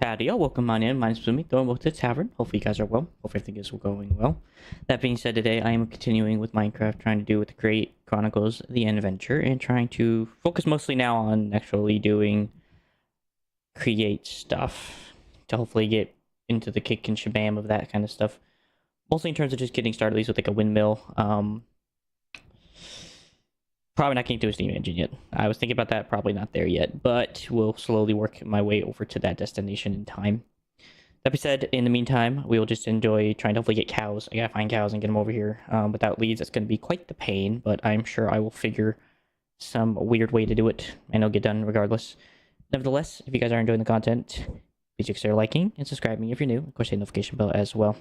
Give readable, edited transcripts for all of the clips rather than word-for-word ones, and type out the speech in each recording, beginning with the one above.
Howdy, y'all. Welcome on in. My name's Bloomy. Welcome to the tavern. Hopefully you guys are well. Hope everything is going well. That being said, today I am continuing with Minecraft, trying to do with the Great Chronicles, the Endventure, and trying to focus mostly now on actually doing create stuff to hopefully get into the kick and shabam of that kind of stuff. Mostly in terms of just getting started, at least with like a windmill. Probably not getting to a steam engine yet. I was thinking about that, probably not there yet, but will slowly work my way over to that destination in time. That being said, in the meantime, we will just enjoy trying to hopefully get cows. I gotta find cows and get them over here. Without leads, it's gonna be quite the pain, but I'm sure I will figure some weird way to do it, and it'll get done regardless. Nevertheless, if you guys are enjoying the content, please consider liking and subscribing if you're new. Of course, hit the notification bell as well.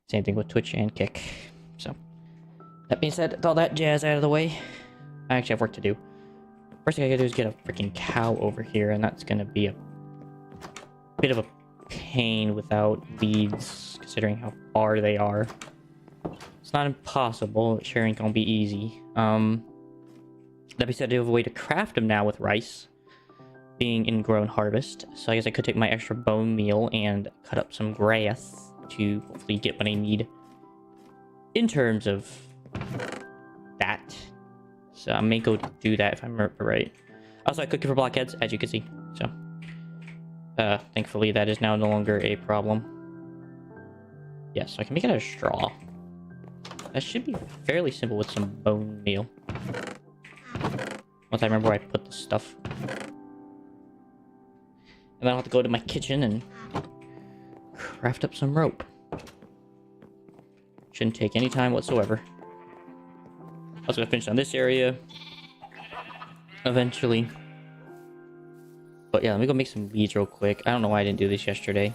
Same thing with Twitch and Kick. So, that being said, with all that jazz out of the way, I actually have work to do. First thing I gotta do is get a freaking cow over here, and that's gonna be a bit of a pain without leads, considering how far they are. It's not impossible, sharing gonna be easy. That being said, I do have a way to craft them now with rice being ingrown harvest. So I guess I could take my extra bone meal and cut up some grass to hopefully get what I need in terms of that. So I may go do that if I remember right. Also, I cooking for blockheads, as you can see. So, thankfully, that is now no longer a problem. Yeah, so I can make it out of straw. That should be fairly simple with some bone meal. Once I remember where I put the stuff. And then I'll have to go to my kitchen and craft up some rope. Shouldn't take any time whatsoever. I was gonna finish on this area eventually. But yeah, let me go make some leads real quick. I don't know why I didn't do this yesterday.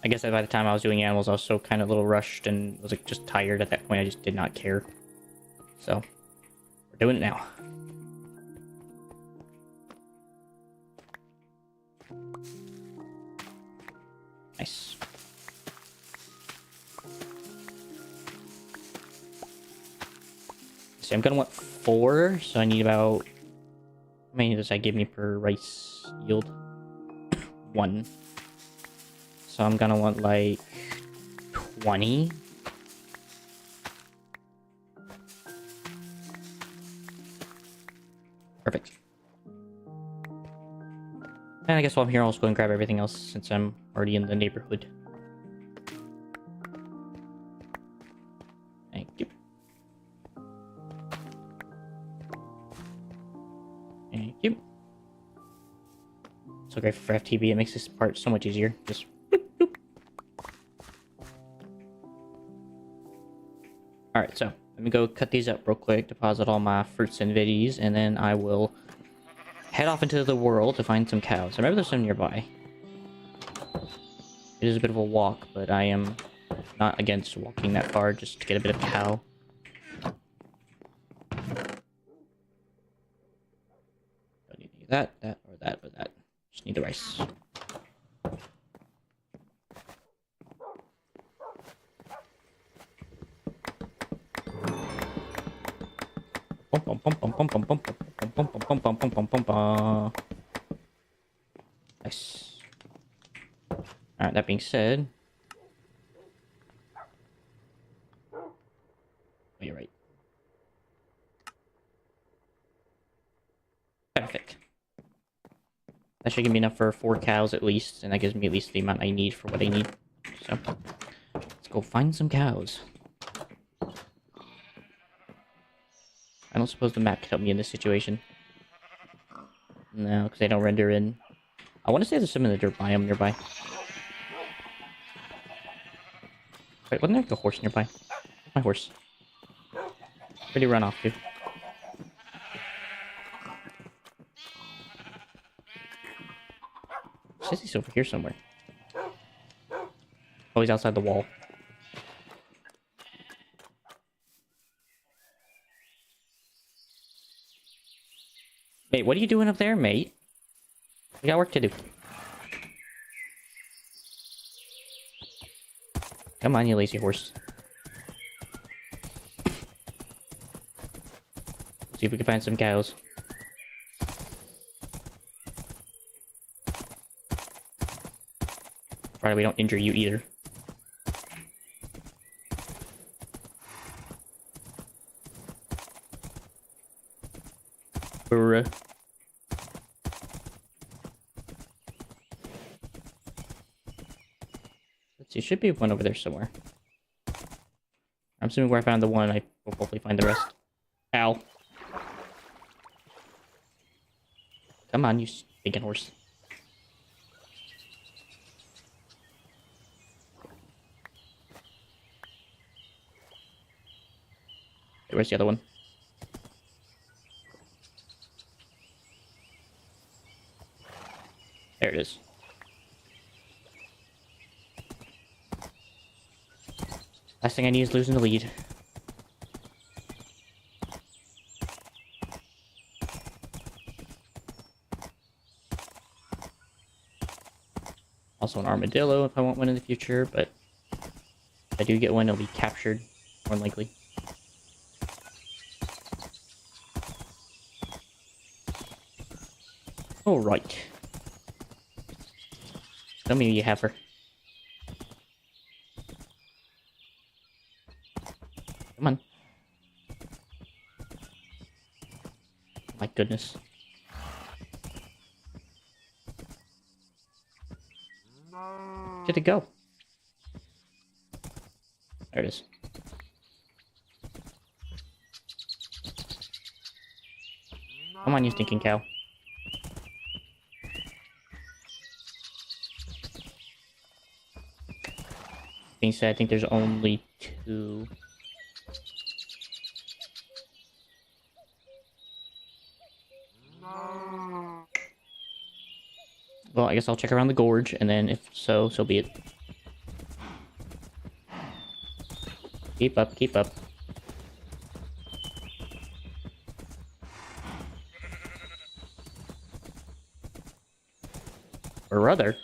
I guess by the time I was doing animals, I was so kind of a little rushed and was like just tired at that point. I just did not care. So, we're doing it now. Nice. So I'm gonna want 4, so I need about... How many does that give me per rice yield? 1. So I'm gonna want like 20. Perfect. And I guess while I'm here, I'll just go and grab everything else since I'm already in the neighborhood. Thank you. Thank you. So great for FTB, it makes this part so much easier. Just boop, boop. Alright, so let me go cut these up real quick, deposit all my fruits and veggies, and then I will head off into the world to find some cows. I remember there's some nearby. It is a bit of a walk, but I am not against walking that far just to get a bit of cow. Don't need that, or that, or that. Just need the rice. Nice. Alright, that being said... Oh, you're right. Perfect. That should give me enough for 4 cows at least, and that gives me at least the amount I need for what I need. So, let's go find some cows. I don't suppose the map can help me in this situation. No, because they don't render in. I want to say there's some in the dirt biome nearby. Wait, wasn't there like a horse nearby? Where's my horse? Where'd he run off to? Says he's over here somewhere. Oh, he's outside the wall. Mate, what are you doing up there, mate? We got work to do. Come on, you lazy horse. See if we can find some cows. Probably we don't injure you either. Let's see, should be one over there somewhere. I'm assuming where I found the one, I will hopefully find the rest. Ow. Come on, you stinking horse. Okay, where's the other one? There it is. Last thing I need is losing the lead. Also an armadillo if I want one in the future, but if I do get one, it'll be captured, more than likely. Alright. Tell me you have her. Come on. My goodness. Where'd it go? There it is. Come on, you stinking cow. Being said, I think there's only 2. Well, I guess I'll check around the gorge, and then if so, so be it. Keep up, keep up. Brother.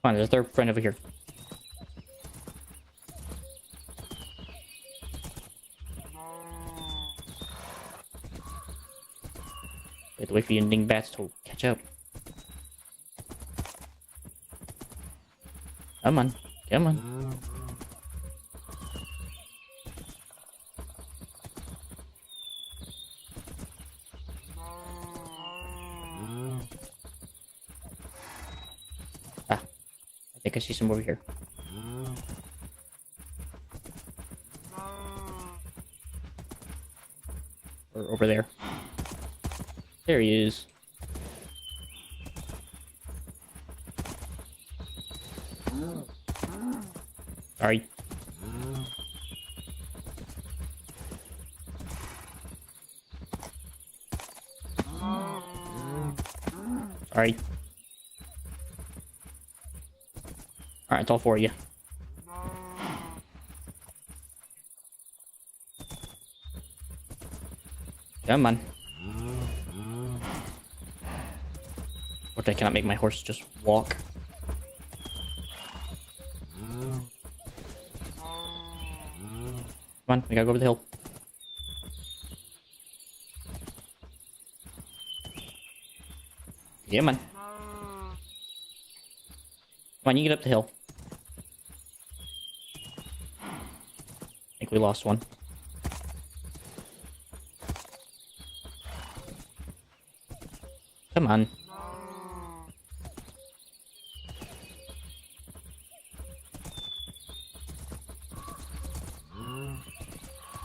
Come on, there's a third friend over here. We have to wait for you dingbats to catch up. Come on, come on. Ah, I think I see some over here. Or over there. There he is. Sorry. Sorry. Alright, it's all for you. Come on. But I cannot make my horse just walk. Come on, we gotta go over the hill. Yeah, man. Come on, you get up the hill. I think we lost one. Come on.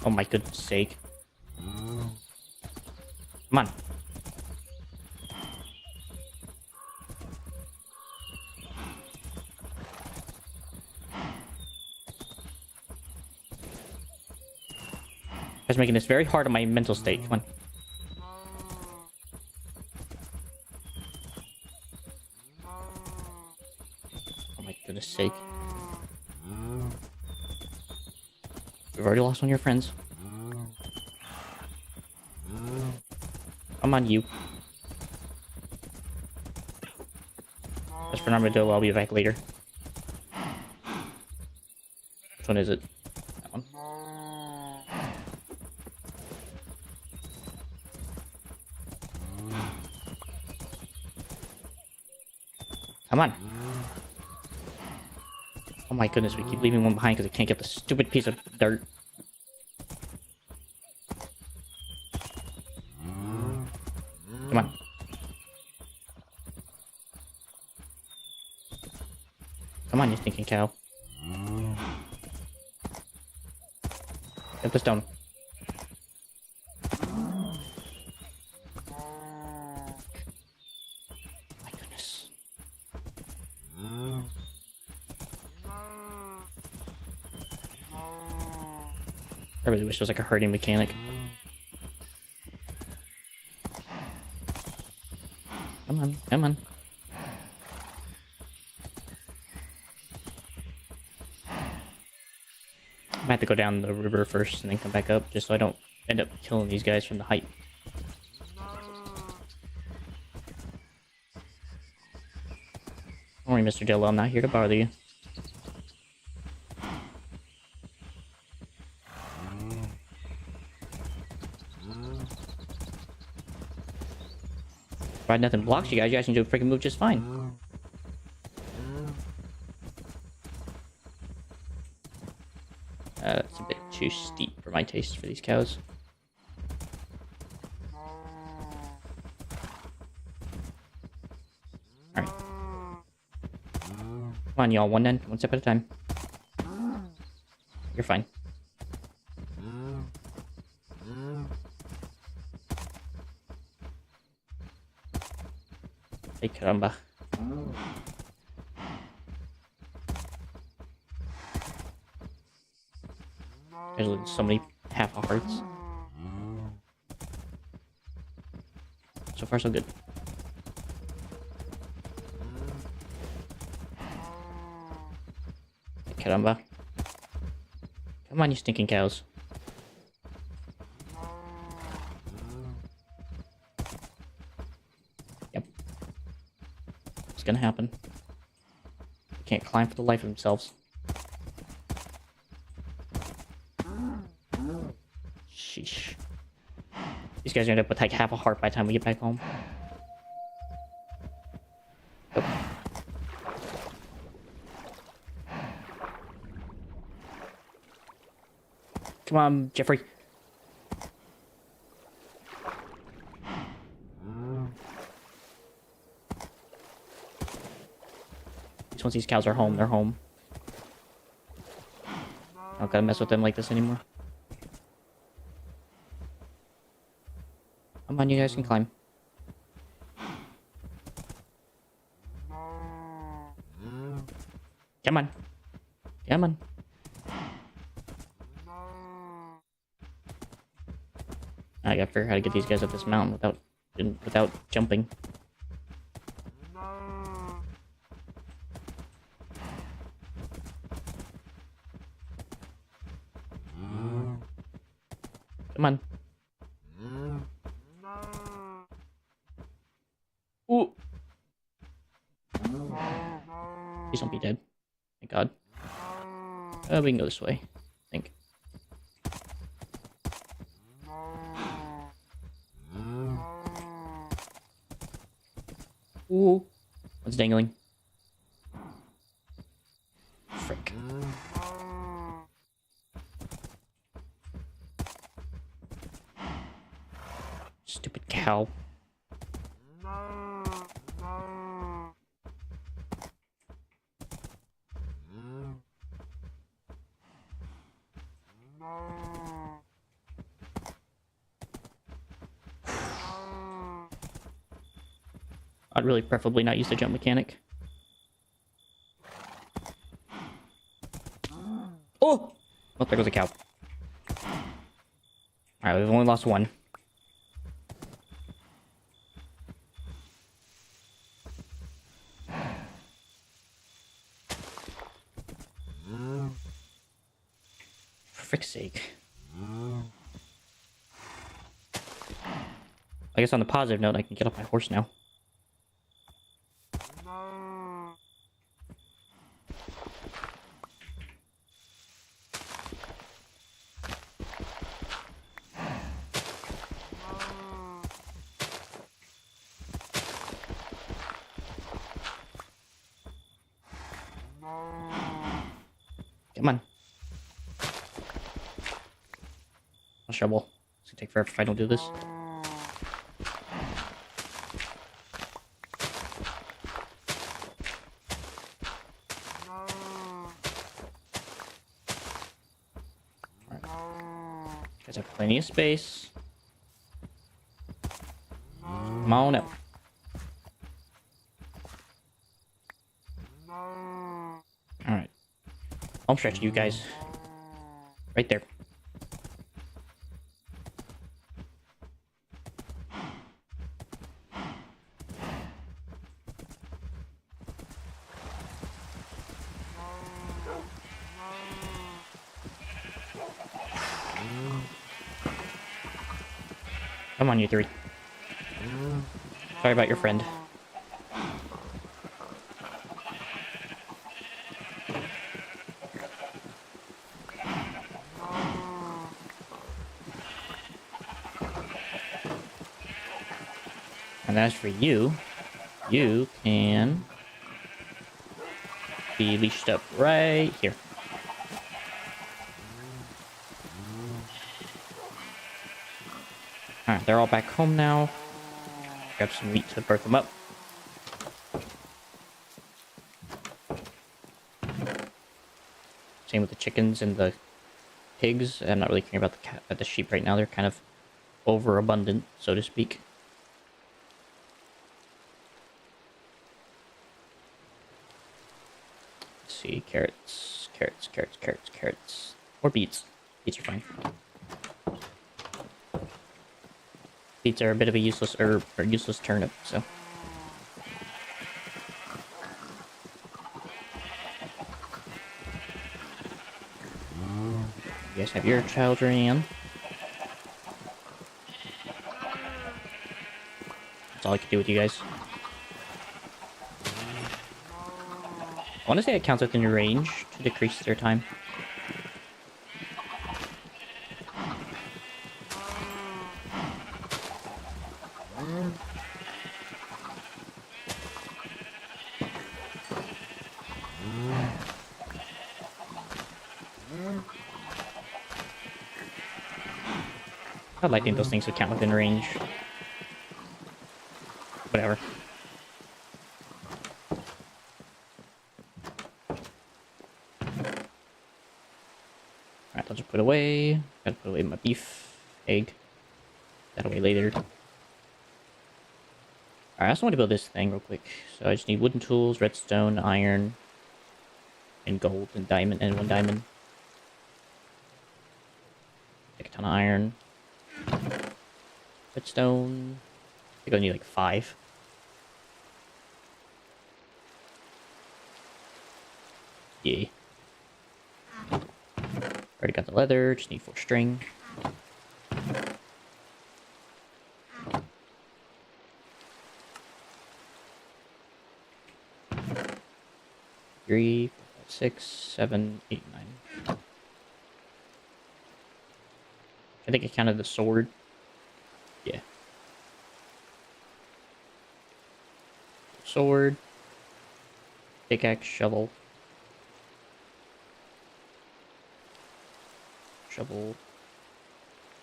Oh my goodness sake. Come on. It's making this very hard on my mental state. Come on. Oh my goodness sake. We've already lost one of your friends. Come on, you. As for an armadillo, I'll be back later. Which one is it? That one. Come on. Oh my goodness, we keep leaving one behind because I can't get the stupid piece of dirt. Come on. Come on, you stinking cow. Get the stone. My goodness. I really wish there was like a herding mechanic. Come on, come on. I have to go down the river first and then come back up, just so I don't end up killing these guys from the height. Don't worry, Mr. Jello, I'm not here to bother you. Provided nothing blocks you guys can do a freaking move just fine. That's a bit too steep for my taste for these cows. Alright. Come on, y'all. One step at a time. You're fine. Ay, caramba. There's so many half hearts. So far, so good. Caramba. Come on, you stinking cows. Yep. It's gonna happen. They can't climb for the life of themselves. Sheesh. These guys are gonna end up with like half a heart by the time we get back home. Oh. Come on, Jeffrey. Once these cows are home, they're home. I don't gotta mess with them like this anymore. Come on, you guys can climb. Come on. Come on. I gotta figure out how to get these guys up this mountain without jumping. Come on. Ooh. Please don't be dead. Thank God. We can go this way, I think. Ooh. What's dangling? Frick. Stupid cow. I'd really preferably not use the jump mechanic. Oh! Oh, there goes a cow. Alright, we've only lost one. For frick's sake. I guess on the positive note, I can get off my horse now. Come on. A shovel. It's gonna take forever if I don't do this. Alright. Guys have plenty of space. Come on up. Alright. Home stretch, you guys. Right there. Come on, you three. Sorry about your friend. And as for you, you can be leashed up right here. Alright, they're all back home now. Grab some meat to birth them up. Same with the chickens and the pigs. I'm not really caring about the sheep right now. They're kind of overabundant, so to speak. Let's see, carrots, carrots, carrots, carrots, carrots, or beets. Beets are fine. Beets are a bit of a useless herb, or useless turnip, so. You guys have your child ran. That's all I can do with you guys. I want to say it counts within your range to decrease their time. I'd like to think those things would count within range. Whatever. Alright, I'll just put away. Gotta put away my beef, egg. That away later. Alright, I just want to build this thing real quick. So I just need wooden tools, redstone, iron, and gold, and diamond, and 1 diamond. Take a ton of iron. Redstone. I think I need like 5. Yay. Already got the leather, just need 4 string. Three, 4, 5, 6, 7, 8, 9. I think I counted the sword. Yeah. Sword. Pickaxe, shovel. Shovel.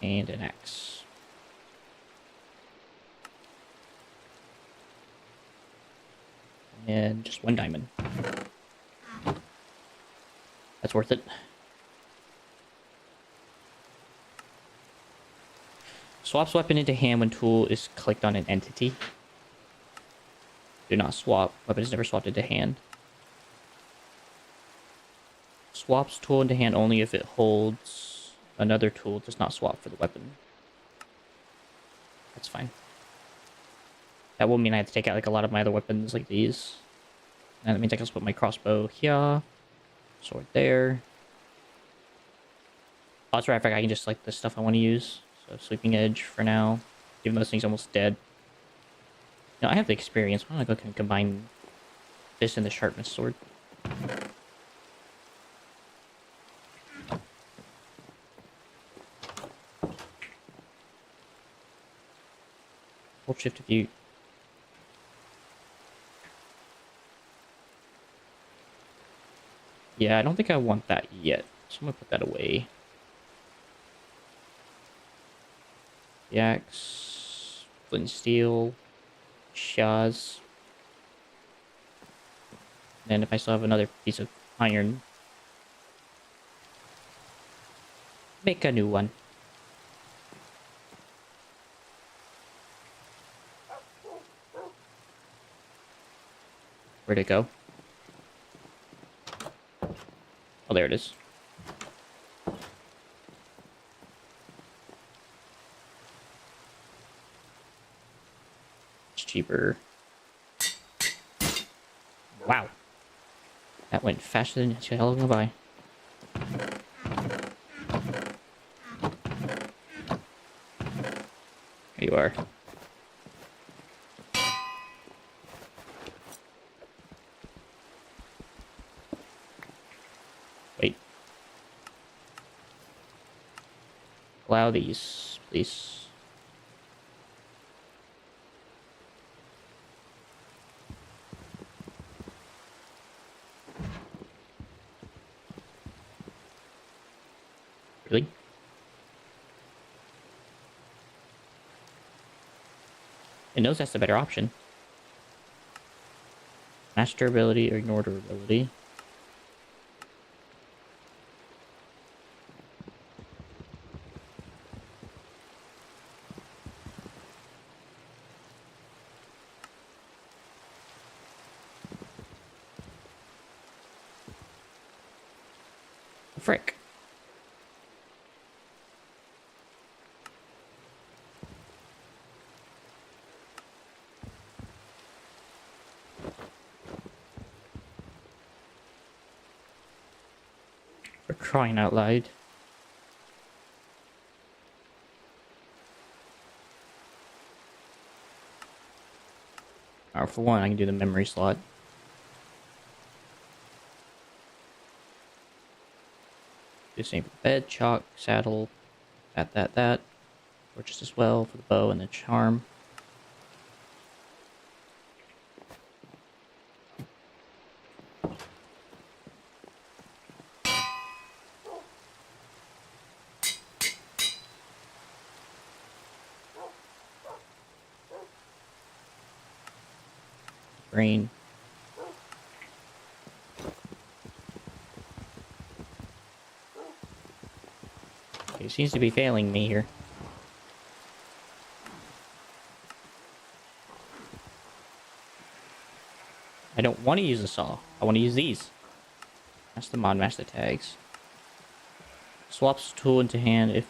And an axe. And just 1 diamond. That's worth it. Swaps weapon into hand when tool is clicked on an entity. Do not swap. Weapon is never swapped into hand. Swaps tool into hand only if it holds another tool. Does not swap for the weapon. That's fine. That will mean I have to take out like a lot of my other weapons like these. And that means I can just put my crossbow here. Sword there. Oh, that's right. I forgot I can just select the stuff I want to use. So Sleeping Edge for now. Even though this thing's almost dead. No, I have the experience. Why don't I go combine this and the sharpness sword? Hold shift if you... Yeah, I don't think I want that yet. So I'm gonna put that away. The axe, flint and steel, Shaz. And if I still have another piece of iron, make a new one. Where'd it go? Oh, there it is. It's cheaper. Wow. That went faster than hell of a by. There you are. Wait. Allow these, please. Really? It knows that's the better option. Master ability or ignore durability. Frick. For crying out loud. Alright, for one, I can do the memory slot. Do the same for bed, chalk, saddle, that. Or just as well for the bow and the charm. Brain. Okay, seems to be failing me here. I don't want to use a saw. I want to use these. That's the mod master tags. Swaps tool into hand if...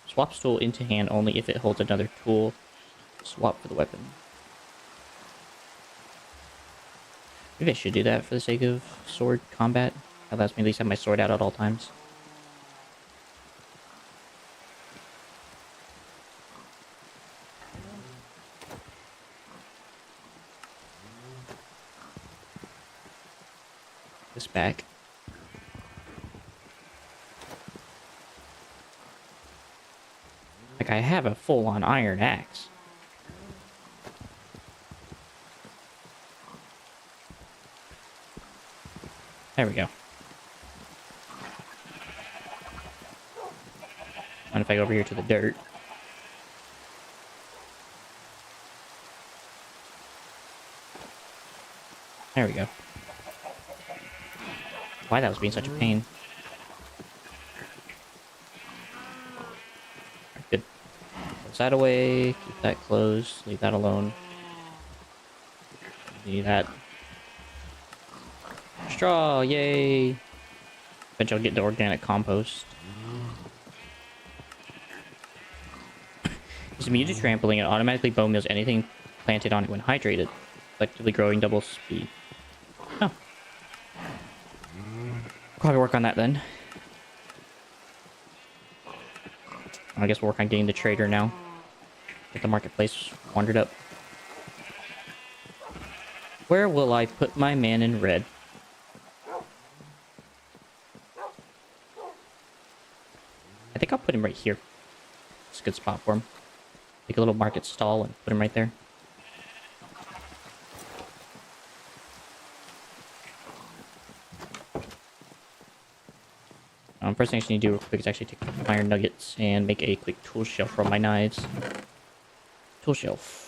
Swaps tool into hand only if it holds another tool. Swap for the weapon. Maybe I should do that for the sake of sword combat. That lets me at least have my sword out at all times. This back. Like, I have a full-on iron axe. There we go. And if I go over here to the dirt. There we go. Why that was being such a pain. Right, good. Close that away. Keep that closed. Leave that alone. Need that. Straw, yay! Eventually I'll get the organic compost. It's immune to trampling and automatically bone meals anything planted on it when hydrated, effectively growing double speed. Oh. Probably work on that then. I guess we'll work on getting the trader now. Get the marketplace wandered up. Where will I put my man in red? I think I'll put him right here. It's a good spot for him. Take a little market stall and put him right there. First thing I need to do real quick is actually take iron nuggets and make a quick tool shelf for my knives. Tool shelf.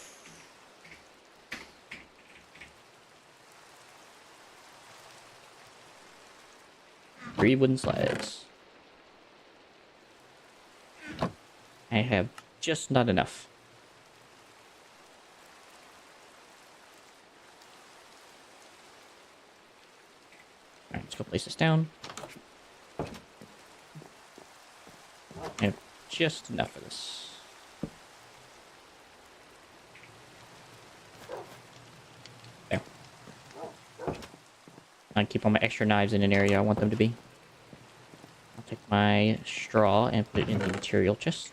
3 wooden slabs. I have just not enough. Alright, let's go place this down. I have just enough of this. There. I'll keep all my extra knives in an area I want them to be. I'll take my straw and put it in the material chest.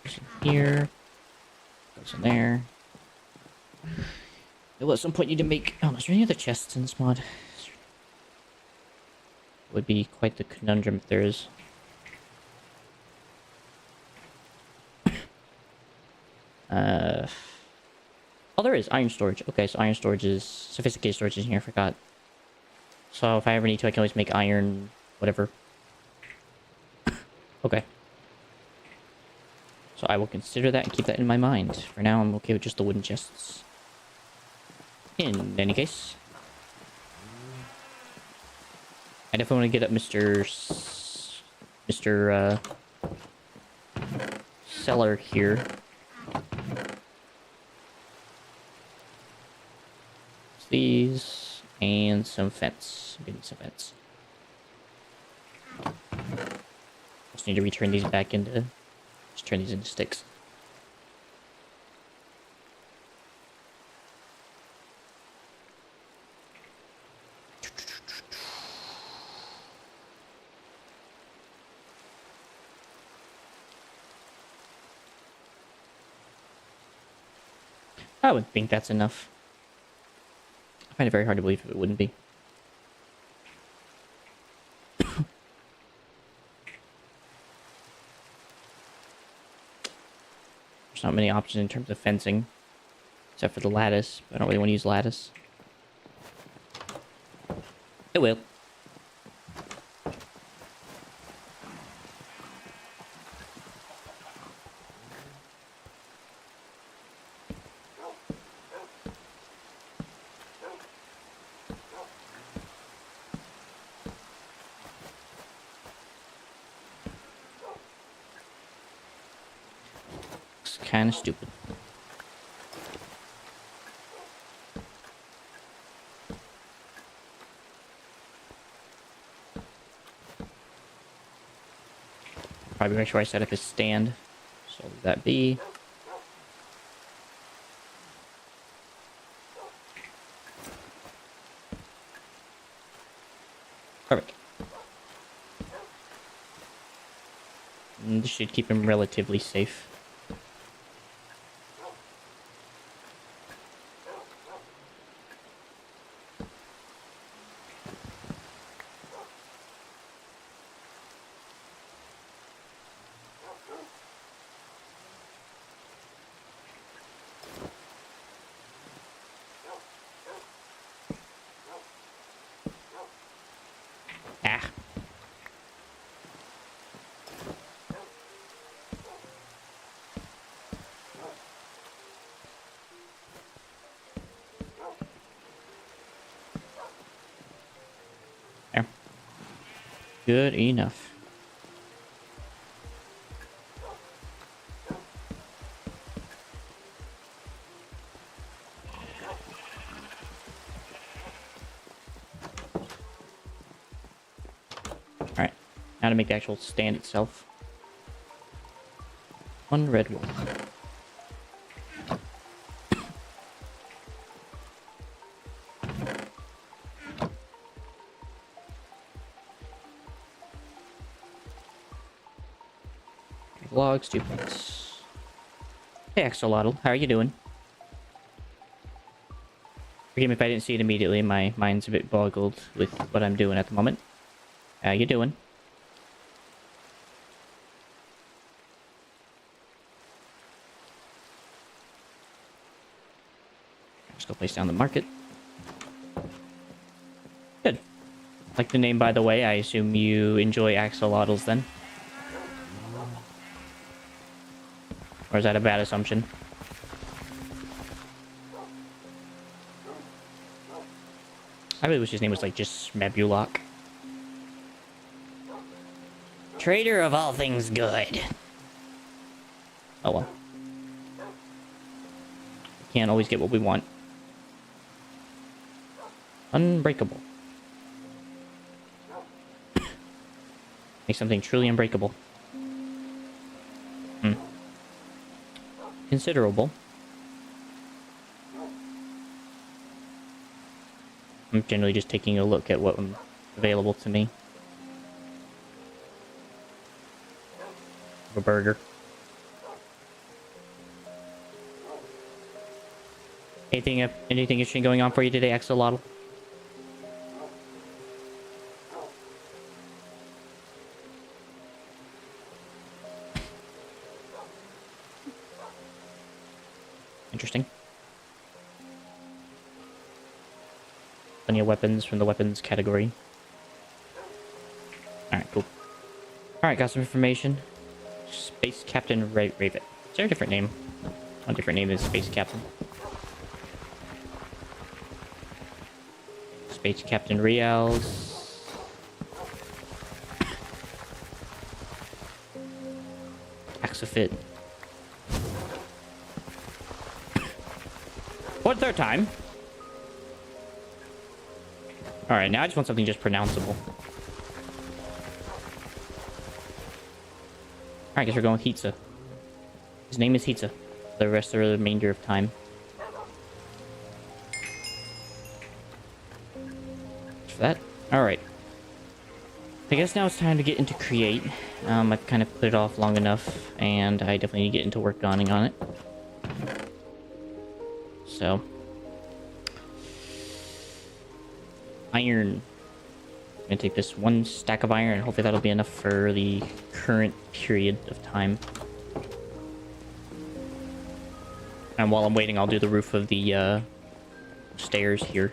Goes in here. Goes in there. I will at some point need to make... Oh, is there any other chests in this mod? It would be quite the conundrum if there is. Oh, there is iron storage. Okay, so iron storage is... Sophisticated storage is in here, I forgot. So if I ever need to, I can always make iron... whatever. Okay. So I will consider that and keep that in my mind. For now, I'm okay with just the wooden chests. In any case... I definitely want to get up Mr. Cellar here. These and some fence. Maybe some fence. Just need to return these back into... Just turn these into sticks. I would think that's enough. I find it very hard to believe if it wouldn't be. There's not many options in terms of fencing. Except for the lattice. I don't really want to use lattice. It will. Kind of stupid. Probably make sure I set up his stand. So let that be. Perfect. And this should keep him relatively safe. Ah. There. Good enough. Alright, now to make the actual stand itself. 1 red wool. Logs, 2 points. Hey, Axolotl, how are you doing? Forgive me if I didn't see it immediately. My mind's a bit boggled with what I'm doing at the moment. How you doing? Let's go place down the market. Good. Like the name, by the way. I assume you enjoy axolotls then? Or is that a bad assumption? I really wish his name was like just Smebulok. Trader of all things good. Oh well. Can't always get what we want. Unbreakable. Make something truly unbreakable. Considerable. I'm generally just taking a look at what's available to me. A burger. Anything interesting going on for you today, Axolotl? Interesting. Plenty of weapons from the weapons category. Alright, cool. Alright, got some information. Space Captain Raven. Is there a different name? One different name is Space Captain. Space Captain Rials. Axofit. For the third time. Alright, now I just want something just pronounceable. Alright, I guess we're going with Hitza. His name is Hitza. The rest of the remainder of time. For that. Alright. I guess now it's time to get into create. I've kind of put it off long enough, and I definitely need to get into work on it. So. Iron. I'm gonna take this one stack of iron, and hopefully that'll be enough for the current period of time. And while I'm waiting, I'll do the roof of the stairs here.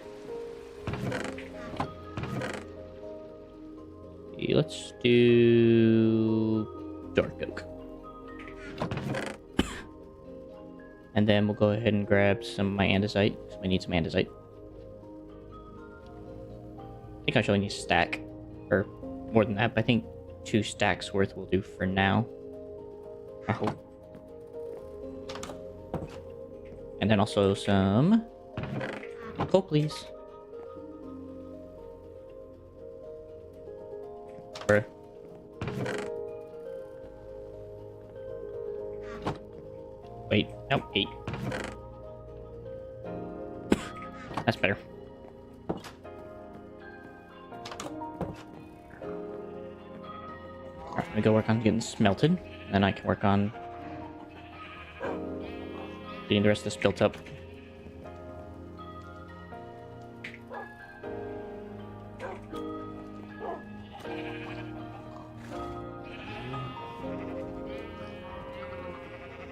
Let's do dark oak. And then we'll go ahead and grab some of my andesite, because we need some andesite. I think I should only need a stack, or more than that, but I think 2 stacks worth will do for now. I hope. And then also some coal, please. Or... Wait, no, 8. That's better. Alright, let me go work on getting smelted. Then I can work on getting the rest of this built up.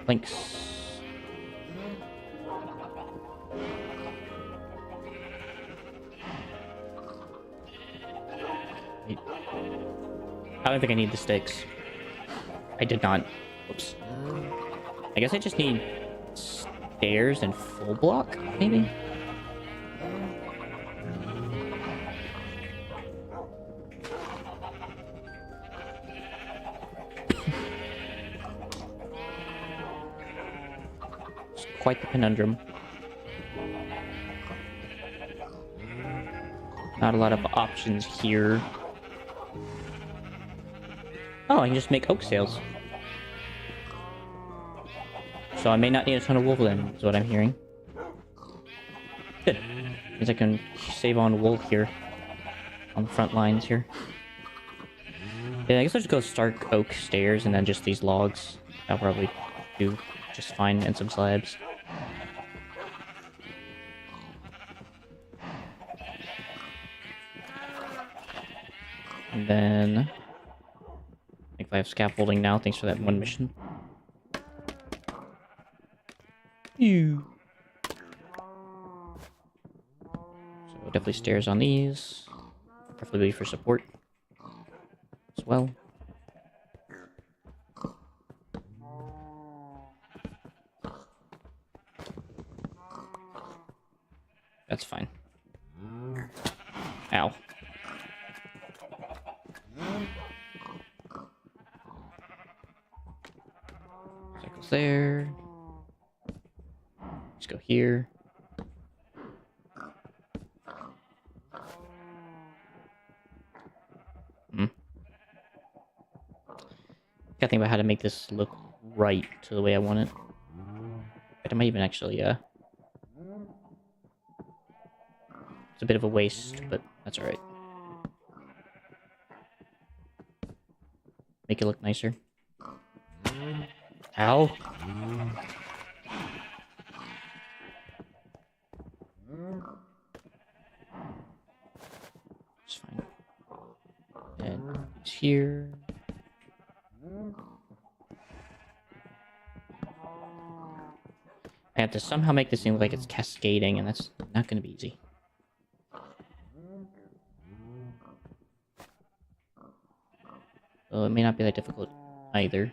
Links. Wait. I don't think I need the sticks. I did not. Oops. I guess I just need stairs and full block, maybe? It's quite the conundrum. Not a lot of options here. Oh, I can just make oak sails. So I may not need a ton of wool then, is what I'm hearing. Good. Means I can save on wool here. On the front lines here. Yeah, I guess I'll just go stark oak stairs and then just these logs. That'll probably do just fine, and some slabs. And then... I think I have scaffolding now, thanks for that one mission. So definitely stairs on these. preferably for support as well. That's fine. Ow. Cycles there. Let's go here. Gotta think about how to make this look right to the way I want it. But I might even actually, it's a bit of a waste, but that's alright. Make it look nicer. Ow! It's fine. And it's here. I have to somehow make this seem like it's cascading, and that's not going to be easy. Well, it may not be that difficult either.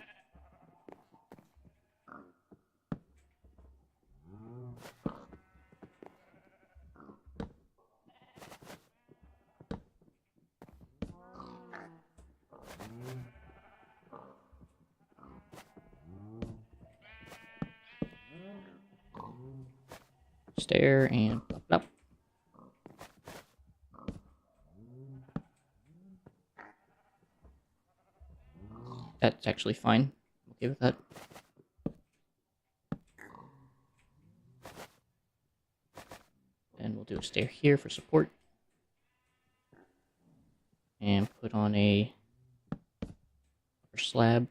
Stair and plop, plop. That's actually fine. I'm okay with that. And we'll do a stair here for support. And put on a slab.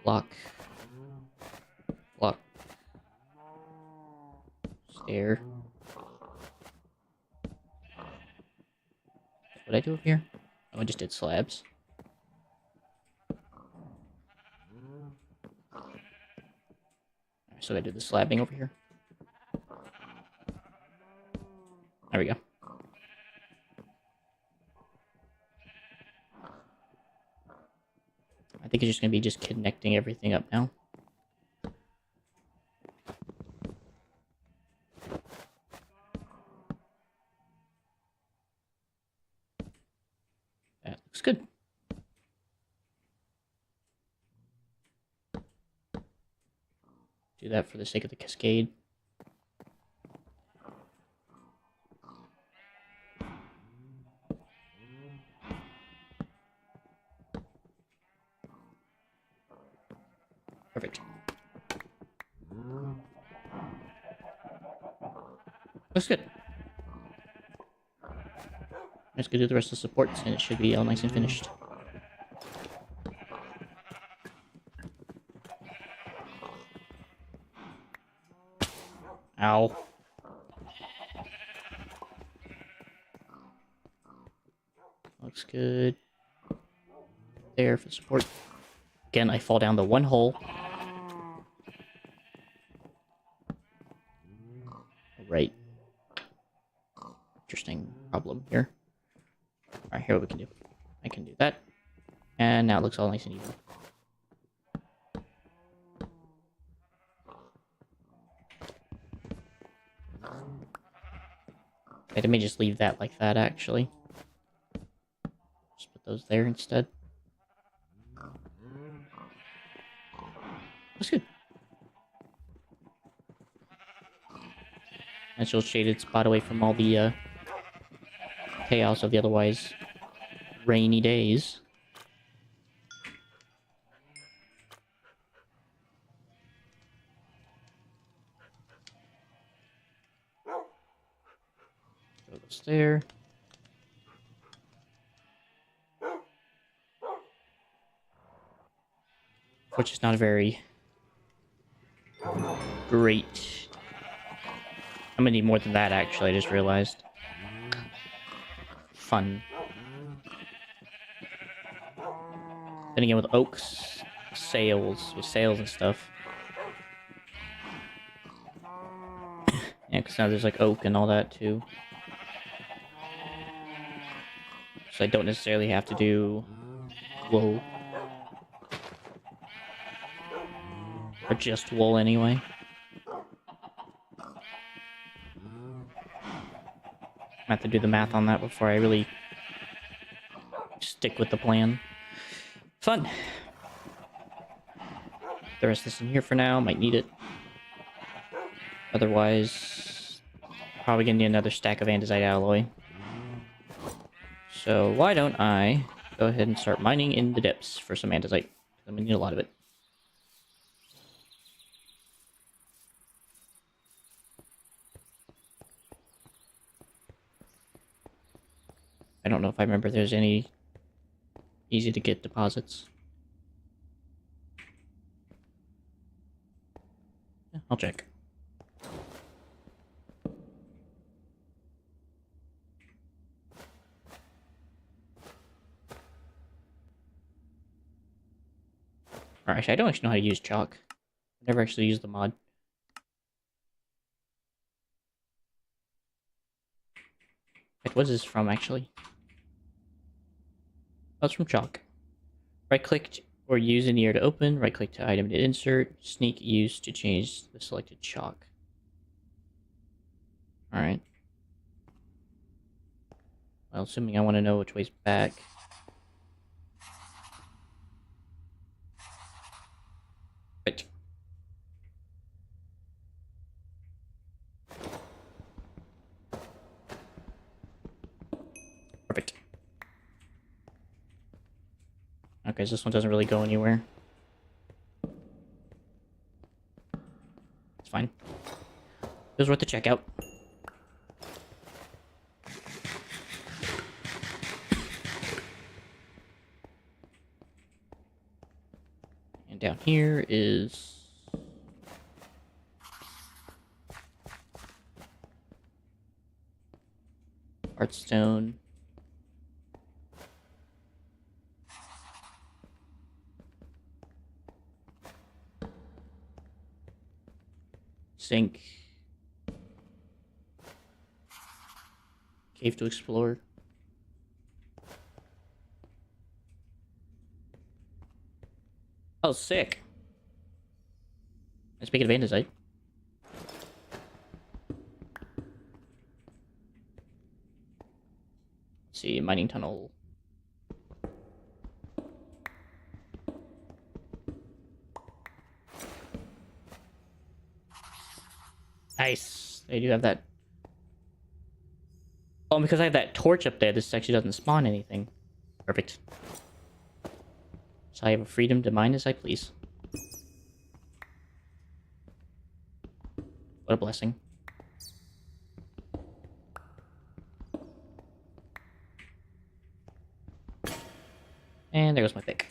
Block. Block. Stair. What did I do up here? Oh, I just did slabs. So I did the slabbing over here. There we go. I think it's just going to be just connecting everything up now. That looks good. Do that for the sake of the cascade. Perfect. Looks good. Let's go do the rest of the supports, and it should be all nice and finished. Ow. Looks good. There for support. Again, I fall down the one hole. Right. Interesting problem here. Alright, here what we can do. I can do that. And now it looks all nice and even. Wait, I may just leave that like that, actually. Just put those there instead. That's good. Nice little shaded spot away from all the chaos of the otherwise rainy days. Go this there. Which is not a very great. I'm gonna need more than that, actually, I just realized. Fun. Then again, with oaks, sails with sails and stuff. Yeah, because now there's like oak and all that too. So I don't necessarily have to do wool. Or just wool anyway. I have to do the math on that before I really stick with the plan. Fun. The rest of this in here for now. Might need it. Otherwise, probably gonna need another stack of andesite alloy. So why don't I go ahead and start mining in the depths for some andesite. I'm gonna need a lot of it. I don't know if I remember there's any easy to get deposits. Yeah, I'll check. Alright, actually, I don't actually know how to use chalk. I've never actually used the mod. What is this from, actually? Oh, it's from chalk. Right-click or use in the air to open. Right-click to item to insert. Sneak use to change the selected chalk. Alright. Well, assuming I want to know which way's back. Right. Perfect. Okay, so this one doesn't really go anywhere. It's fine. It was worth the checkout. And down here is... Artstone. Sink. Cave to explore. Oh, sick. And speaking of andesite. Let's see, mining tunnel. Nice. They do have that. Oh, because I have that torch up there, this actually doesn't spawn anything. Perfect. So I have a freedom to mine as I please. What a blessing. And there goes my pick.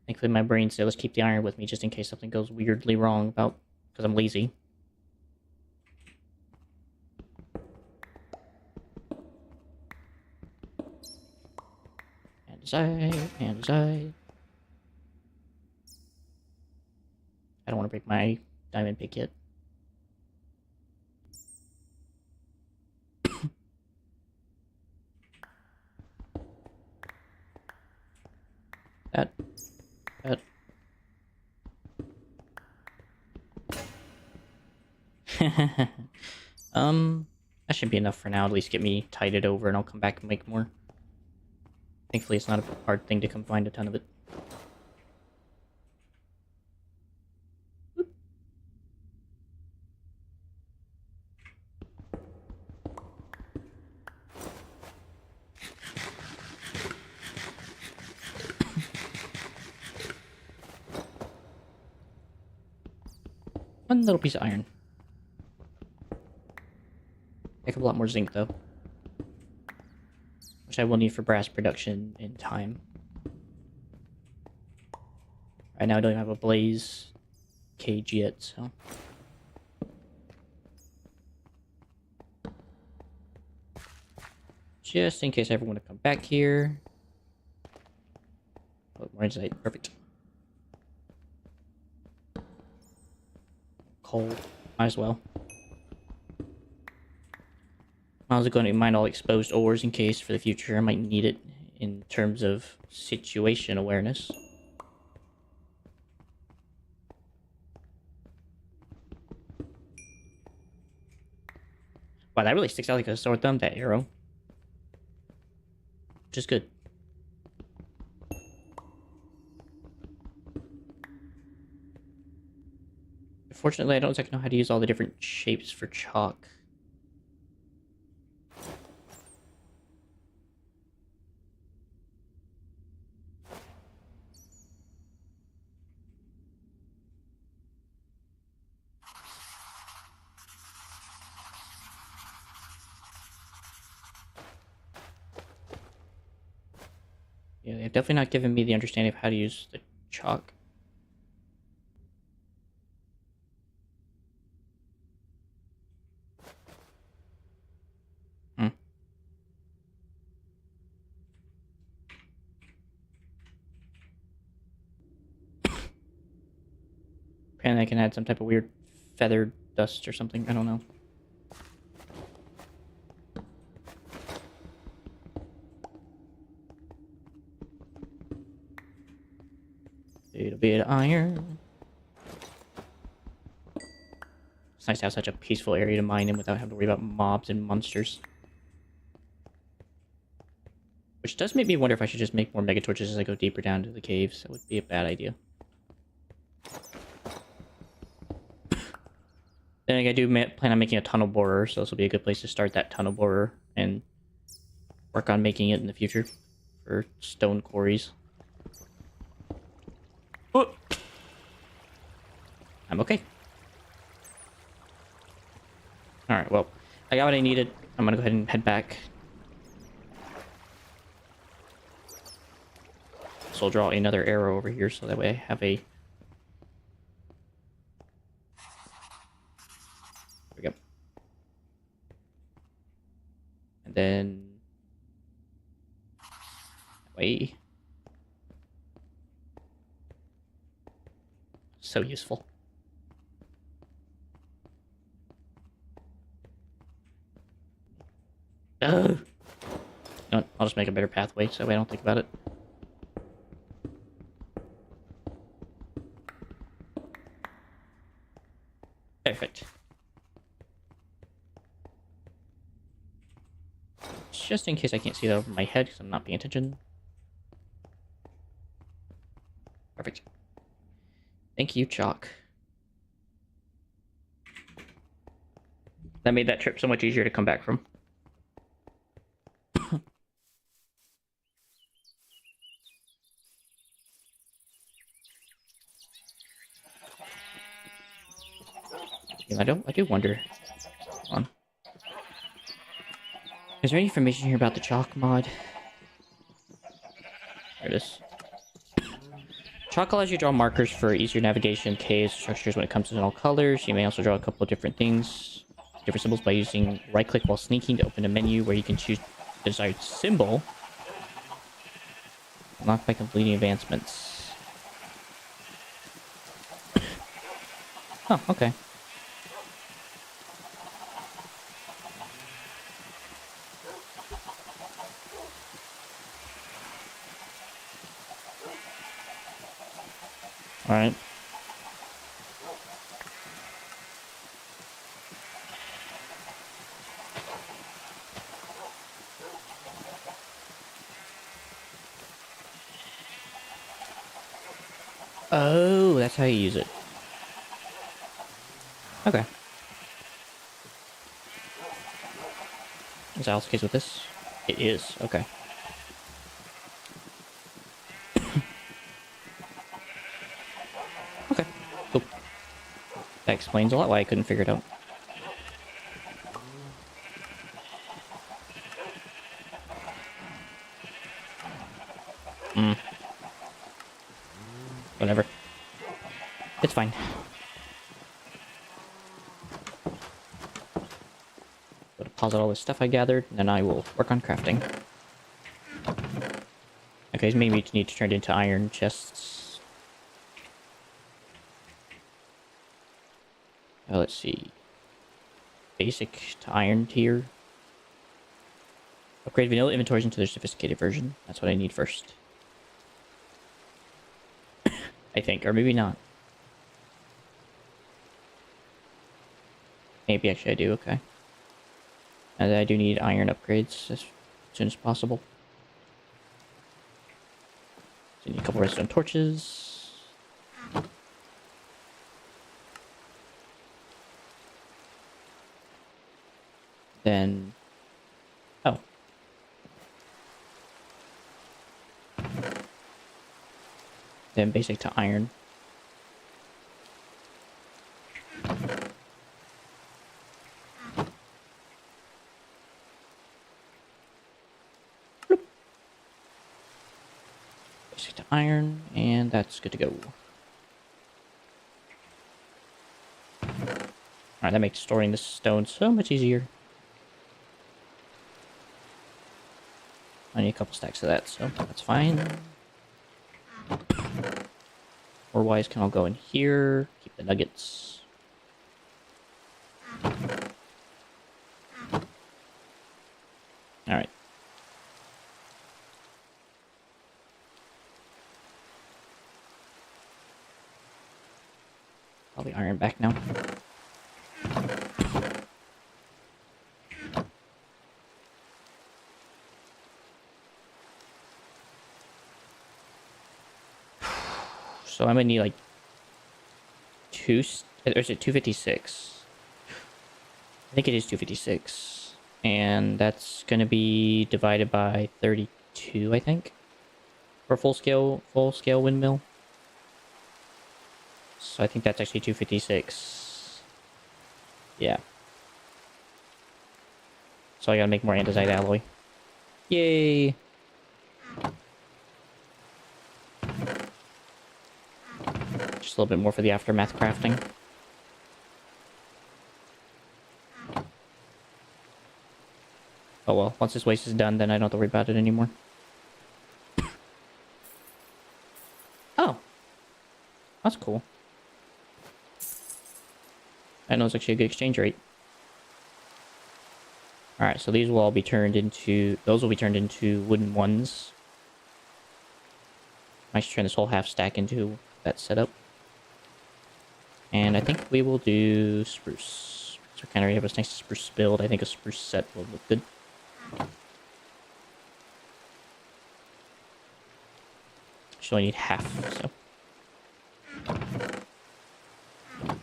Thankfully my brain said let's keep the iron with me just in case something goes weirdly wrong about... because I'm lazy. Andesite. I don't want to break my diamond pick yet. That. That should be enough for now. At least get me tided over and I'll come back and make more. Thankfully it's not a hard thing to come find a ton of it. One little piece of iron. Heck of a lot more zinc, though. Which I will need for brass production in time. Right now I don't even have a blaze cage yet, so... Just in case I ever want to come back here. Oh, more insight. Perfect. coal. Might as well. I was going to mine all exposed ores in case for the future I might need it in terms of situation awareness. Wow, that really sticks out like a sore thumb, that arrow. Which is good. Fortunately, I don't exactly know how to use all the different shapes for chalk. Yeah, they've definitely not given me the understanding of how to use the chalk. Hmm. Apparently I can add some type of weird feather dust or something. I don't know. Little bit of iron. It's nice to have such a peaceful area to mine in without having to worry about mobs and monsters. Which does make me wonder if I should just make more mega torches as I go deeper down to the caves. That would be a bad idea. Then I do plan on making a tunnel borer, so this will be a good place to start that tunnel borer and work on making it in the future for stone quarries. Oh! I'm okay. Alright, well, I got what I needed. I'm gonna go ahead and head back. So I'll draw another arrow over here so that way I have a... There we go. And then... That way. So useful. Ugh. You know what? I'll just make a better pathway so I don't think about it. Perfect. Just in case I can't see that over my head because I'm not paying attention. Perfect. Thank you, chalk. That made that trip so much easier to come back from. I do wonder. Hold on. Is there any information here about the chalk mod? There it is. Chalk allows you to draw markers for easier navigation, caves, structures when it comes to all colors. You may also draw a couple of different things, different symbols by using right-click while sneaking to open a menu where you can choose the desired symbol. Unlocked by completing advancements. Oh, okay. Alright. Oh, that's how you use it. Okay. Is that also the case with this? It is. Okay. Okay. Cool. That explains a lot why I couldn't figure it out. Whatever. It's fine. Go deposit all this stuff I gathered, and then I will work on crafting. Okay, maybe we need to turn it into iron chests. Let's see. Basic to iron tier. Upgrade vanilla inventories into their sophisticated version. That's what I need first. I think, or maybe not. Maybe actually I do, okay. And I do need iron upgrades as soon as possible. So I need a couple redstone torches. Then... oh. Then basic to iron. Bloop. Basic to iron, and that's good to go. Alright, that makes storing the stone so much easier. I need a couple stacks of that, so that's fine. Ore wise can all go in here. Keep the nuggets. Alright. Probably iron back now. So I'm gonna need like or is it 256? I think it is 256. And that's gonna be divided by 32, I think. For full scale windmill. So I think that's actually 256. Yeah. So I gotta make more andesite alloy. Yay! Just a little bit more for the aftermath crafting. Oh well, once this waste is done, then I don't have to worry about it anymore. Oh! That's cool. I know it's actually a good exchange rate. Alright, so these will all be turned into... those will be turned into wooden ones. I should turn this whole half stack into that setup. And I think we will do spruce. So kind of already have a nice spruce build. I think a spruce set will look good. Should only need half, so.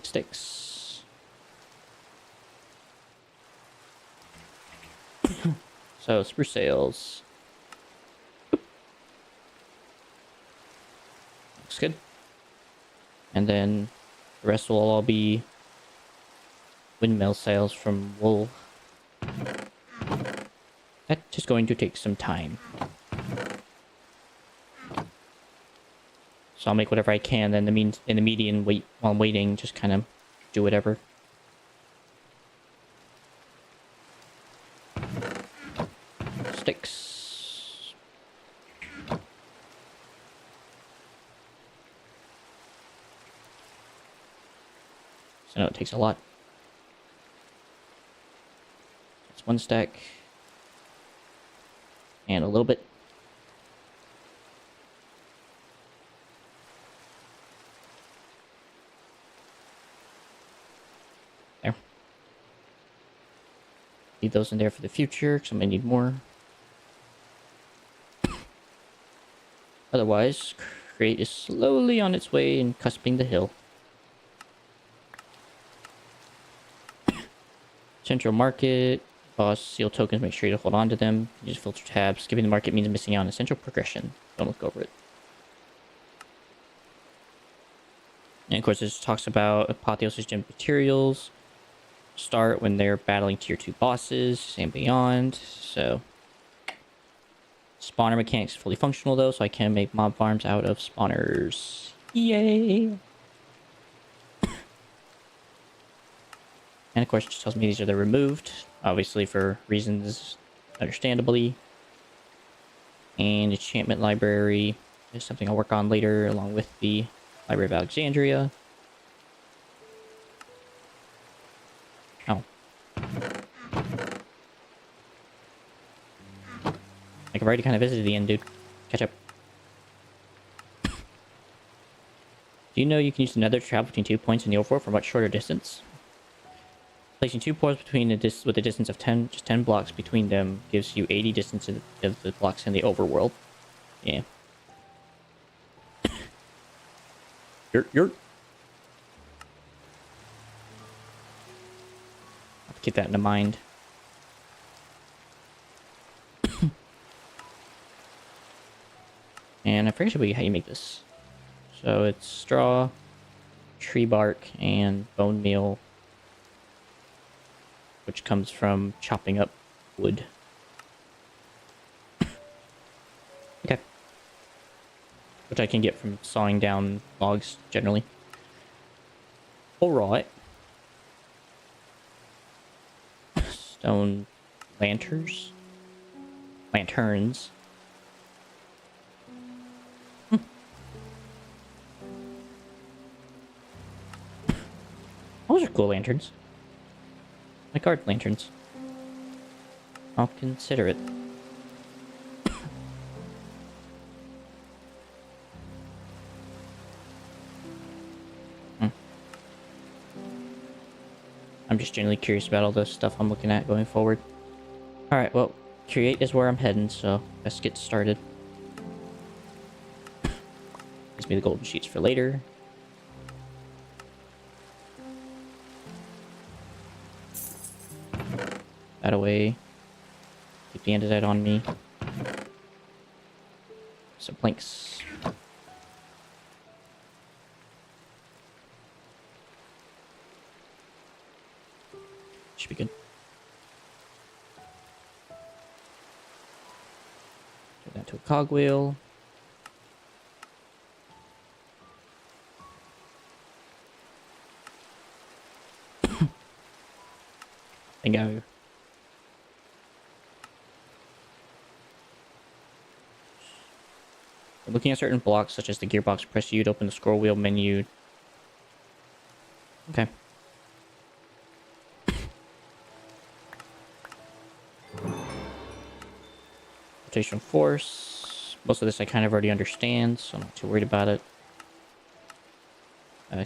Sticks. So, spruce sails. Looks good. And then the rest will all be windmill sails from wool. That's just going to take some time. So I'll make whatever I can, then in the median wait while I'm waiting, just kind of do whatever. Sticks. So I know it takes a lot. That's one stack. And a little bit. There. Leave those in there for the future, because I'm going to need more. Otherwise, Crate is slowly on its way and cusping the hill. Central market. Boss, seal tokens, make sure you hold on to them. You just filter tabs. Skipping the market means missing out on essential progression. Don't look over it. And of course, this talks about Apotheosis gem materials. Start when they're battling tier 2 bosses and beyond. So, spawner mechanics fully functional though, so I can make mob farms out of spawners. Yay! And of course, it just tells me these are the removed, obviously for reasons understandably. And enchantment library is something I'll work on later, along with the Library of Alexandria. Like, I've already kind of visited the end, dude. Catch up. Do you know you can use the nether to travel between 2 points in the overworld for a much shorter distance? Placing 2 points between with a distance of 10, just 10 blocks between them gives you 80 distance of the blocks in the overworld. Yeah. You're. I'll keep that in mind. And I forget how you make this. So it's straw, tree bark, and bone meal, which comes from chopping up wood. Okay. Which I can get from sawing down logs, generally. Alright. Stone lanterns? Lanterns. Those are cool lanterns. Like art lanterns. I'll consider it. I'm just generally curious about all the stuff I'm looking at going forward. Alright, well, create is where I'm heading, so let's get started. Gives me the golden sheets for later. That away. Keep the andesite on me. Some planks. Should be good. Turn that to a cogwheel. And go. Looking at certain blocks, such as the gearbox, press U to open the scroll wheel menu. Okay. Rotational force. Most of this I kind of already understand, so I'm not too worried about it.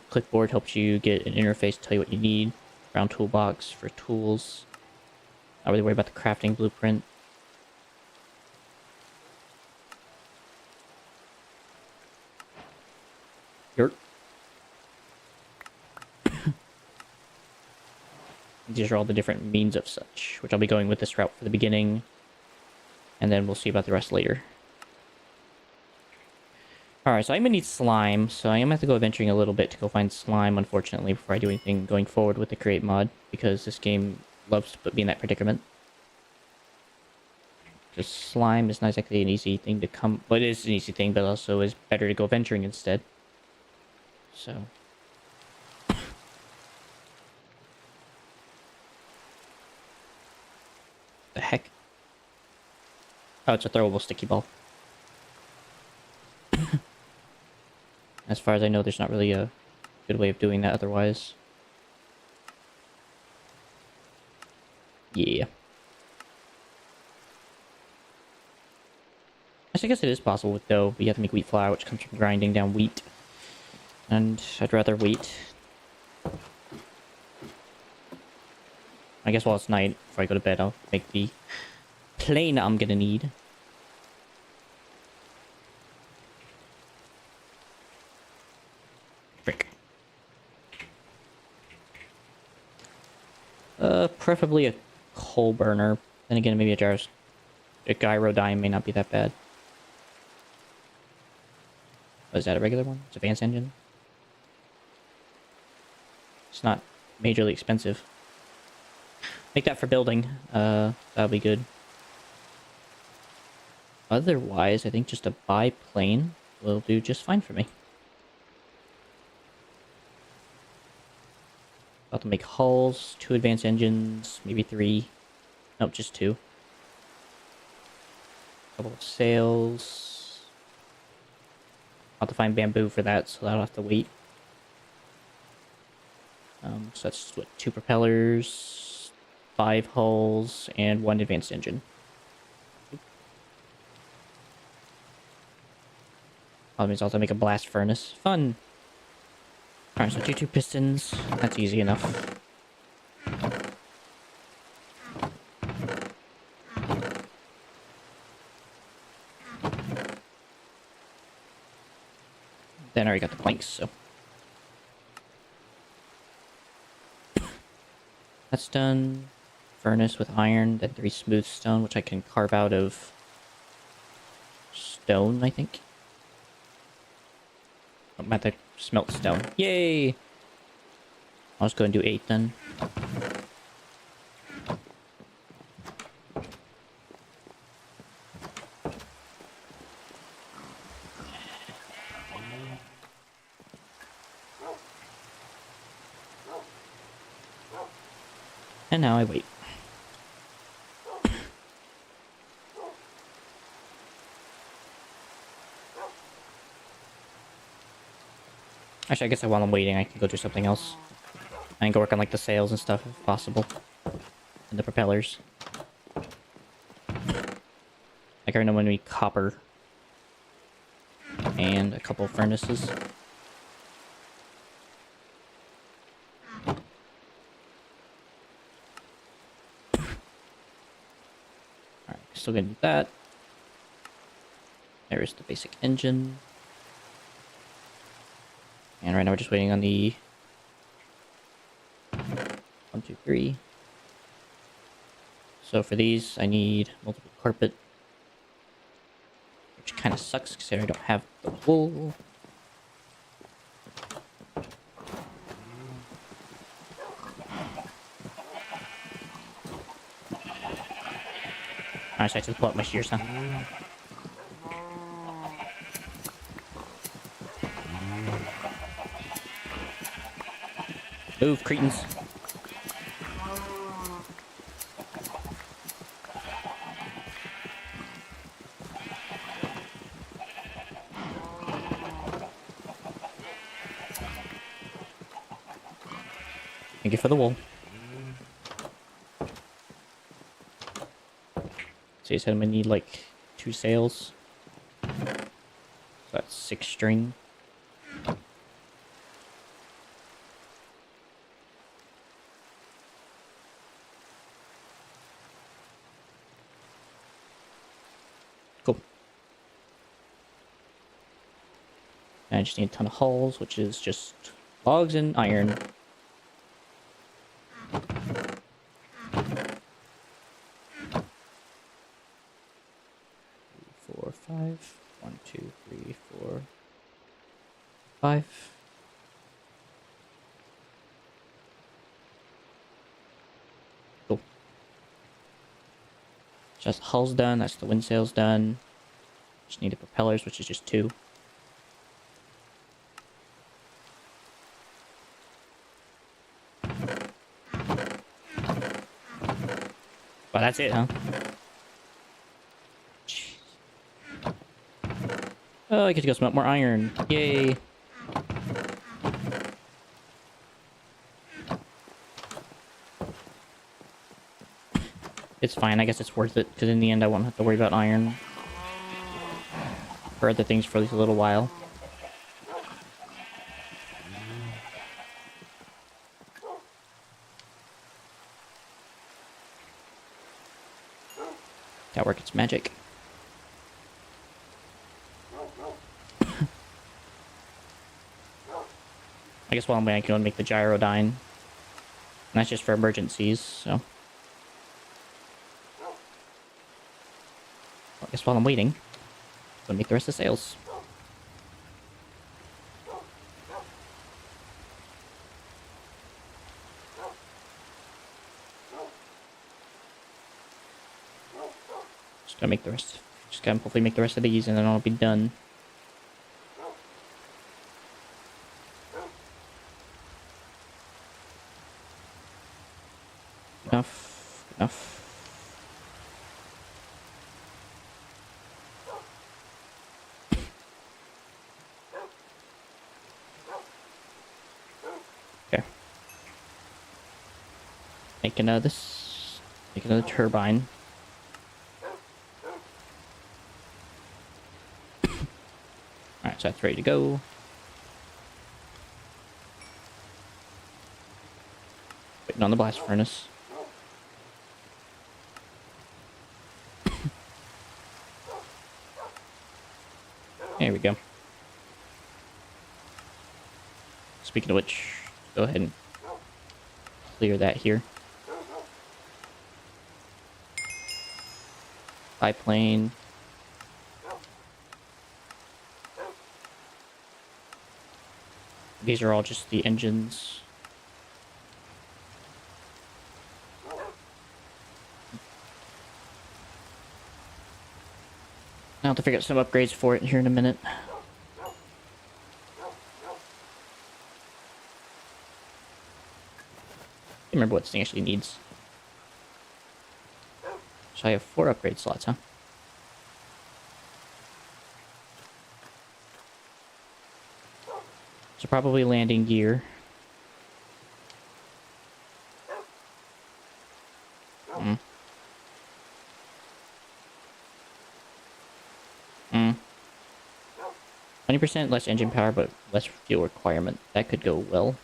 Clipboard helps you get an interface to tell you what you need. Round toolbox for tools. Not really worried about the crafting blueprint. Yurt. These are all the different means of such, which I'll be going with this route for the beginning. And then we'll see about the rest later. Alright, so I'm gonna need slime, so I'm gonna have to go adventuring a little bit to go find slime, unfortunately, before I do anything going forward with the create mod, because this game loves to put me in that predicament. Just slime is not exactly an easy thing to come... Well, it is an easy thing, but also is better to go venturing instead. So... The heck? Oh, it's a throwable sticky ball. As far as I know, there's not really a good way of doing that otherwise. Yeah. I guess it is possible with dough, but you have to make wheat flour, which comes from grinding down wheat. And I'd rather wheat. I guess while it's night, before I go to bed, I'll make the plane I'm gonna need. Frick. Preferably a coal burner. Then again, maybe a gyrodyne may not be that bad. Oh, is that a regular one? It's a Advanced engine? It's not majorly expensive. Make that for building. That'll be good. Otherwise, I think just a biplane will do just fine for me. About to make hulls, 2 advanced engines, maybe 3. Nope, just 2. Couple of sails. I'll have to find bamboo for that, so that'll have to wait. So that's what, 2 propellers, 5 hulls, and 1 advanced engine. That means also make a blast furnace. Fun! Alright, so two pistons. That's easy enough. Then I already got the planks, so... That's done. Furnace with iron, then 3 smooth stone, which I can carve out of... stone, I think. I'm about to smelt stone. Yay! I'll just go and do 8 then. And now I wait. Actually, I guess while I'm waiting, I can go do something else. I can go work on, like, the sails and stuff, if possible. And the propellers. Like, I know when we need copper. And a couple furnaces. Alright, still gonna do that. There is the basic engine. And right now we're just waiting on the 1, 2, 3. So for these, I need multiple carpet. Which kind of sucks because I don't have the wool. Alright, so I have to pull out my shears, huh? Move, cretins. Thank you for the wool. So you said I'm gonna need like 2 sails. So that's 6 string. Cool. And I just need a ton of hulls, which is just logs and iron. 4, 5. 1, 2, 3, 4, 5. Cool. Just hull's done. That's the wind sails done. Just need the propellers, which is just 2. Well, that's it, huh? Jeez. Oh, I get to go smelt more iron. Yay. It's fine. I guess it's worth it, because in the end I won't have to worry about iron. Or other things for at least a little while. That work, it's magic. I guess while I'm waiting, I can go and make the gyrodyne. And that's just for emergencies, so. Well, I guess while I'm waiting, I'm gonna make the rest of the sails. Just gonna make the rest. Just gonna hopefully make the rest of these, and then I'll be done. Enough. Okay. Make another turbine. Alright, So that's ready to go. Waiting on the blast furnace. There we go. Speaking of which, go ahead and clear that here. Biplane. These are all just the engines. I'll have to figure out some upgrades for it here in a minute. Can't remember what this thing actually needs. So I have 4 upgrade slots, huh? So probably landing gear. Hmm. 20% less engine power, but less fuel requirement. That could go well.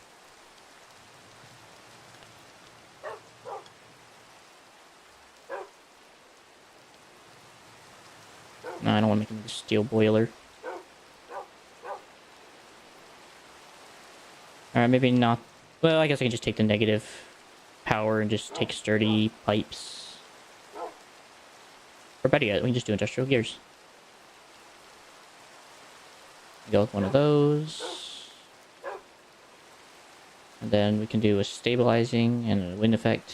No, I don't want to make another steel boiler. Alright, maybe not. Well, I guess I can just take the negative power and just take sturdy pipes. Or better yet, we can just do industrial gears. Go with one of those. And then we can do a stabilizing and a wind effect.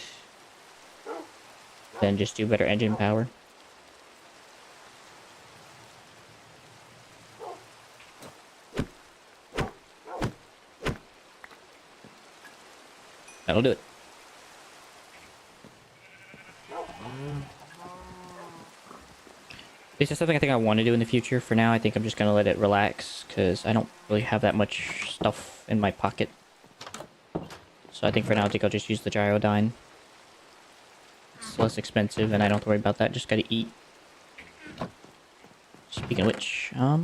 Then just do better engine power. That'll do it. This is something I think I want to do in the future. For now, I think I'm just going to let it relax, because I don't really have that much stuff in my pocket. So I think for now, I think I'll just use the gyrodyne. It's less expensive, and I don't have to worry about that. Just gotta eat. Speaking of which, I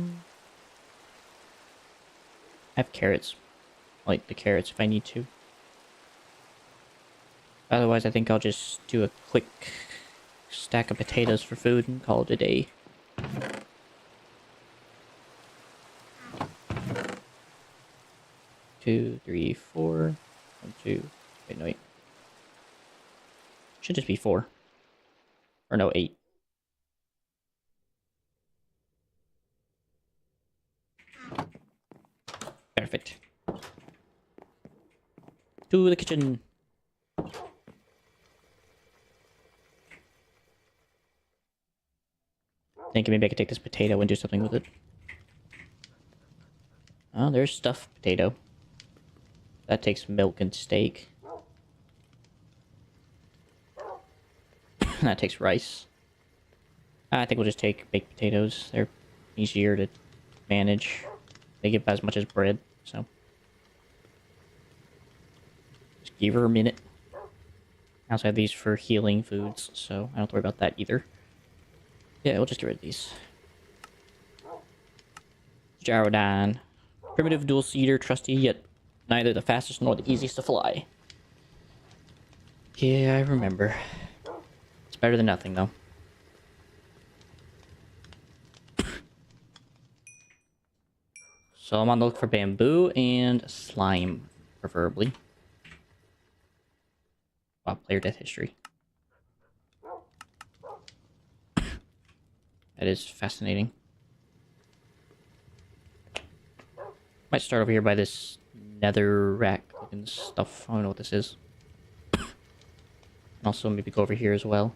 have carrots. I like the carrots if I need to. Otherwise, I think I'll just do a quick stack of potatoes for food and call it a day. Two, three, four. 1, 2. Wait, no, wait. Should just be 4. Or no, 8. Perfect. To the kitchen. Thinking maybe I could take this potato and do something with it. Oh, there's stuffed potato. That takes milk and steak. That takes rice. I think we'll just take baked potatoes. They're easier to manage. They give as much as bread, so. Just give her a minute. I also have these for healing foods, so I don't have to worry about that either. Yeah, we'll just get rid of these. Gyrodyne. Primitive dual seater, trusty, yet neither the fastest nor the easiest to fly. Yeah, I remember. It's better than nothing, though. So I'm on the look for bamboo and slime, preferably. Wow, player death history. That is fascinating. Might start over here by this nether rack looking stuff. I don't know what this is. And also maybe go over here as well.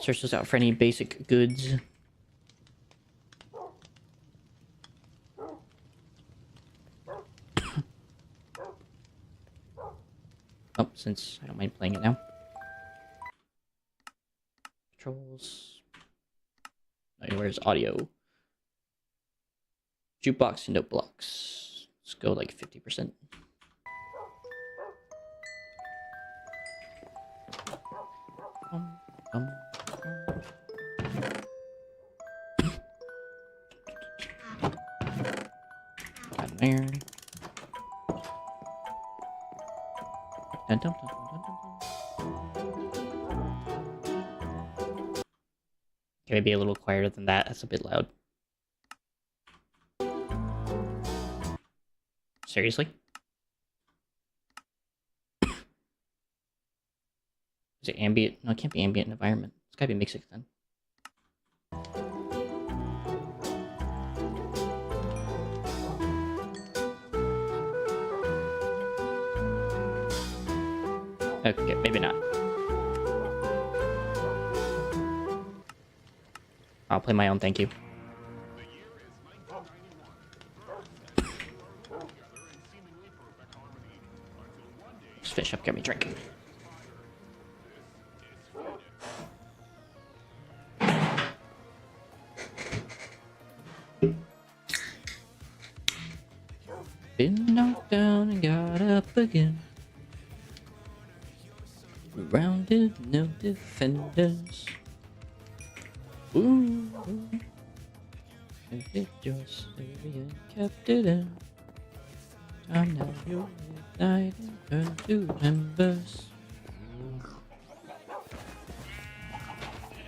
Search this out for any basic goods. Oh, since I don't mind playing it now. Controls. Oh, where's audio? Jukebox and note blocks. Let's go like 50%. there. Dun, dun, dun, dun, dun, dun. Can it be a little quieter than that? That's a bit loud. Seriously? Is it ambient? No, it can't be ambient environment. It's gotta be mixing then. Okay, maybe not. I'll play my own, thank you. Just fish up, get me a drink. Been knocked down and got up again. Rounded, no defenders. Ooh. If it just and kept it in. Time now you ignite and turn to embers.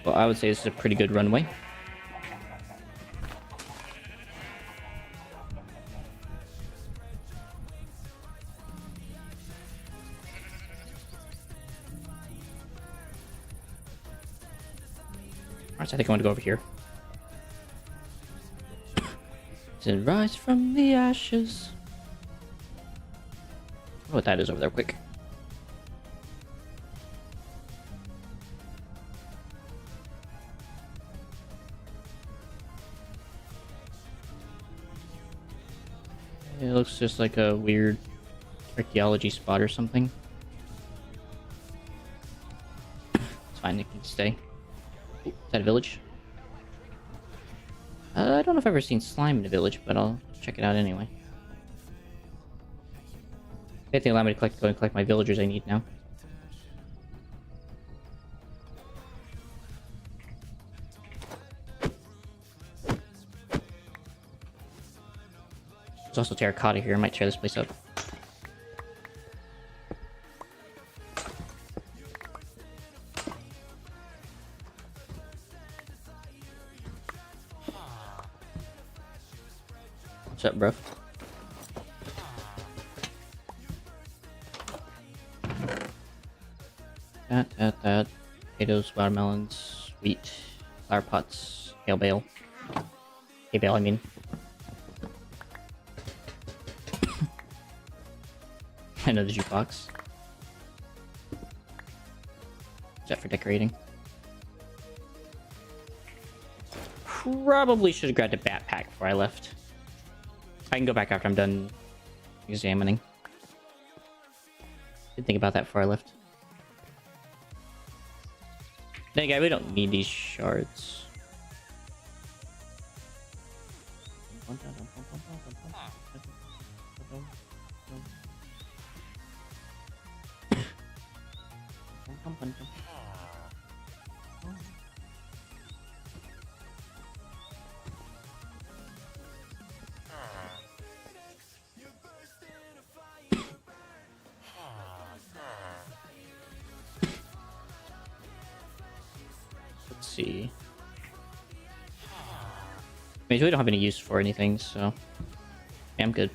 Well, I would say this is a pretty good runway. Alright, so I think I want to go over here. To rise from the ashes. I don't know what that is over there, quick. It looks just like a weird archaeology spot or something. It's fine, it can stay. Ooh, is that a village? I don't know if I've ever seen slime in a village, but I'll check it out anyway. They allow me to go and collect my villagers I need now. There's also terracotta here. I might tear this place up. What's up, bruv? That. Potatoes, watermelons, wheat, flower pots, hay bale. Hay bale, I mean. Another jukebox. Is that for decorating? Probably should have grabbed a backpack before I left. I can go back after I'm done examining. Didn't think about that before I left. Then again, we don't need these shards. Let's see. I mean, we don't have any use for anything, so yeah, I'm good.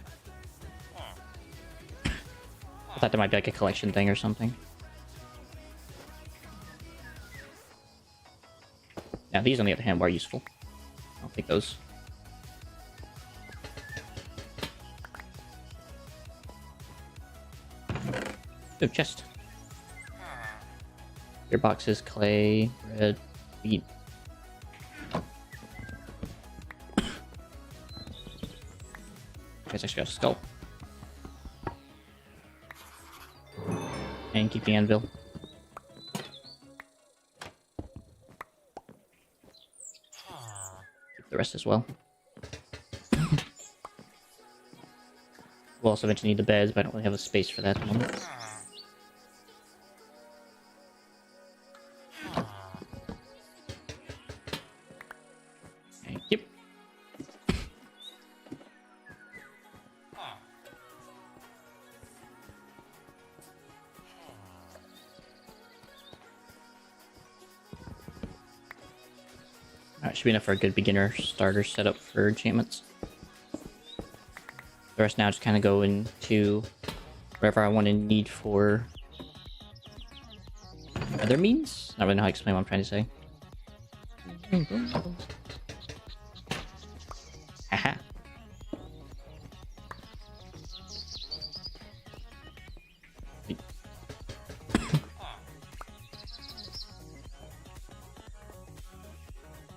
I thought there might be like a collection thing or something. Now these on the other hand are useful. I'll take those. Good chest. Your boxes, clay, bread, wheat. Guess I should got a skull. And keep the anvil. Keep the rest as well. We'll also eventually need the beds, but I don't really have a space for that at the moment. Yep. Alright, should be enough for a good beginner starter setup for enchantments. The rest now just kind of go into whatever I want to need for other means. Not really know how to explain what I'm trying to say. Haha.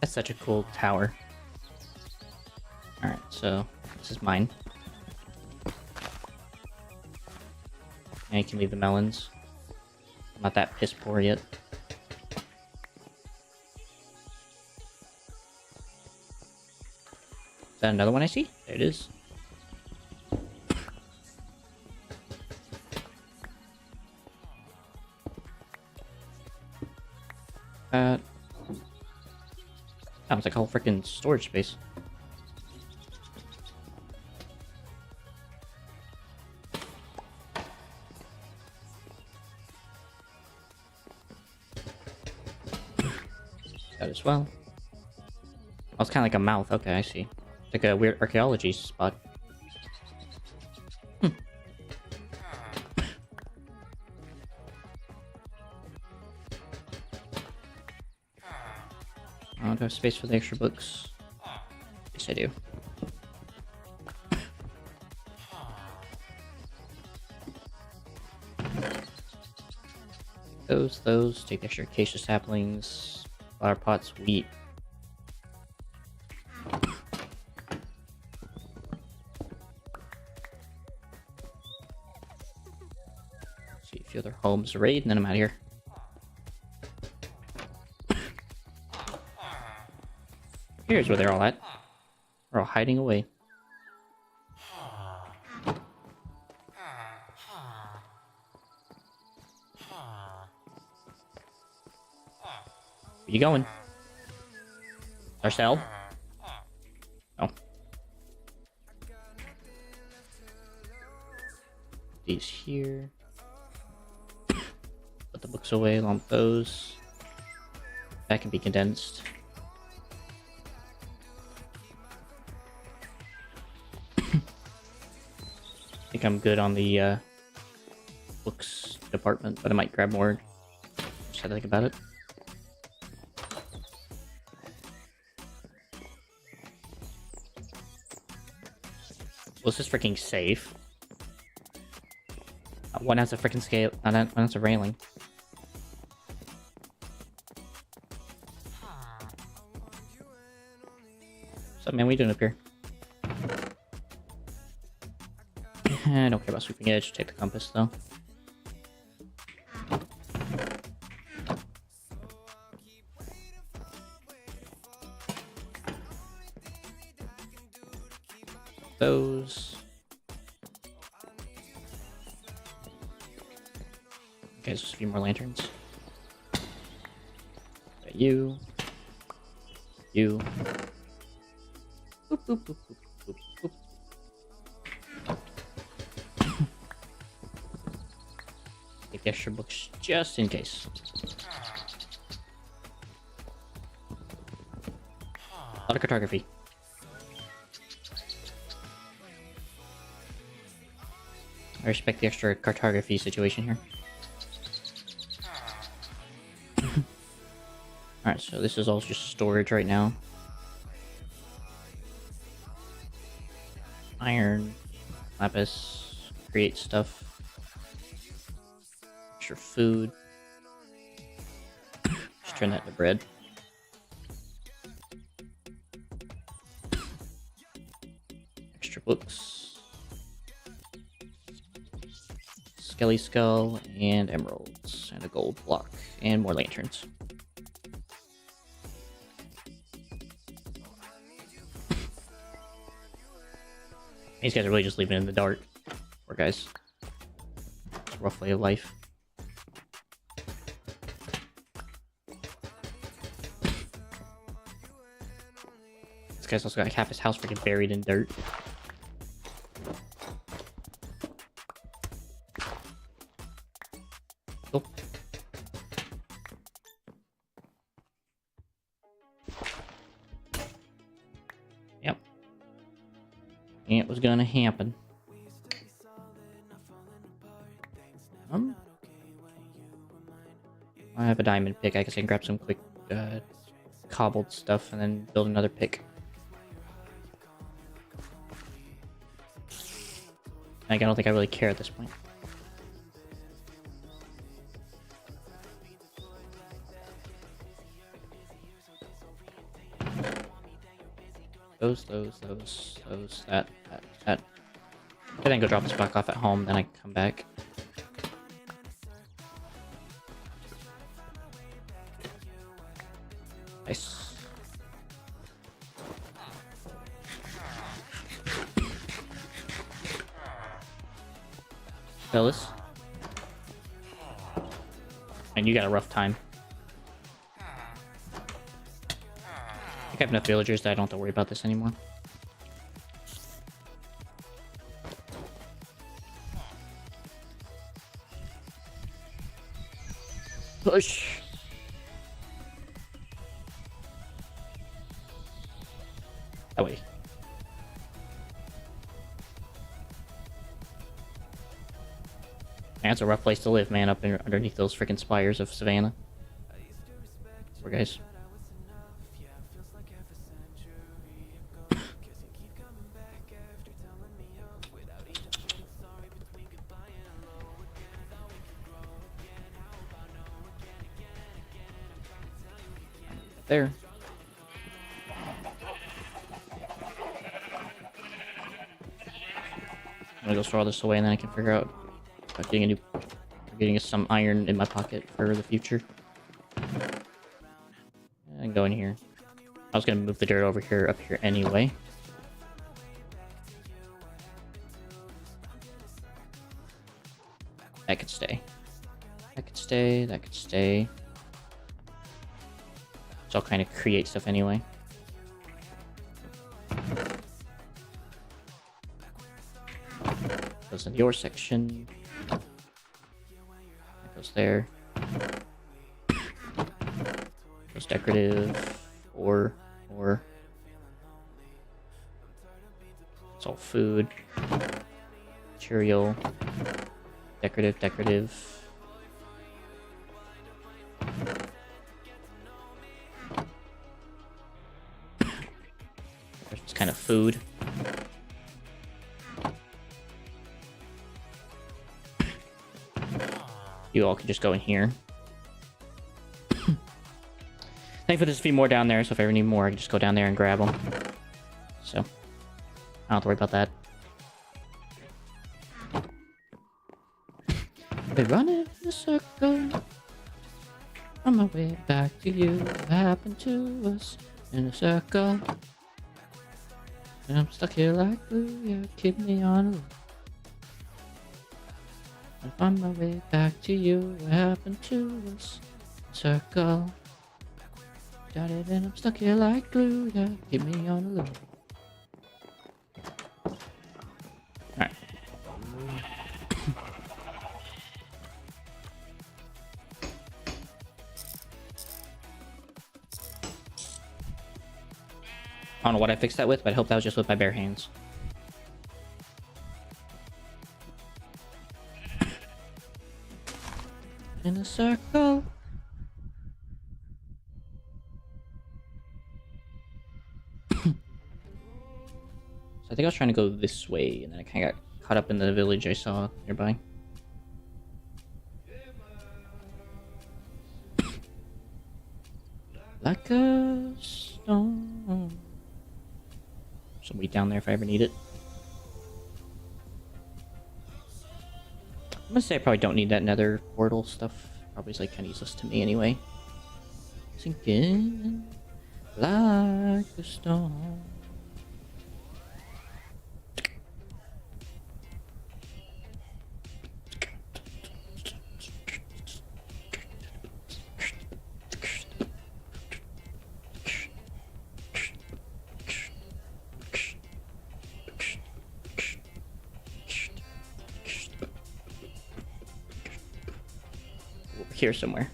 That's such a cool tower. Alright, so this is mine. And you can leave the melons. I'm not that piss poor yet. Is that another one I see? There it is. Sounds like a whole freaking storage space. That as well. Oh, it's kind of like a mouth. Okay, I see. It's like a weird archaeology spot. I don't have space for the extra books. Yes, I do. Those. Take extra acacia saplings, flower pots, wheat. See a few other homes to raid, and then I'm out of here. Here's where they're all at. They're all hiding away. Where you going? Our cell? Oh. These here. Put the books away along with those. That can be condensed. I think I'm good on the books department, but I might grab more. Just had to think about it. Well, this is freaking safe. One has a freaking scale, one has a railing. What's up, man? What are you doing up here? I don't care about sweeping edge. Take the compass, though. Those. Okay, just a few more lanterns. Got you. You. Boop, boop, boop, boop, boop, boop. Take extra books just in case. A lot of cartography. I respect the extra cartography situation here. Alright, so this is all just storage right now. Iron, lapis, create stuff. Extra food. Just turn that into bread. Extra books. Skelly skull and emeralds and a gold block and more lanterns. These guys are really just leaving it in the dark. Poor guys. It's a rough way of life. This guy's also got half his house freaking buried in dirt. Cool. It was gonna happen. I have a diamond pick. I guess I can grab some quick cobbled stuff and then build another pick. Like, I don't think I really care at this point. Those, that. I then go drop this block off at home, then I come back. Nice. Fellas. And you got a rough time. I have enough villagers that I don't have to worry about this anymore. Push. That way. Man, it's a rough place to live, man, up underneath those freaking spires of Savannah. Poor guys. There. I'm gonna go store all this away and then I can figure out about getting some iron in my pocket for the future. And go in here. I was gonna move the dirt over here, up here anyway. That could stay. That could stay. That could stay. So I'll kind of create stuff anyway. Goes in your section. That goes there. Goes decorative. Or. It's all food. Material. Decorative. It's kind of food. You all can just go in here. Thankfully, there's a few more down there, so if I ever need more, I can just go down there and grab them. So, I don't have to worry about that. We're running in a circle. On my way back to you. What happened to us in a circle? And I'm stuck here like glue. Yeah, keep me on a loop. On my way back to you. What happened to us? Circle. Got it, and I'm stuck here like glue. Yeah, keep me on a loop. Alright. I don't know what I fixed that with, but I hope that was just with my bare hands. In a circle. So I think I was trying to go this way, and then I kind of got caught up in the village I saw nearby. Like a stone. Some wheat down there if I ever need it. I'm gonna say I probably don't need that nether portal stuff. Probably is like kind of useless to me anyway. Sinking like a stone. Here somewhere.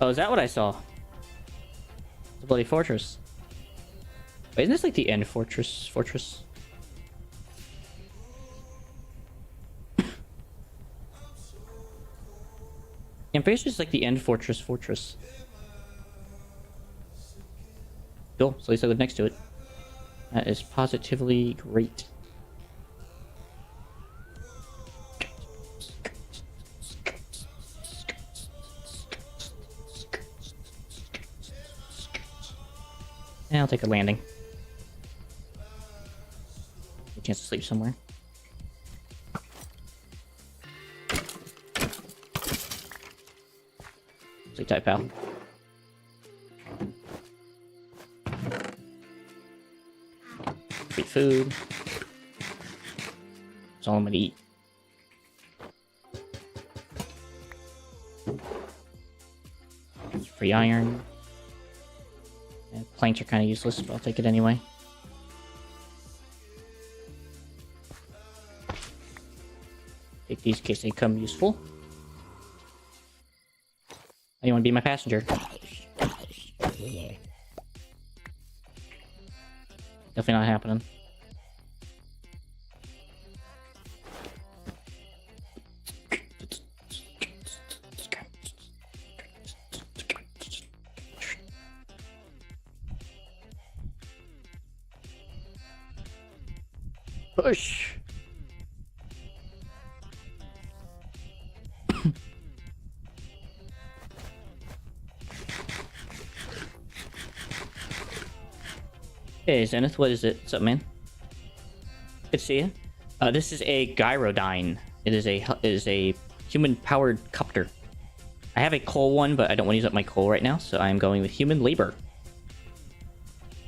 Oh, is that what I saw? The bloody fortress. Wait, isn't this like the end fortress? I'm pretty sure it's like the end fortress. Cool, so at least I live next to it. That is positively great. And I'll take a landing. A chance to sleep somewhere. Sleep tight, pal. Free food. That's all I'm gonna eat. Free iron. Planks are kind of useless, but I'll take it anyway. Take these in case they come useful. You want to be my passenger? Definitely not happening. Push. Hey Zenith, what is it? What's up, man? Good to see you. This is a gyrodyne. It is a human-powered copter. I have a coal one, but I don't want to use up my coal right now, so I'm going with human labor.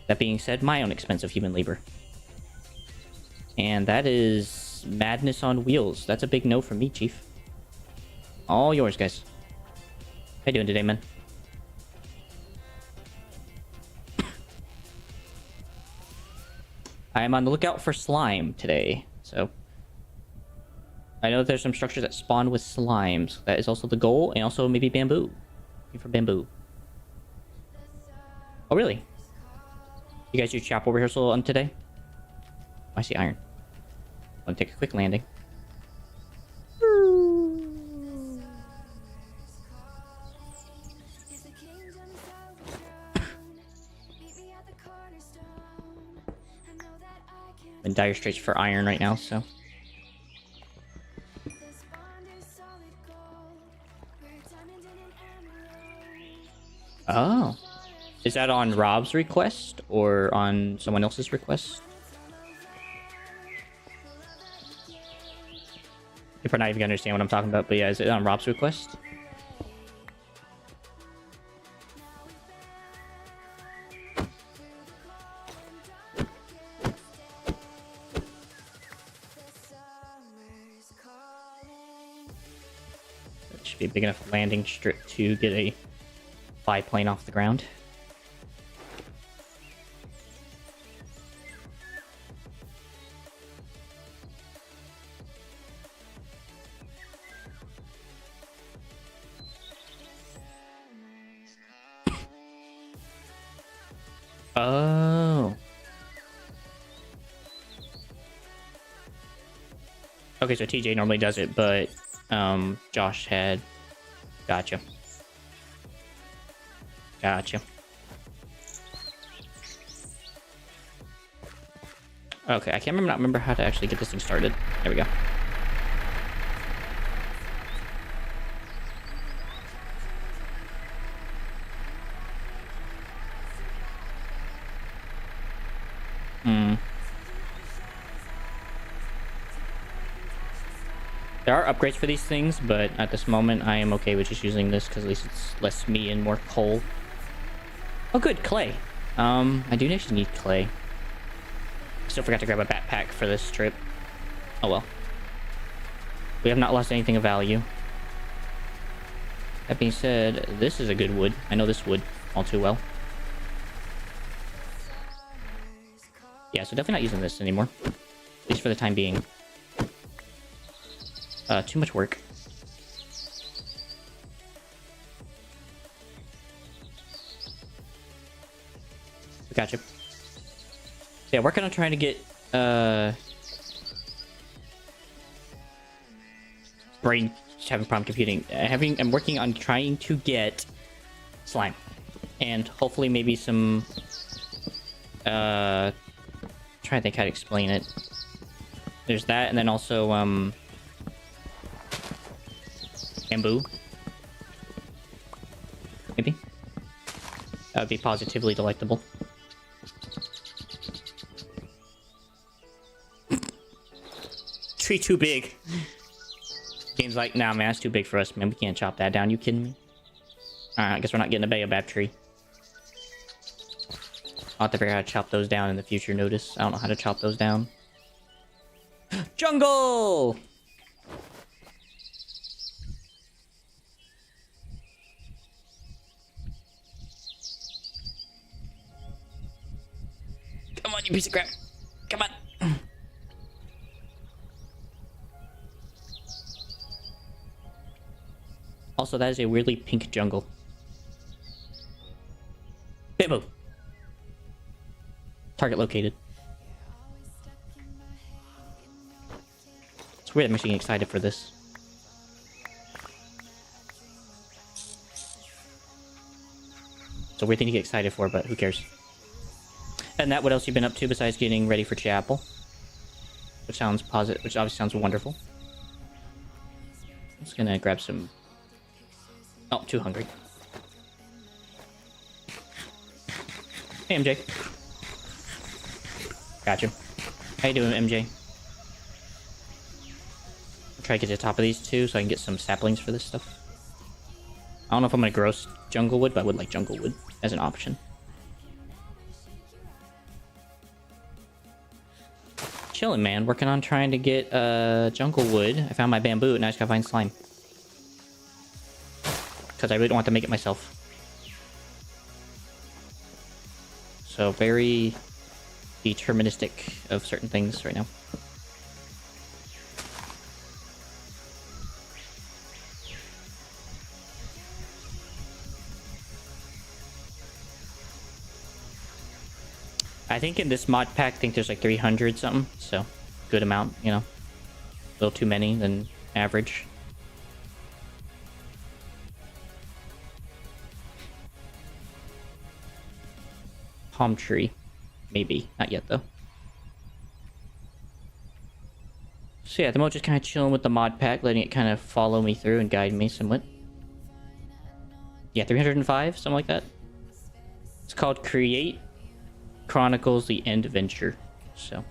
That being said, my own expensive human labor. And that is madness on wheels. That's a big no from me, Chief. All yours, guys. How you doing today, man? I am on the lookout for slime today, so... I know there's some structures that spawn with slimes. That is also the goal, and also maybe bamboo. Looking for bamboo. Oh, really? You guys do chapel rehearsal on today? Oh, I see iron. I'm gonna take a quick landing. I'm in dire straits for iron right now, so... Oh. Is that on Rob's request or on someone else's request? You're probably not even gonna understand what I'm talking about, but yeah, is it on Rob's request? That should be a big enough landing strip to get a biplane off the ground. Oh. Okay, so TJ normally does it, but Josh had... Gotcha. Gotcha. Okay, I can't remember how to actually get this thing started. There we go. There are upgrades for these things, but at this moment I am okay with just using this because at least it's less me and more coal. Oh good, clay. I do actually need clay. Still forgot to grab a backpack for this trip. Oh well. We have not lost anything of value. That being said, this is a good wood. I know this wood all too well. Yeah, so definitely not using this anymore. At least for the time being. Too much work. Gotcha. yeah, working on trying to get brain having problem computing. I'm working on trying to get slime, and hopefully maybe some. Trying to think how to explain it. There's that, and then also bamboo. Maybe that would be positively delectable. Tree too big. Game's like, nah, man, that's too big for us, man. We can't chop that down. You kidding me? Alright, I guess we're not getting a baobab tree. I'll have to figure out how to chop those down in the future. Notice I don't know how to chop those down. Jungle! Come on, you piece of crap. Come on. Also, that is a weirdly pink jungle. Bamboo. Target located. It's weird I'm actually getting excited for this. It's a weird thing to get excited for, but who cares? And that, what else you've been up to besides getting ready for chapel? Which sounds positive, which obviously sounds wonderful. I'm just gonna grab some... Oh, too hungry. Hey, MJ. Gotcha. How you doing, MJ? I'll try to get to the top of these two so I can get some saplings for this stuff. I don't know if I'm gonna grow jungle wood, but I would like jungle wood as an option. Chilling, man. Working on trying to get jungle wood. I found my bamboo, and now I just gotta find slime. Because I really don't want to make it myself. So very deterministic of certain things right now. I think in this mod pack, I think there's like 300 something, so good amount, you know. A little too many than average. Palm tree. Maybe. Not yet, though. So yeah, the mode just kind of chilling with the mod pack, letting it kind of follow me through and guide me somewhat. Yeah, 305, something like that. It's called Create Chronicles the Endventure. So.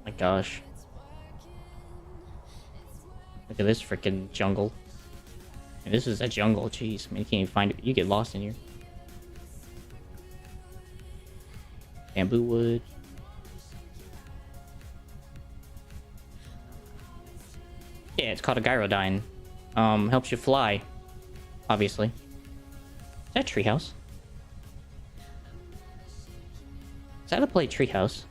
My gosh. Look at this freaking jungle. And this is a jungle, jeez. I mean, you can't even find it. You get lost in here. Bamboo wood. Yeah, it's called a gyrodyne. Helps you fly. Obviously. Is that a treehouse? Is that a play treehouse?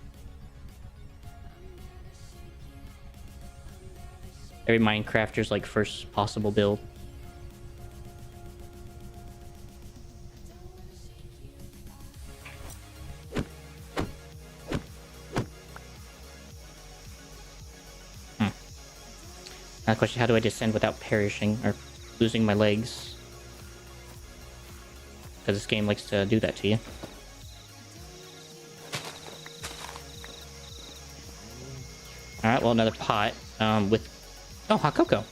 Every Minecrafter's like first possible build. Now the question, how do I descend without perishing or losing my legs? Because this game likes to do that to you. Alright, well, another pot with... Oh, hot cocoa.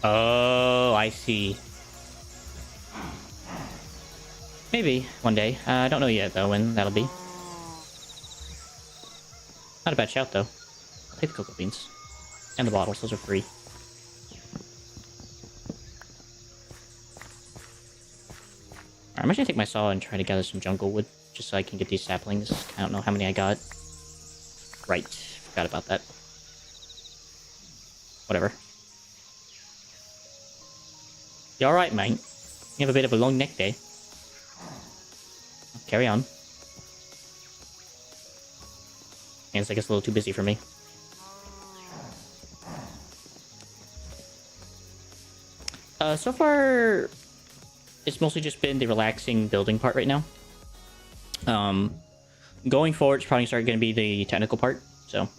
Oh, I see. Maybe one day. I don't know yet, though, when that'll be. Not a bad shout, though. I'll take the cocoa beans. And the bottles, those are free. Alright, I'm just gonna take my saw and try to gather some jungle wood, just so I can get these saplings. I don't know how many I got. Right, forgot about that. Whatever. You alright, mate? You have a bit of a long neck there. Carry on. And it's, I guess, a little too busy for me. So far... it's mostly just been the relaxing building part right now. Going forward, it's probably going to be the technical part. So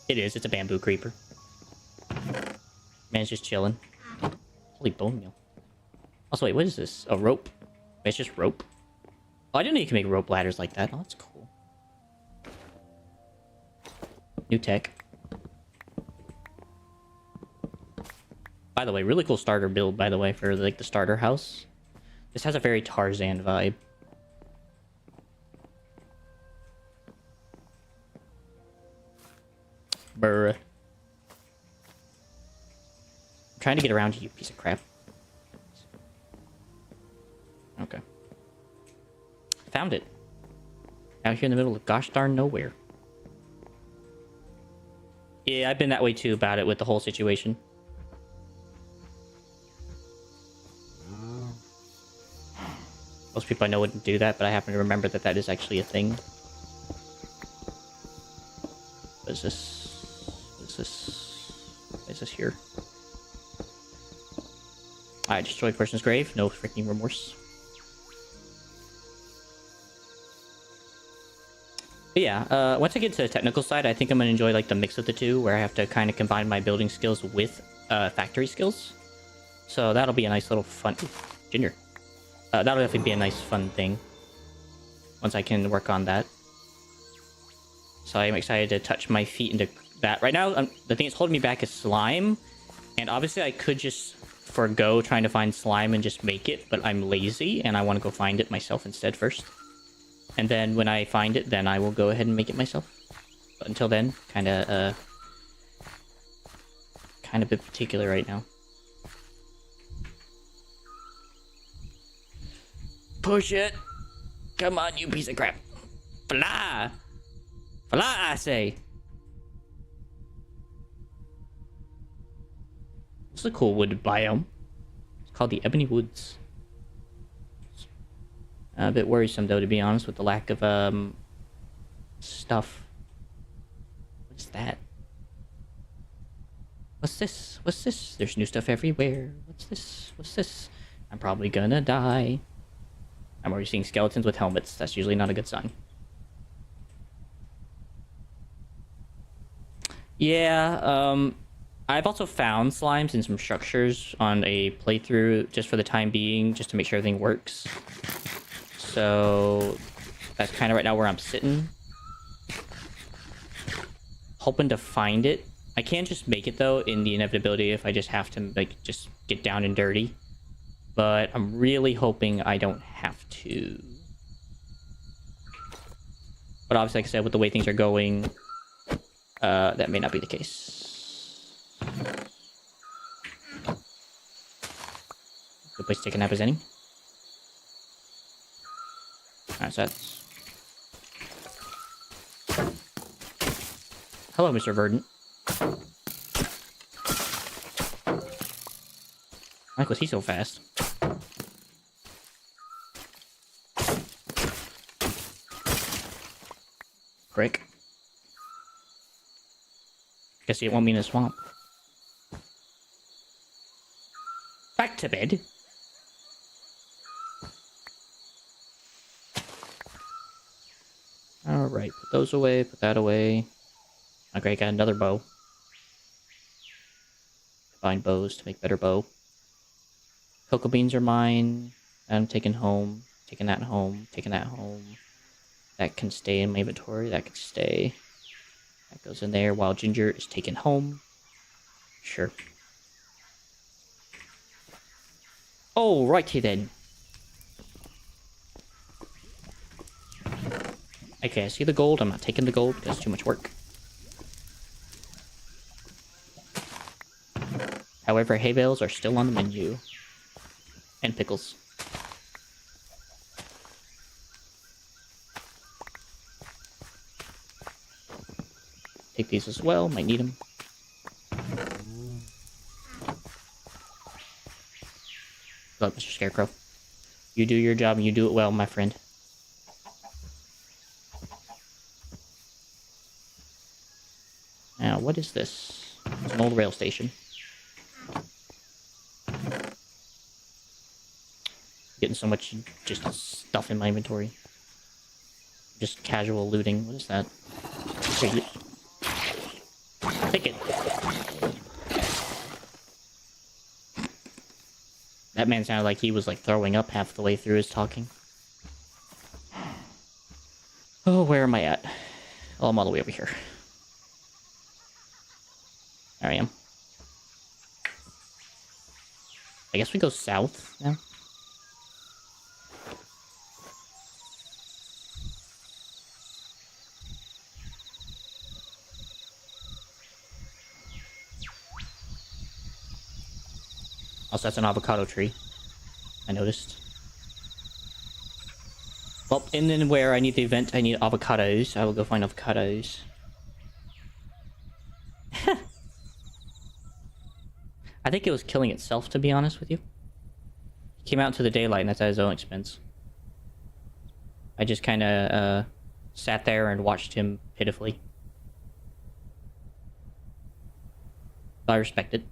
it is. It's a bamboo creeper. Man, it's just chilling. Holy bone meal. Also, wait, what is this? A rope? Wait, it's just rope. Oh, I didn't know you can make rope ladders like that. Oh, that's cool. New tech. By the way, really cool starter build, by the way, for like the starter house. This has a very Tarzan vibe. Brr. I'm trying to get around you, piece of crap. Okay. Found it. Out here in the middle of gosh darn nowhere. Yeah, I've been that way too about it with the whole situation. Most people I know wouldn't do that, but I happen to remember that that is actually a thing. What is this? What is this? What is this here? I destroyed person's grave. No freaking remorse. But yeah, once I get to the technical side, I think I'm gonna enjoy like the mix of the two, where I have to kind of combine my building skills with factory skills. So that'll be a nice little fun... Ooh, ginger. That'll definitely be a nice fun thing once I can work on that. So I'm excited to touch my feet into that. Right now, the thing that's holding me back is slime. And obviously I could just forgo trying to find slime and just make it, but I'm lazy and I want to go find it myself instead first. And then when I find it, then I will go ahead and make it myself. But until then, kind of a bit particular right now. Push it! Come on, you piece of crap! Fly! Fly, I say! This is a cool wood biome. It's called the Ebony Woods. A bit worrisome, though, to be honest, with the lack of, stuff. What is that? What's this? What's this? There's new stuff everywhere. What's this? What's this? I'm probably gonna die. I'm already seeing skeletons with helmets. That's usually not a good sign. Yeah, I've also found slimes in some structures on a playthrough just for the time being, just to make sure everything works. So that's kind of right now where I'm sitting. Hoping to find it. I can just make it though, in the inevitability if I just have to like just get down and dirty. But I'm really hoping I don't have to. But obviously, like I said, with the way things are going, that may not be the case. Good place to take a nap as any. Alright, so that's... Hello, Mr. Verdant. Like, was he so fast? Frick. Guess he didn't want me in the swamp. Back to bed. Alright, put those away, put that away. Okay, got another bow. Combine bows to make better bow. Cocoa beans are mine. I'm taking home. Taking that home. Taking that home. That can stay in my inventory. That can stay. That goes in there while ginger is taken home. Sure. Alrighty then. Okay, I see the gold. I'm not taking the gold because it's too much work. However, hay bales are still on the menu. And pickles. Take these as well. Might need them. Look, Mr. Scarecrow. You do your job and you do it well, my friend. Now, what is this? It's an old rail station. so much just stuff in my inventory. Just casual looting. What is that? Here, take it. That man sounded like he was like throwing up half the way through his talking. Oh, where am I at? Oh, I'm all the way over here. There I am. I guess we go south now. Also, that's an avocado tree. I noticed. Well, and then where I need the event, I need avocados. I will go find avocados. I think it was killing itself, to be honest with you. It came out into the daylight, and that's at his own expense. I just kind of sat there and watched him pitifully. I respect it.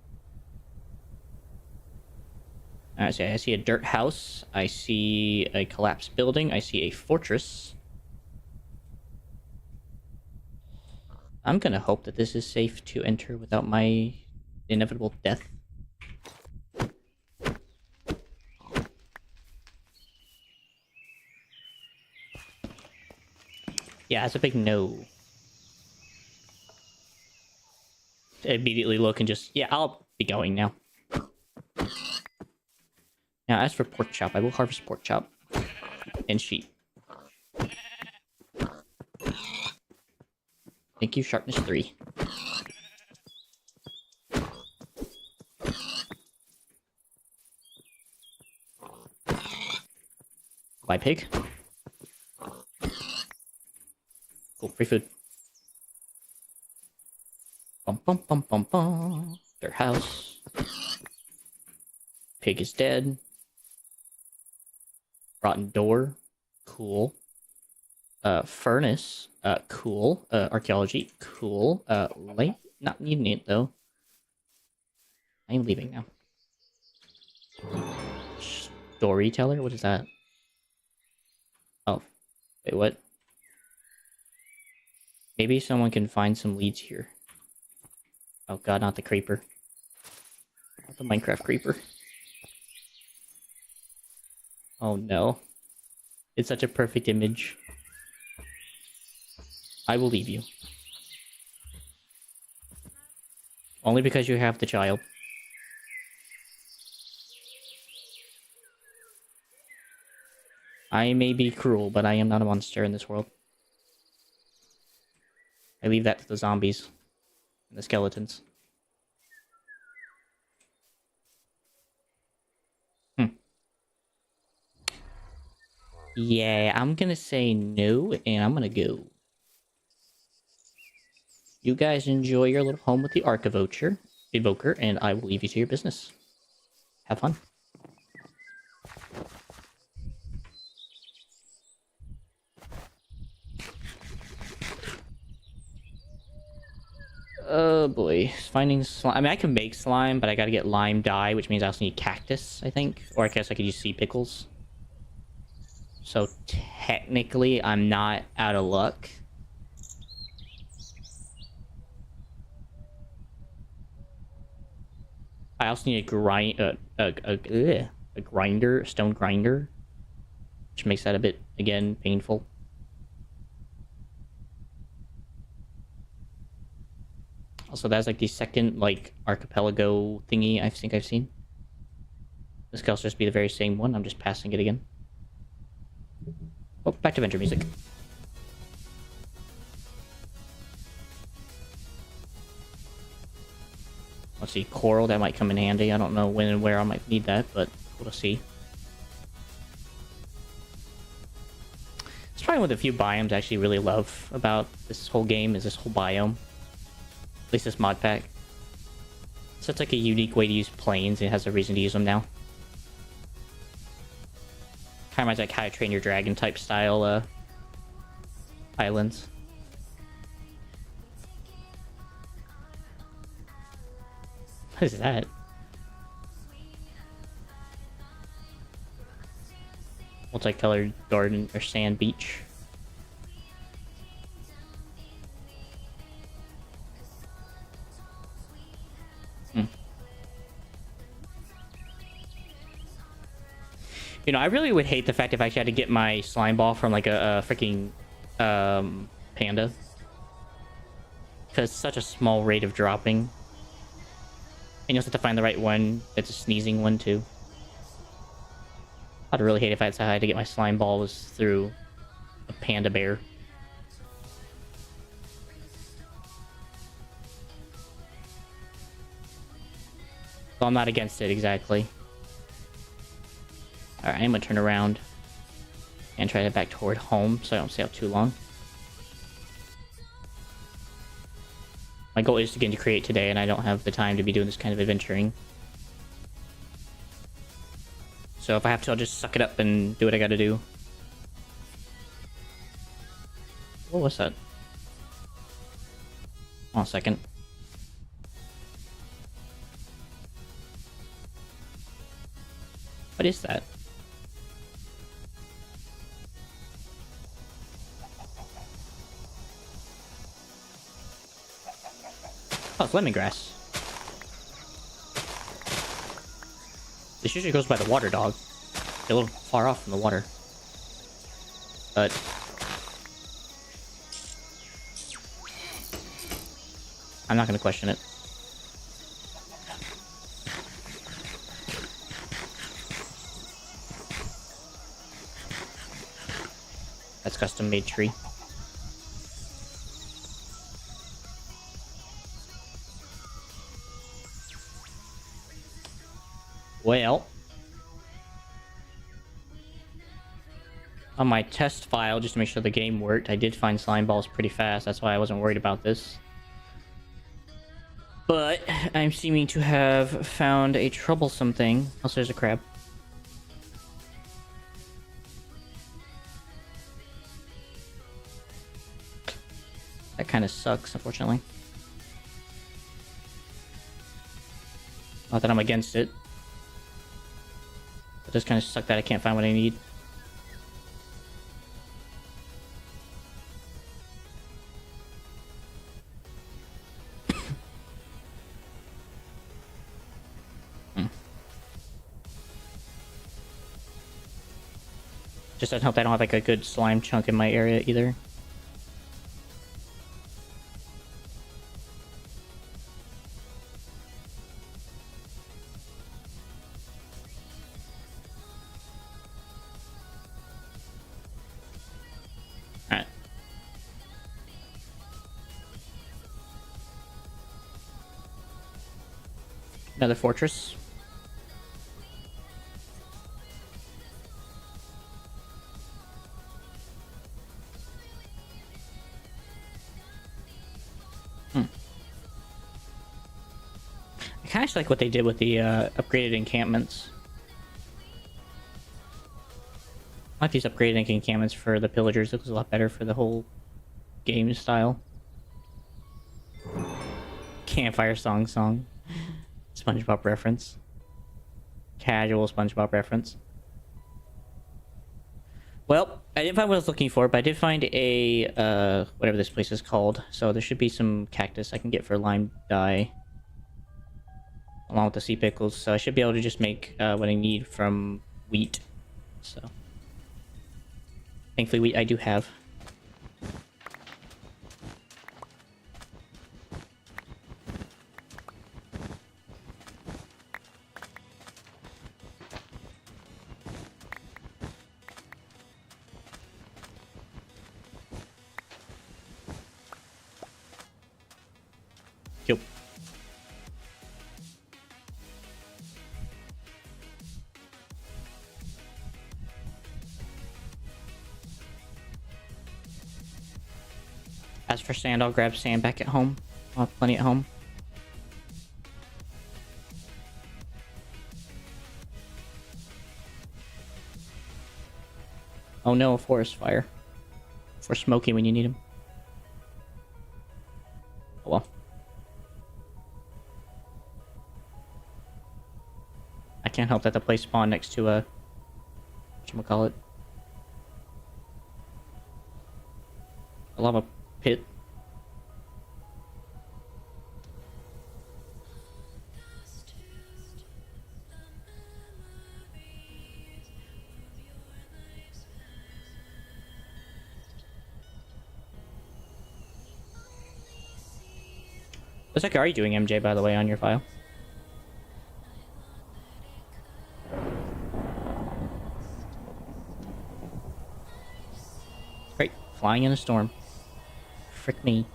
Alright, so I see a dirt house. I see a collapsed building. I see a fortress. I'm gonna hope that this is safe to enter without my inevitable death. Yeah, it's a big no. Immediately look and just... Yeah, I'll be going now. Now, as for pork chop, I will harvest pork chop. And sheep. Thank you, sharpness 3. Bye, pig. Cool, free food. Bum bum bum bum bum. Their house. Pig is dead. Rotten door. Cool. Furnace. Cool. Archaeology. Cool. Light. Not needing it, though. I am leaving now. Storyteller? What is that? Oh. Wait, what? Maybe someone can find some leads here. Oh god, not the creeper. Not the Minecraft creeper. Oh no. It's such a perfect image. I will leave you. Only because you have the child. I may be cruel, but I am not a monster in this world. I leave that to the zombies. And the skeletons. Yeah, I'm gonna say no, and I'm gonna go. You guys enjoy your little home with the Evoker, and I will leave you to your business. Have fun. Oh boy, finding slime. I mean, I can make slime, but I gotta get lime dye, which means I also need cactus, I think. Or I guess I could use sea pickles. So technically, I'm not out of luck. I also need a grinder, a stone grinder, which makes that a bit, again, painful. Also, that's like the second, like, archipelago thingy I think I've seen. This could also just be the very same one. I'm just passing it again. Oh, back to Adventure music. Let's see, coral, that might come in handy. I don't know when and where I might need that, but we'll see. It's probably one of the few biomes I actually really love about this whole game, is this whole biome. At least this mod pack. So it's like a unique way to use planes, and it has a reason to use them now. Kind of reminds like How to Train Your Dragon type style islands. What is that? multicolored garden or sand beach. You know, I really would hate the fact if I actually had to get my slime ball from like a freaking panda. Because it's such a small rate of dropping. And you also have to find the right one that's a sneezing one too. I'd really hate if I had to get my slime ball was through a panda bear. So I'm not against it exactly. Alright, I'm gonna turn around and try to head back toward home so I don't stay out too long. My goal is to get to create today, and I don't have the time to be doing this kind of adventuring. So if I have to, I'll just suck it up and do what I gotta do. What was that? Hold on a second. What is that? Oh, it's lemongrass. This usually goes by the water dog. It's a little far off from the water. But... I'm not going to question it. That's custom-made tree. Well, on my test file, just to make sure the game worked, I did find slime balls pretty fast. That's why I wasn't worried about this. But I'm seeming to have found a troublesome thing. Also, there's a crab. That kind of sucks, unfortunately. Not that I'm against it. It does kind of suck that I can't find what I need. Just doesn't help that I don't have like a good slime chunk in my area either. Alright. Another fortress. I kind of like what they did with the upgraded encampments. I like these upgraded encampments for the pillagers. It looks a lot better for the whole game style. Campfire song. SpongeBob reference. Casual SpongeBob reference. Well, I didn't find what I was looking for, but I did find a, whatever this place is called. So there should be some cactus I can get for lime dye. Along with the sea pickles, so I should be able to just make what I need from wheat. So, thankfully, wheat I do have. Yep. As for sand, I'll grab sand back at home. I'll have plenty at home. Oh no, a forest fire. For smoking when you need them. Oh well. I can't help that the place spawned next to a... whatchamacallit? A lava pit. What's that are you doing, MJ, by the way, on your file? Great. Flying in a storm. Frick me.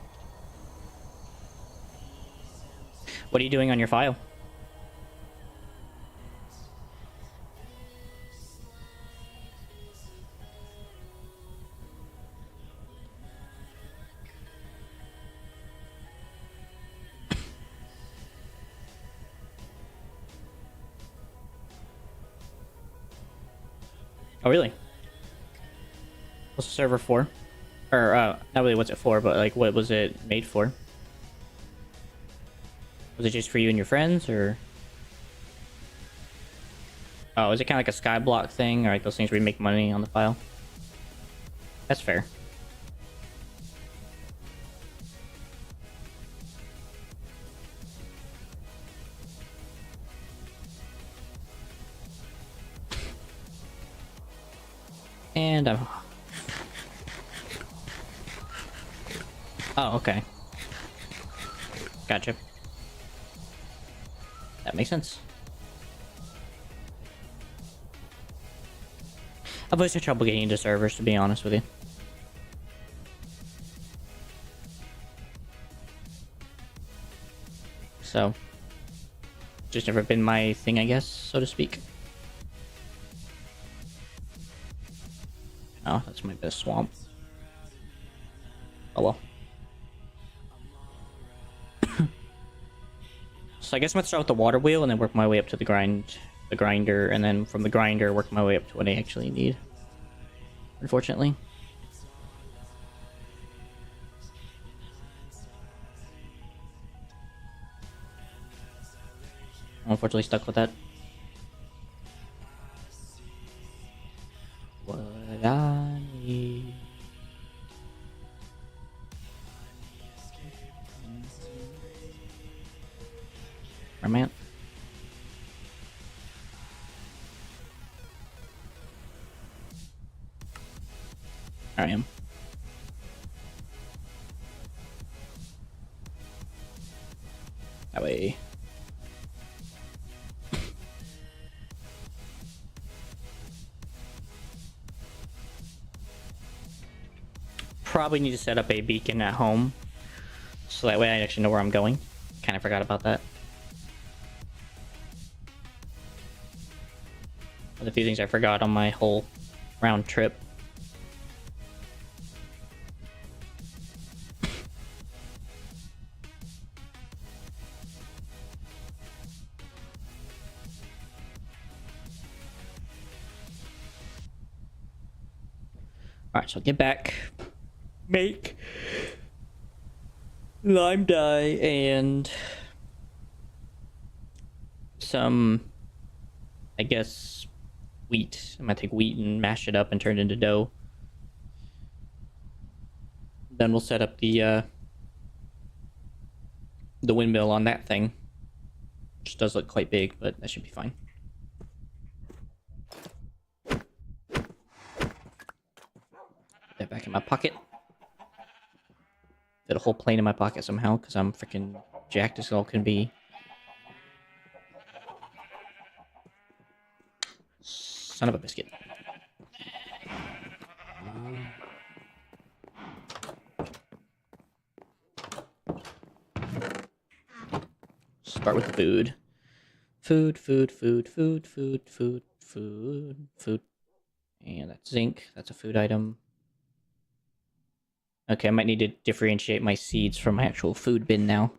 What are you doing on your file? Oh, really? What's the server for? Or, not really what's it for, but, like, what was it made for? Was it just for you and your friends, or...? Oh, is it kind of like a skyblock thing, or like those things where you make money on the file? That's fair. And I'm... Oh, okay. Gotcha. That makes sense. I've always had trouble getting into servers, to be honest with you. So, just never been my thing, I guess, so to speak. Oh, that's my best swamp. Oh well. So I guess I'm gonna start with the water wheel and then work my way up to the grinder, and then from the grinder work my way up to what I actually need. Unfortunately. I'm unfortunately stuck with that. What I need. Romance. I am. That way. Probably need to set up a beacon at home, so that way I actually know where I'm going. Kind of forgot about that. One of the few things I forgot on my whole round trip. Alright, so get back. Make lime dye and some, I guess, wheat. I'm gonna take wheat and mash it up and turn it into dough. Then we'll set up the windmill on that thing, which does look quite big, but that should be fine. Put that back in my pocket. Fit a whole plane in my pocket somehow, because I'm freaking jacked as all can be. Son of a biscuit. Start with the food. Food, food, food, food, food, food, food, food. And that's zinc. That's a food item. Okay, I might need to differentiate my seeds from my actual food bin now.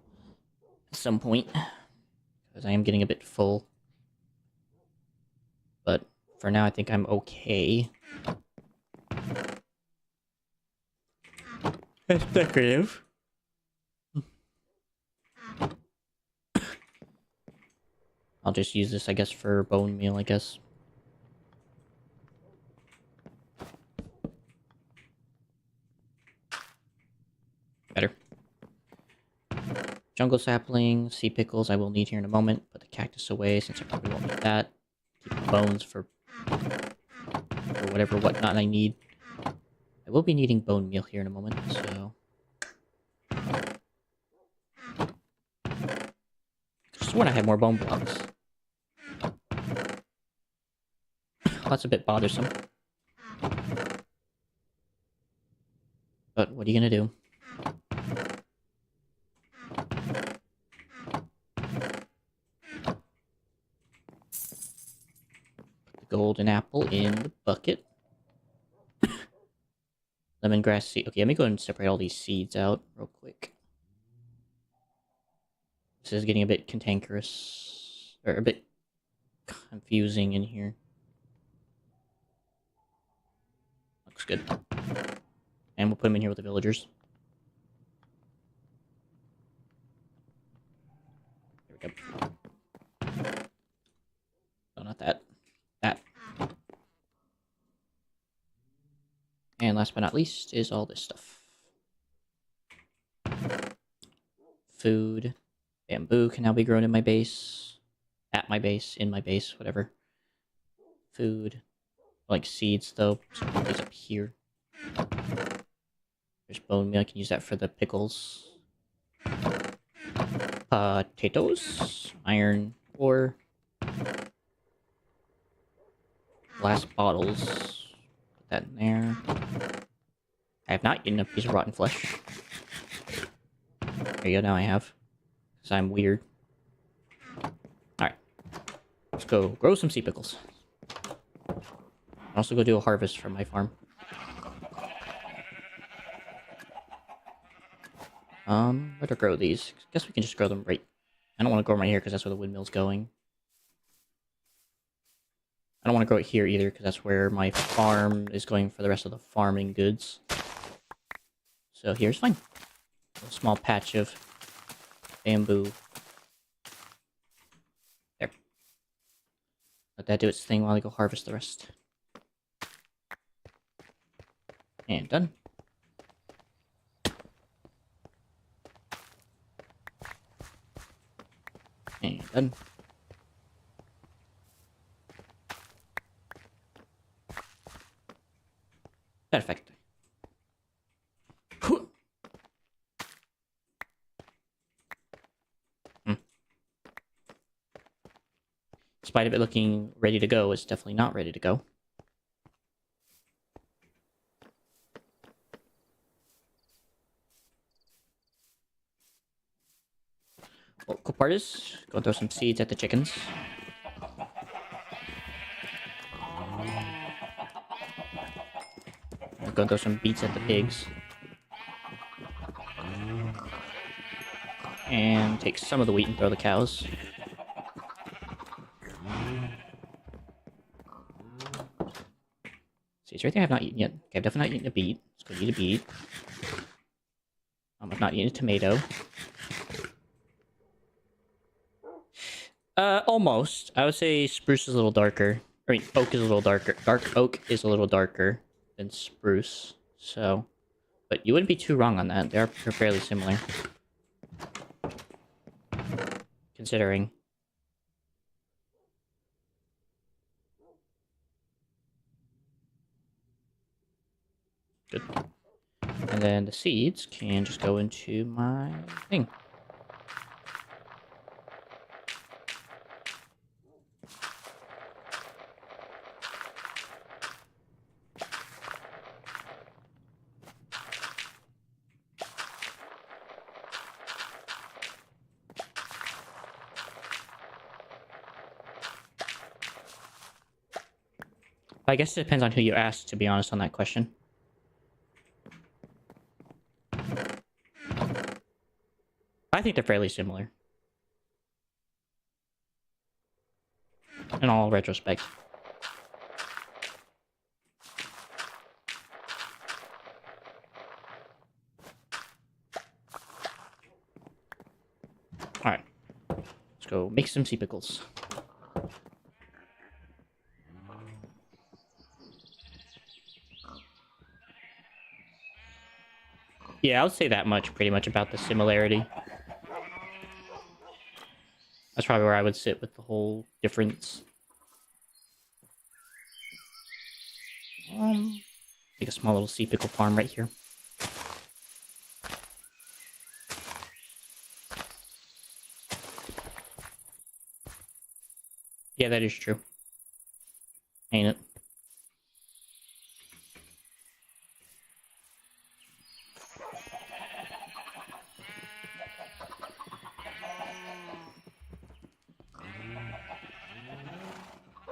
At some point. Because I am getting a bit full. But for now, I think I'm okay. That's decorative. I'll just use this, I guess, for bone meal, I guess. Better. Jungle sapling, sea pickles I will need here in a moment. Put the cactus away since I probably won't need that. Keep the bones for whatever whatnot I need. I will be needing bone meal here in a moment, so... Just when I have more bone blocks. That's a bit bothersome. But what are you gonna do? Put the golden apple in the bucket. Lemongrass seed. Okay, let me go and separate all these seeds out real quick. This is getting a bit cantankerous. Or a bit confusing in here. Looks good. And we'll put them in here with the villagers. There we go. No, not that. That. And last but not least is all this stuff. Food. Bamboo can now be grown in my base. At my base, in my base, whatever. Food. Like seeds, though. So I'll put these up here. There's bone meal. I can use that for the pickles. Potatoes. Iron ore. Glass bottles. Put that in there. I have not eaten a piece of rotten flesh. There you go, now I have. Because I'm weird. Alright. Let's go grow some sea pickles. I'll also go do a harvest from my farm. Where to grow these? Guess we can just grow them right... I don't want to grow them right here because that's where the windmill's going. I don't want to grow it here either because that's where my farm is going for the rest of the farming goods. So here's fine. A small patch of bamboo. There. Let that do its thing while I go harvest the rest. And done. And done. Perfect. In spite of it looking ready to go, it's definitely not ready to go. Well, cool part is, go throw some seeds at the chickens. I'll go throw some beets at the pigs. And take some of the wheat and throw the cows. Seeds right there I have not eaten yet. Okay, I've definitely not eaten a beet. Let's go eat a beet. I've not eaten a tomato. Almost. I would say spruce is a little darker. I mean, oak is a little darker. Dark oak is a little darker than spruce. So, but you wouldn't be too wrong on that. They're fairly similar. Considering. Good. And then the seeds can just go into my thing. I guess it depends on who you ask, to be honest, on that question. I think they're fairly similar. In all retrospect. Alright. Let's go make some sea pickles. Yeah, I'll say that much pretty much about the similarity. That's probably where I would sit with the whole difference. Make a small little sea pickle farm right here. Yeah, that is true. Ain't it?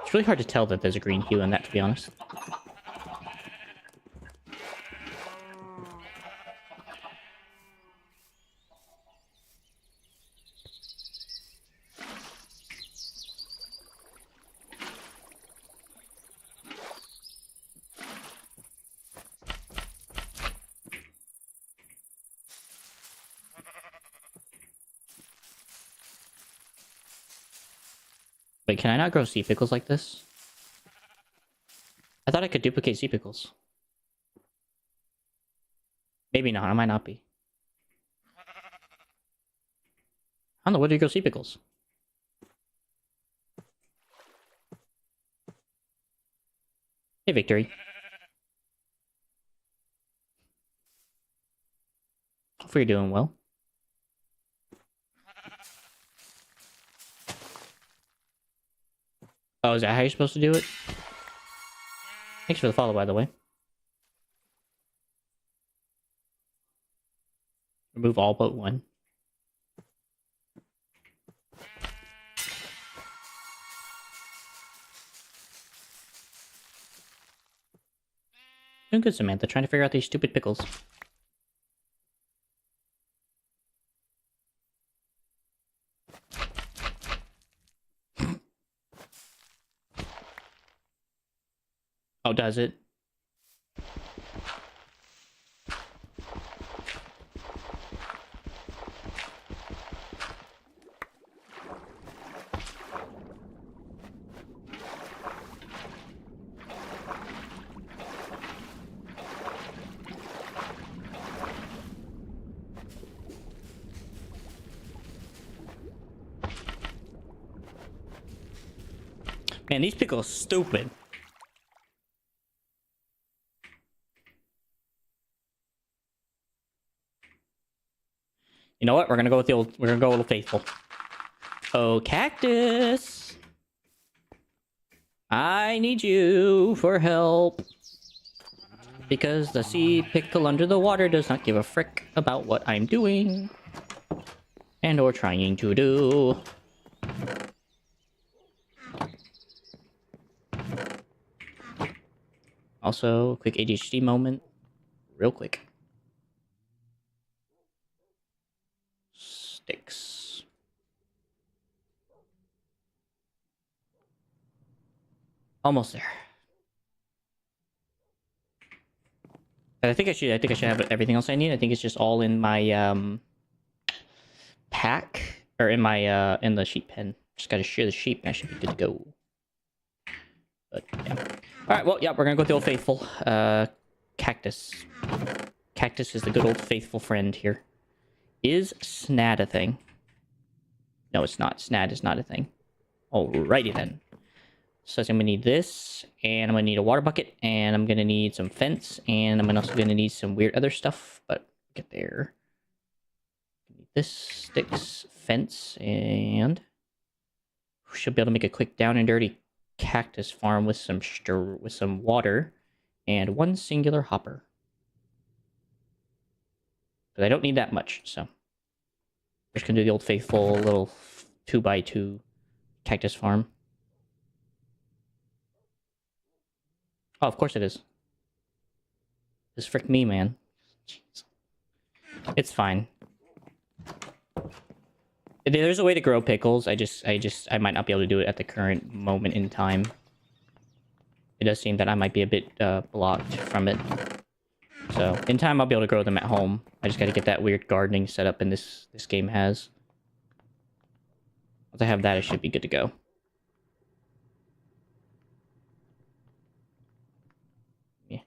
It's really hard to tell that there's a green hue in that, to be honest. Wait, can I not grow sea pickles like this? I thought I could duplicate sea pickles. Maybe not, I might not be. I don't know, where do you grow sea pickles? Hey, Victory. Hopefully you're doing well. Oh, is that how you're supposed to do it? Thanks for the follow, by the way. Remove all but one. Doing good, Samantha. Trying to figure out these stupid pickles. Oh, does it? Man, these pickles are stupid. You know what? We're gonna go with the old. We're gonna go a little faithful. Oh, cactus! I need you for help. Because the sea pickle under the water does not give a frick about what I'm doing. And or trying to do. Also, quick ADHD moment. Real quick. Sticks. Almost there. I think I should have everything else I need. I think it's just all in my pack. Or in my in the sheep pen. Just gotta shear the sheep and I should be good to go. But yeah. Alright, well, yeah, we're gonna go with the old faithful. Cactus. Cactus is the good old faithful friend here. Is snad a thing? No, it's not. Snad is not a thing. Alrighty then. So I'm gonna need this, and I'm gonna need a water bucket, and I'm gonna need some fence, and I'm also gonna need some weird other stuff, but get there. Need this, sticks, fence, and we should be able to make a quick down and dirty cactus farm with some water and one singular hopper. But I don't need that much, so we're just gonna do the old faithful little 2x2 cactus farm. Oh, of course it is. Just frick me, man. Jeez. It's fine. There's a way to grow pickles. I might not be able to do it at the current moment in time. It does seem that I might be a bit blocked from it. So in time, I'll be able to grow them at home. I just got to get that weird gardening setup in this game has. Once I have that, I should be good to go. Yeah.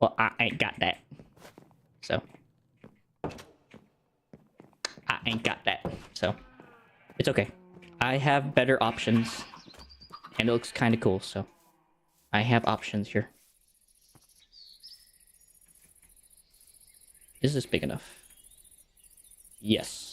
Well, I ain't got that. So. I ain't got that. So. It's okay. I have better options. And it looks kind of cool, so. I have options here. Is this big enough? Yes.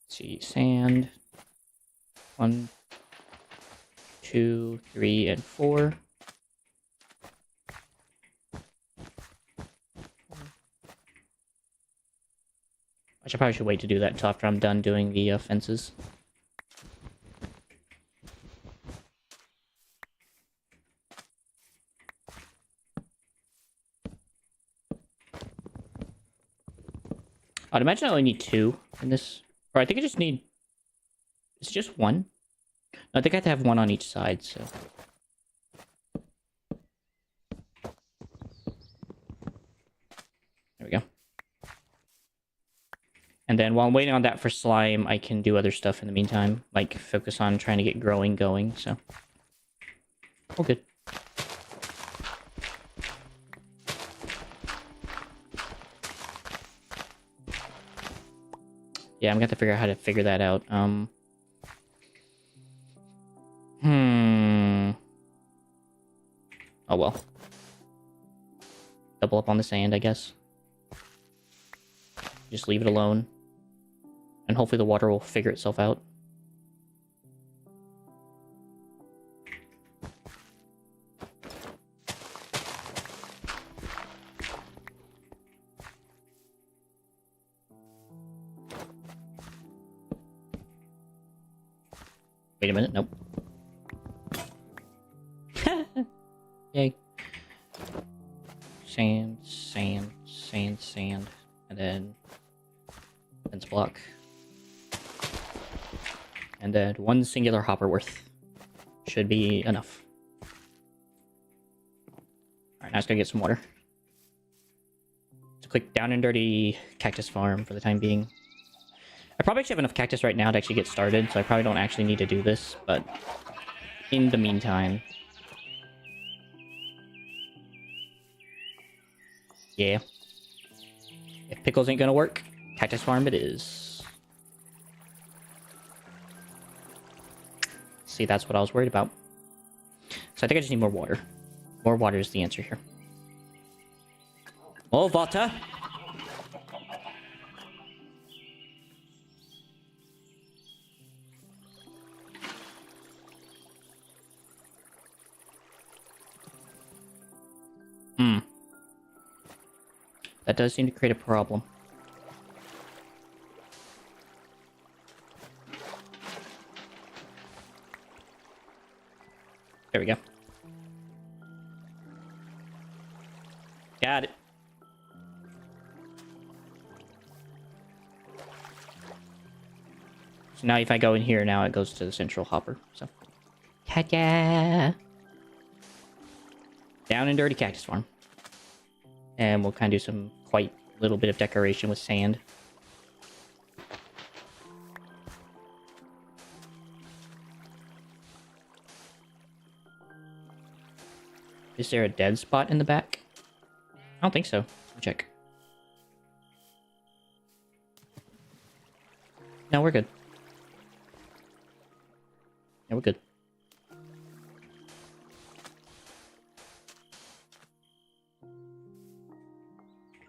Let's see, sand. 1, 2, 3, and 4. I probably should wait to do that until after I'm done doing the fences. I'd imagine I only need 2 in this. Or I think I just need... It's just 1? No, I think I have to have 1 on each side, so... There we go. And then while I'm waiting on that for slime, I can do other stuff in the meantime. Like, focus on trying to get growing going, so... All good. Yeah, I'm gonna have to figure out how to figure that out. Oh well. Double up on the sand, I guess. Just leave it alone. And hopefully the water will figure itself out. Wait a minute, nope. Yay. Sand, sand, sand, sand. And then... fence block. And then 1 singular hopper worth. Should be enough. Alright, now let's go get some water. So click down and dirty cactus farm for the time being. I probably actually have enough cactus right now to actually get started, so I probably don't actually need to do this, but in the meantime... Yeah. If pickles ain't gonna work, cactus farm it is. See, that's what I was worried about. So I think I just need more water. More water is the answer here. Oh, water! That does seem to create a problem. There we go. Got it. So now if I go in here, now it goes to the central hopper, so. Ta-da! Down and dirty cactus farm. And we'll kind of do some quite little bit of decoration with sand. Is there a dead spot in the back? I don't think so. I'll check. No, we're good. Yeah, we're good.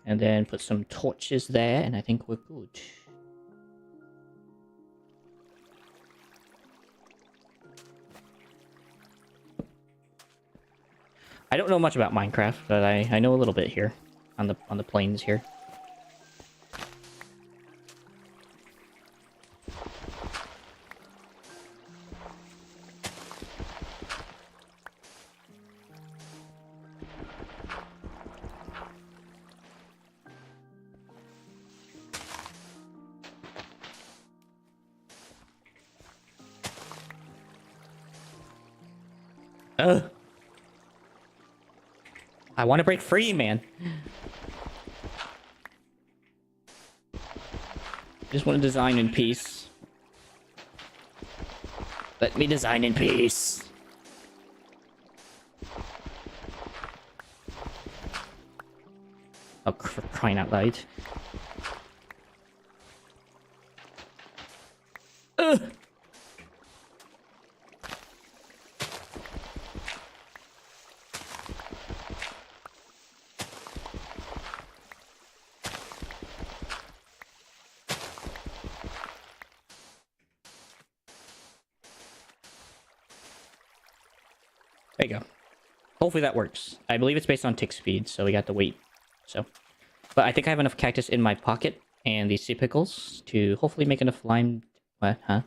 And then put some torches there, and I think we're good. I don't know much about Minecraft, but I know a little bit here on the plains here. Ugh. I want to break free, man. Just want to design in peace. Let me design in peace. Oh, for crying out loud. Ugh. There you go. Hopefully that works. I believe it's based on tick speed, so we got to wait. So, but I think I have enough cactus in my pocket and these sea pickles to hopefully make enough lime. What? Huh?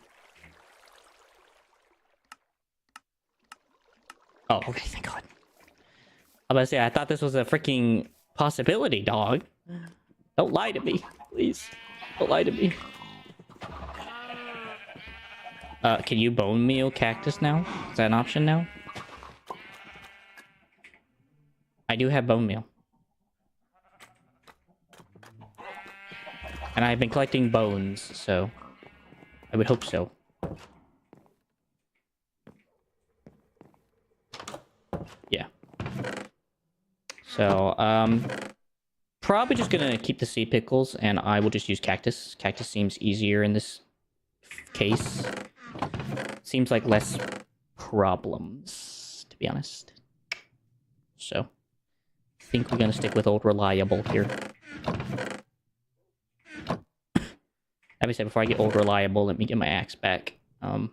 Oh, okay. Thank God. I was about to say, I thought this was a freaking possibility, dog. Don't lie to me, please. Don't lie to me. Can you bone meal cactus now? Is that an option now? I do have bone meal. And I've been collecting bones, so I would hope so. Yeah. So, probably just gonna keep the sea pickles, and I will just use cactus. Cactus seems easier in this case. Seems like less problems, to be honest. So, I think we're gonna stick with old reliable here. As I said, before I get old reliable, let me get my axe back. Oh,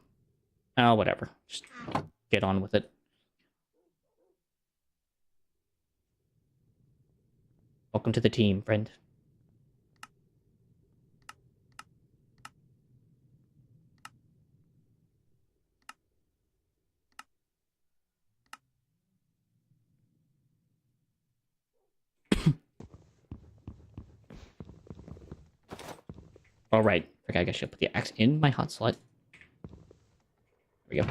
whatever. Just get on with it. Welcome to the team, friend. All right. Okay, I guess I should put the axe in my hot slot. There we go.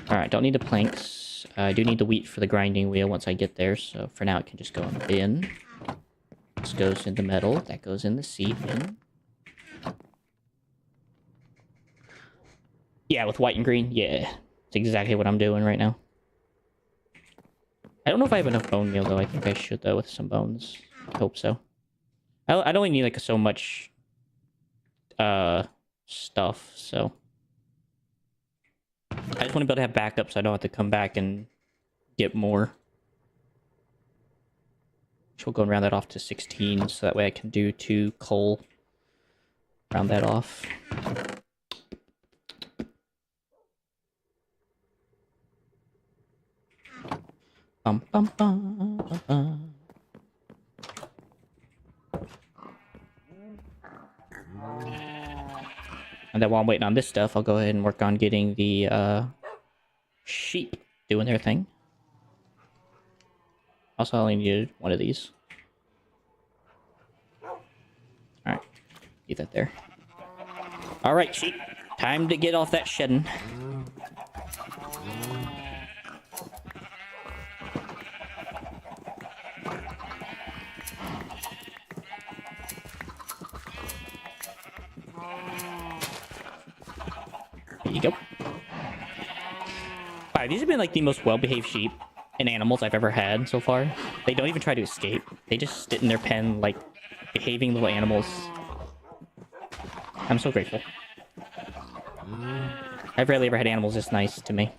All right, don't need the planks. I do need the wheat for the grinding wheel once I get there. So for now, it can just go in the bin. This goes in the metal. That goes in the seed bin. Yeah, with white and green. Yeah, it's exactly what I'm doing right now. I don't know if I have enough bone meal, though. I think I should, though, with some bones. I hope so. I'd only need, like, so much stuff, so... I just want to be able to have backup so I don't have to come back and get more. We'll go and round that off to 16, so that way I can do 2 coal. Round that off. Bum, bum, bum, bum, bum. And then while I'm waiting on this stuff, I'll go ahead and work on getting the sheep doing their thing. Also, I only needed one of these. Alright, leave that there. Alright, sheep. Time to get off that shedding. There you go. Wow, these have been like the most well-behaved sheep and animals I've ever had so far. They don't even try to escape. They just sit in their pen like behaving little animals. I'm so grateful. I've rarely ever had animals this nice to me.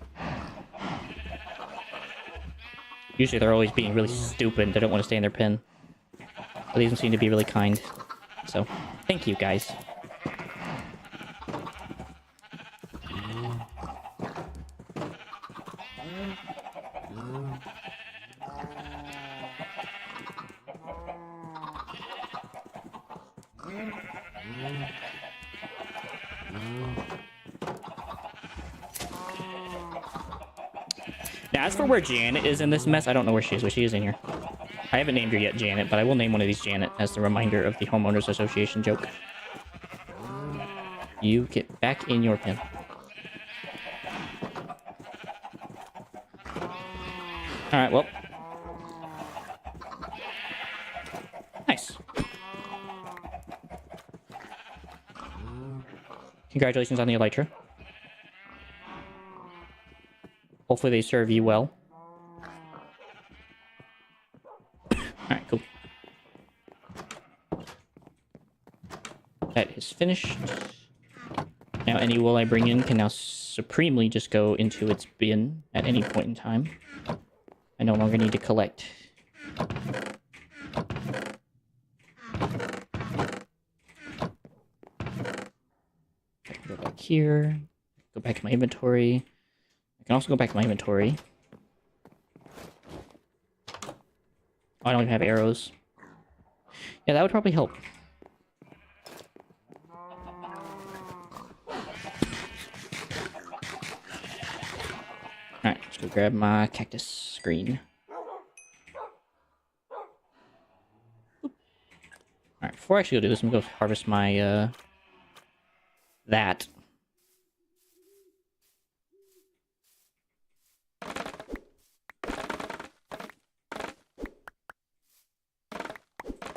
Usually they're always being really stupid. They don't want to stay in their pen. But these seem to be really kind. So, thank you guys. Now, as for where Janet is in this mess, I don't know where she is, but she is in here. I haven't named her yet Janet, but I will name one of these Janet as the reminder of the Homeowners Association joke. You get back in your pen. Alright, well. Congratulations on the elytra. Hopefully they serve you well. Alright, cool. That is finished. Now any wool I bring in can now supremely just go into its bin at any point in time. I no longer need to collect. Go back here. Go back to my inventory. I can also go back to my inventory. Oh, I don't even have arrows. Yeah, that would probably help. Alright, let's go grab my cactus screen. Alright, before I actually go do this, I'm gonna go harvest my, that.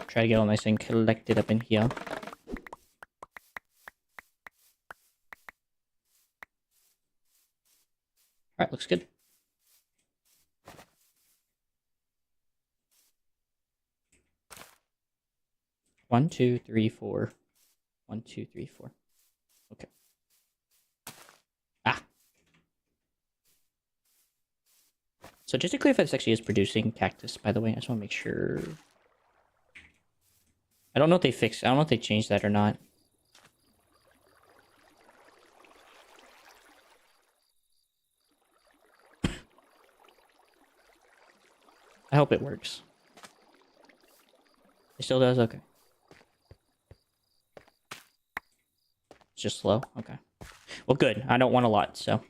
Try to get all nice and collected up in here. Alright, looks good. One, two, three, four. 1, 2, 3, 4. Okay. Ah. So just to clarify, this actually is producing cactus, by the way. I just want to make sure. I don't know if they fixed. I don't know if they changed that or not. I hope it works. It still does? Okay. It's just slow? Okay. Well, good. I don't want a lot, so.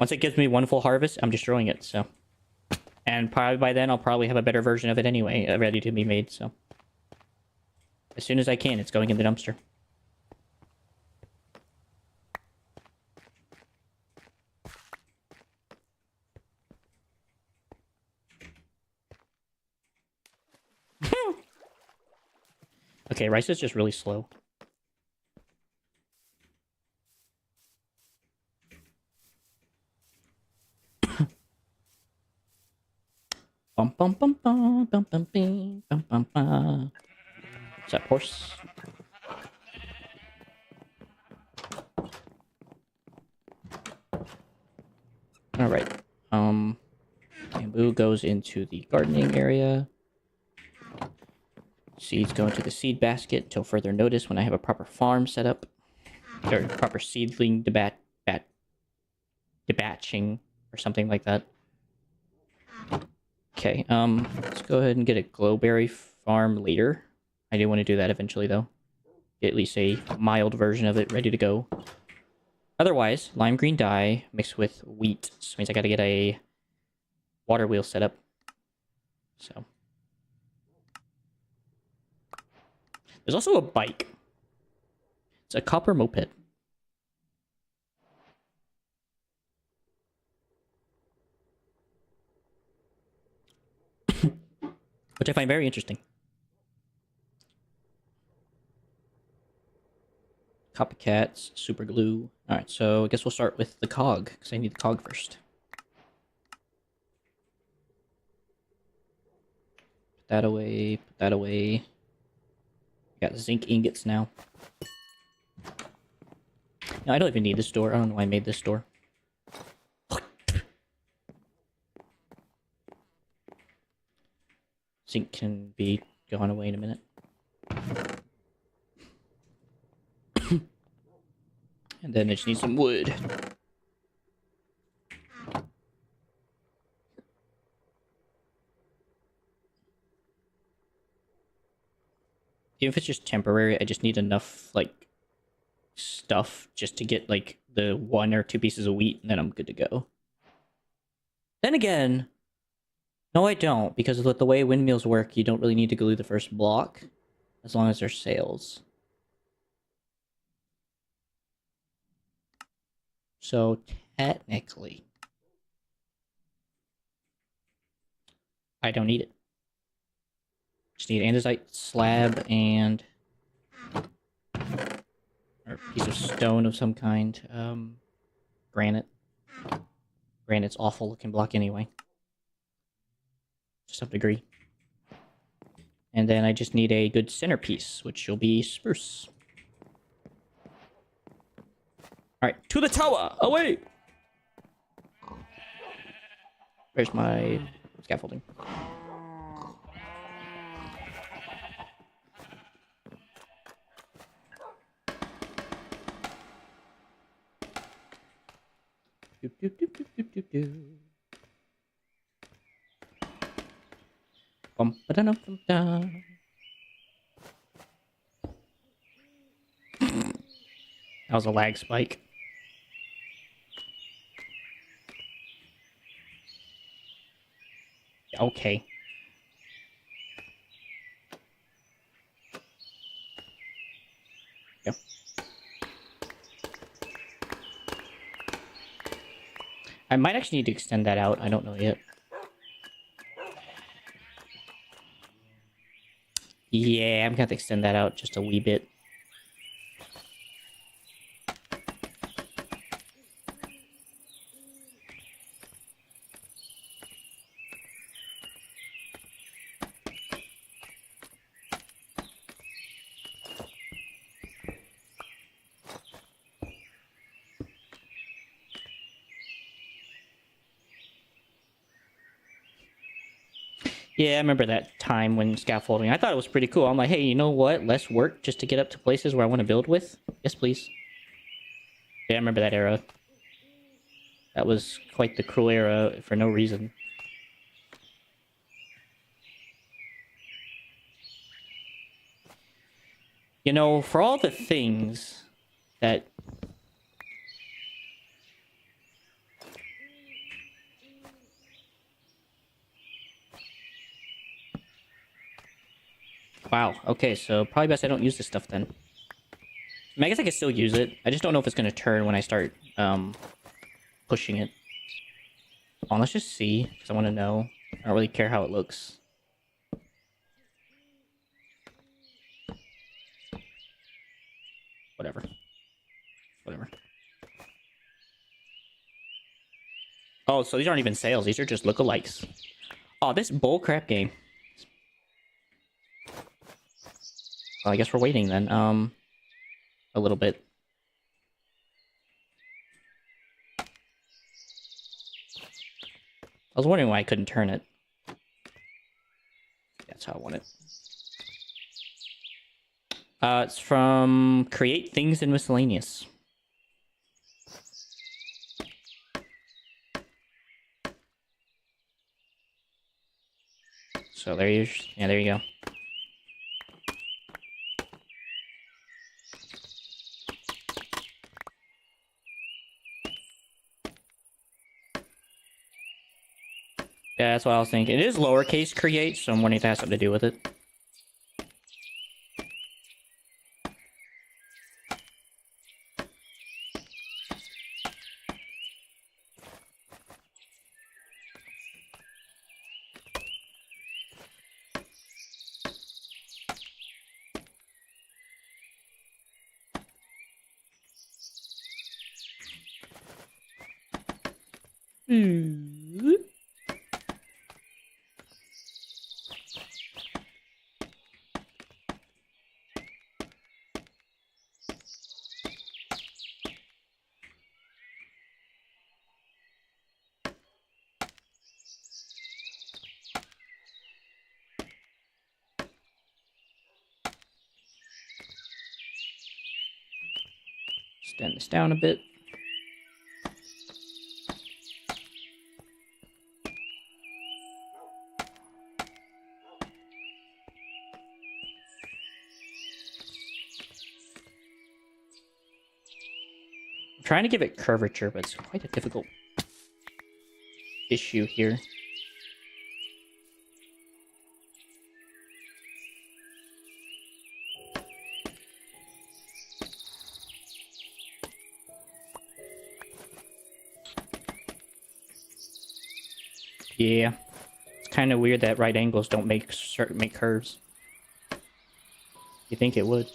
Once it gives me one full harvest, I'm destroying it, so. And probably by then, I'll probably have a better version of it anyway, ready to be made, so. As soon as I can, it's going in the dumpster. Okay, rice is just really slow. Bum bum bum bum bum bum bum bum bum bum. What's that, horse? All right. Bamboo goes into the gardening area. Seeds go into the seed basket until further notice when I have a proper farm set up. Or proper seedling debatching or something like that. Okay, let's go ahead and get a glowberry farm later. I do want to do that eventually, though. Get at least a mild version of it ready to go. Otherwise, lime green dye mixed with wheat. This means I gotta get a water wheel set up. So. There's also a bike. It's a copper moped. Which I find very interesting. Copycats, super glue. Alright, so I guess we'll start with the cog, because I need the cog first. Put that away, put that away. Got zinc ingots now. No, I don't even need this door. I don't know why I made this door. Zinc can be gone away in a minute. And then I just need some wood. Even if it's just temporary, I just need enough, like, stuff just to get, like, the 1 or 2 pieces of wheat, and then I'm good to go. Then again, no I don't, because with the way windmills work, you don't really need to glue the first block, as long as there's sails. So, technically, I don't need it. Just need andesite slab and... Or Or a piece of stone of some kind. Granite. Granite's awful looking block anyway. To some degree. And then I just need a good centerpiece, which will be spruce. Alright, to the tower! Away! Where's my scaffolding? That was a lag spike. Okay. Yeah. I might actually need to extend that out. I don't know yet. Yeah, I'm gonna have to extend that out just a wee bit. Yeah, I remember that time when scaffolding. I thought it was pretty cool. I'm like, hey, you know what? Less work just to get up to places where I want to build with? Yes, please. Yeah, I remember that era. That was quite the cruel era for no reason. You know, for all the things that... Wow, okay, so probably best I don't use this stuff then. I mean, I guess I can still use it. I just don't know if it's going to turn when I start pushing it. Oh, let's just see, because I want to know. I don't really care how it looks. Whatever. Whatever. Oh, so these aren't even sales. These are just lookalikes. Oh, this bullcrap game. Well, I guess we're waiting then. A little bit. I was wondering why I couldn't turn it. That's how I want it. It's from Create Things in Miscellaneous. So there you go. Yeah, that's what I was thinking. It is lowercase create, so I'm wondering if that has something to do with it. Extend this down a bit. I'm trying to give it curvature, but it's quite a difficult issue here. Yeah, it's kind of weird that right angles don't make curves. You think it would?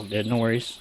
all good, no worries.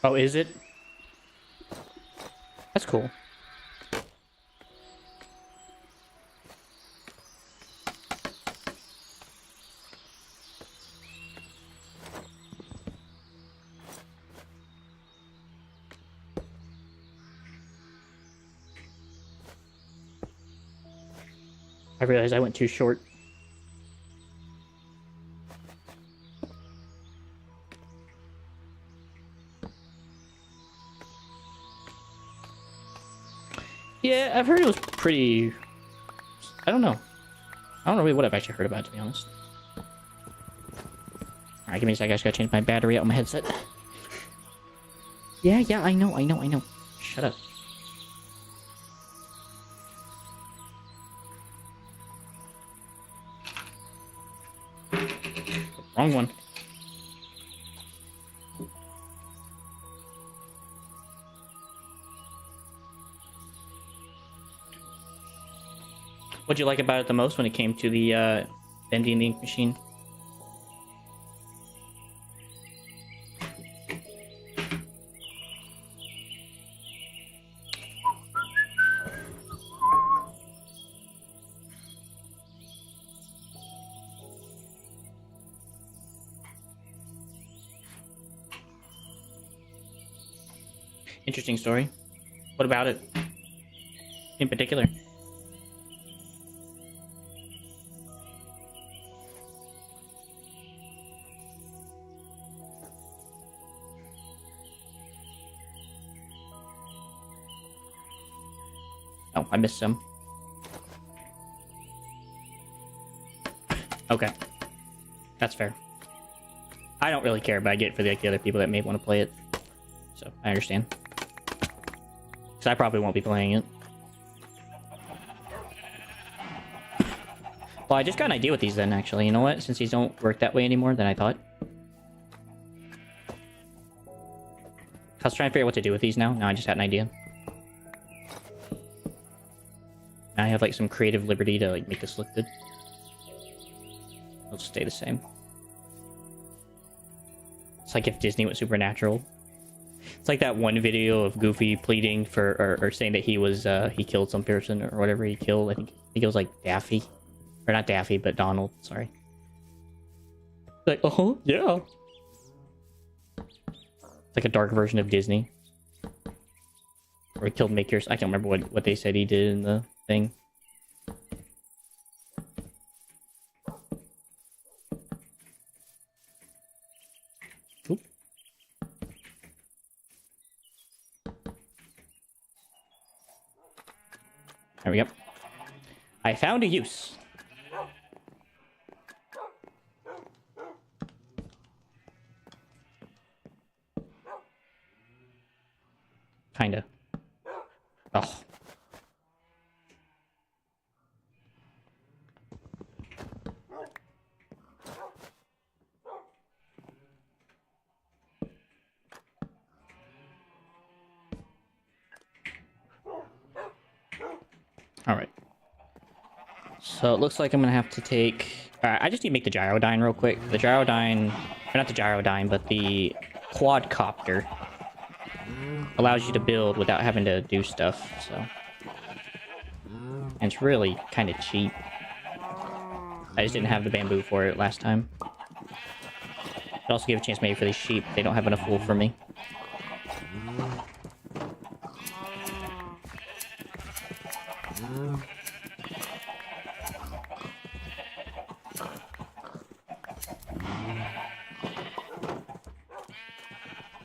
Oh, is it? That's cool. I realized I went too short. Yeah, I've heard it was pretty... I don't know. I don't know really what I've actually heard about it, to be honest. Alright, give me a sec. I just gotta change my battery out on my headset. Yeah, I know. Shut up. Wrong one. What'd you like about it the most when it came to the bending the ink machine? Interesting story. What about it in particular? Oh, I missed some. Okay. That's fair. I don't really care, but I get it for the other people that may want to play it. So, I understand. Because I probably won't be playing it. Well, I just got an idea with these then, actually. You know what? Since these don't work that way anymore than I thought. I was trying to figure out what to do with these now. Now I just got an idea. Now I have, like, some creative liberty to, like, make this look good. It'll just stay the same. It's like if Disney went supernatural. It's like that one video of Goofy pleading for, or saying that he was, he killed some person or whatever he killed. I think it was like Daffy. Or not Daffy, but Donald, sorry. Like, oh, yeah. It's like a dark version of Disney. Or he killed Makers. I can't remember what they said he did in the thing. Oop. There we go. I found a use. Kinda. Oh. Alright. So it looks like I'm gonna have to take... I just need to make the gyrodyne real quick. The gyrodyne... Or not the gyrodyne, but the quadcopter allows you to build without having to do stuff, so... And it's really kind of cheap. I just didn't have the bamboo for it last time. It also gave a chance maybe for these sheep. They don't have enough wool for me.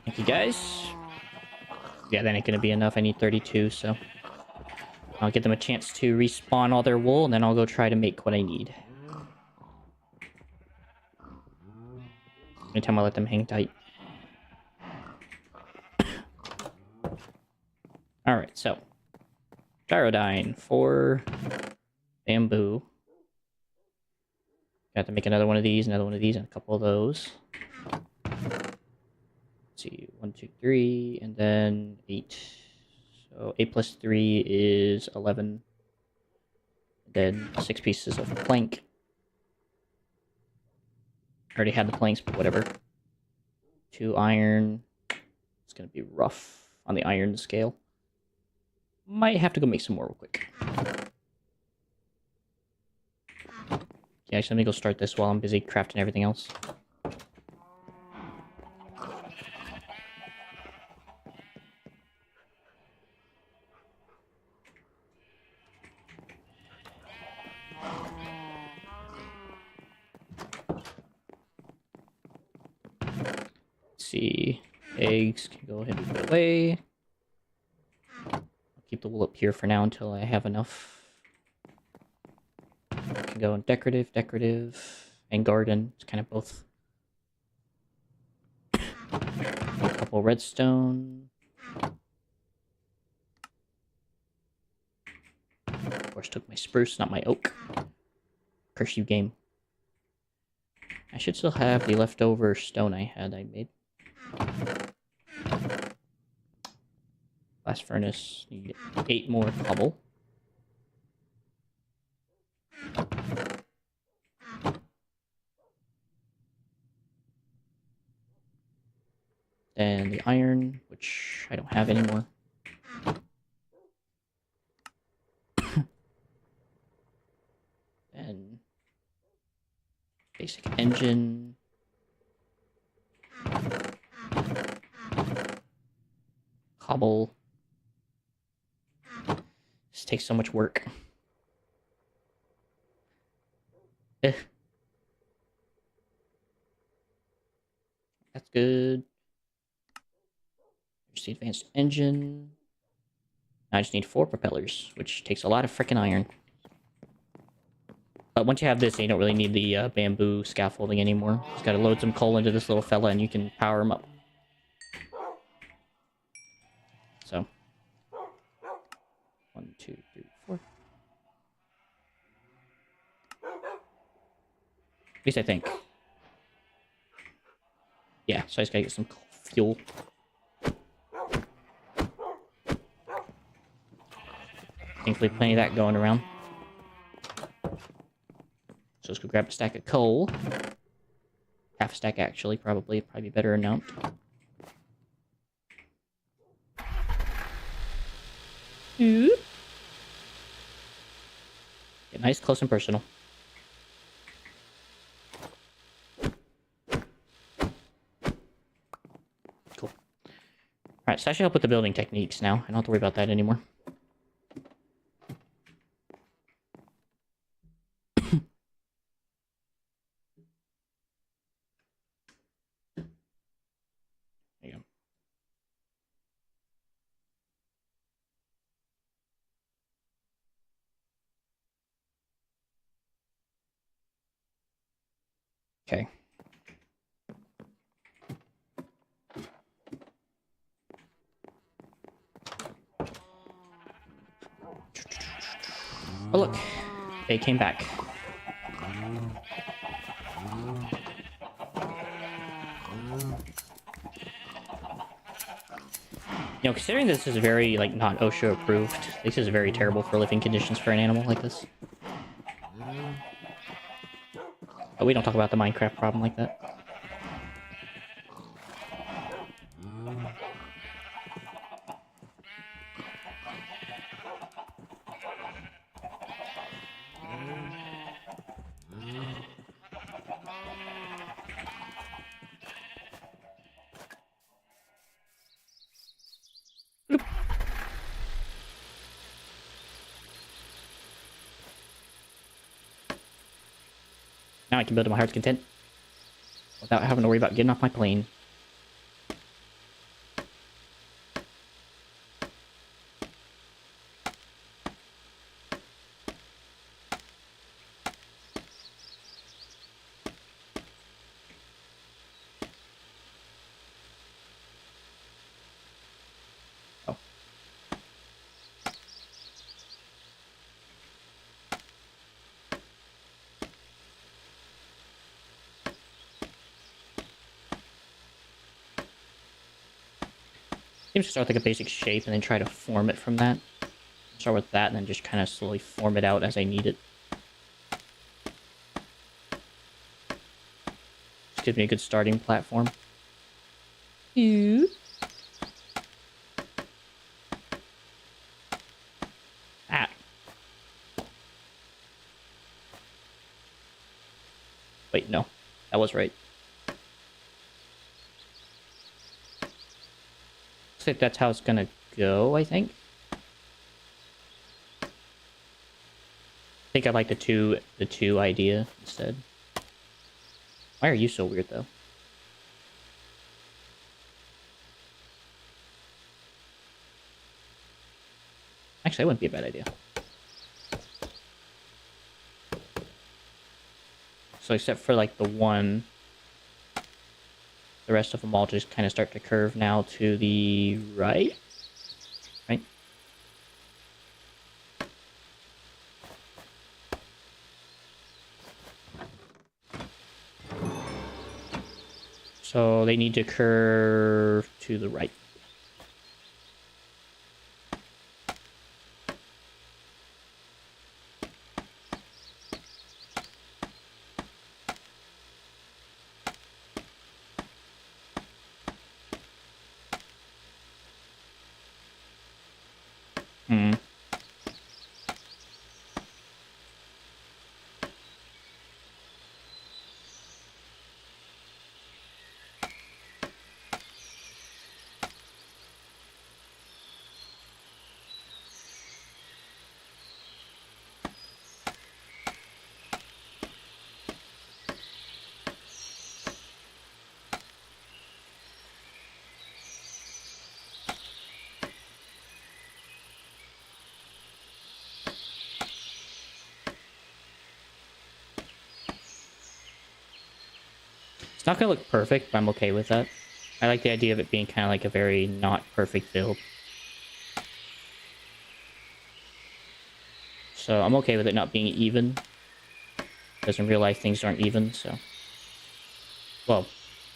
Thank you, guys. Yeah, that ain't gonna be enough. I need 32, so... I'll give them a chance to respawn all their wool, and then I'll go try to make what I need. Anytime I let them hang tight. Alright, so. Gyrodyne for bamboo. Got to make another one of these, and a couple of those. Let's see, 1, 2, 3, and then 8. So 8 plus 3 is 11. Then 6 pieces of plank. Already had the planks, but whatever. 2 iron. It's gonna be rough on the iron scale. Might have to go make some more real quick. Yeah, actually, let me go start this while I'm busy crafting everything else. Let's see. Eggs can go ahead and put away. I'll keep the wool up here for now until I have enough. Can go in decorative, and garden. It's kind of both. A couple redstone. Of course, took my spruce, not my oak. Curse you, game. I should still have the leftover stone I made. Blast furnace. Need 8 more cobble. Then the iron, which I don't have anymore. Then basic engine. Cobble. This takes so much work. That's good. There's the advanced engine. I just need 4 propellers, which takes a lot of frickin' iron. But once you have this, you don't really need the bamboo scaffolding anymore. Just gotta load some coal into this little fella and you can power him up. So. 1, 2, 3, 4. At least I think. Yeah, so I just gotta get some fuel. Thankfully, plenty of that going around. So let's go grab a stack of coal. Half a stack, actually, probably better amount. Get nice, close, and personal. Cool. Alright, so I should help with the building techniques now. I don't have to worry about that anymore. There you go. Okay. Oh, look. They came back. You know, considering this is very, like, not OSHA approved, this is very terrible for living conditions for an animal like this. But we don't talk about the Minecraft problem like that. Bloop. Now I can build to my heart's content without having to worry about getting off my plane. Seems to start with like a basic shape and then try to form it from that. Start with that and then just kind of slowly form it out as I need it. Just gives me a good starting platform. Ew. Ah. Wait, no. That was right. Looks like that's how it's gonna go, I think. I think I like the two idea instead. Why are you so weird though? Actually, that wouldn't be a bad idea. So except for like the one, the rest of them all just kind of start to curve now to the right. Right? So they need to curve to the right. Hmm. It's not gonna look perfect, but I'm okay with that. I like the idea of it being kind of like a very not perfect build. So I'm okay with it not being even. Because in real life, things aren't even, so... Well,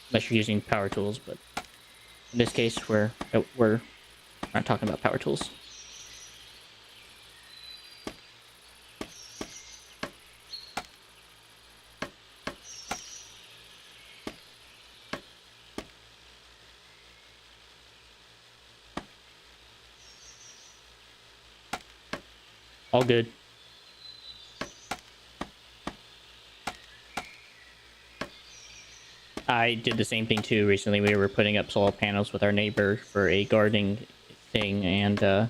unless you're using power tools, but... In this case, we're not talking about power tools. All good. I did the same thing too recently. We were putting up solar panels with our neighbor for a gardening thing, and yeah,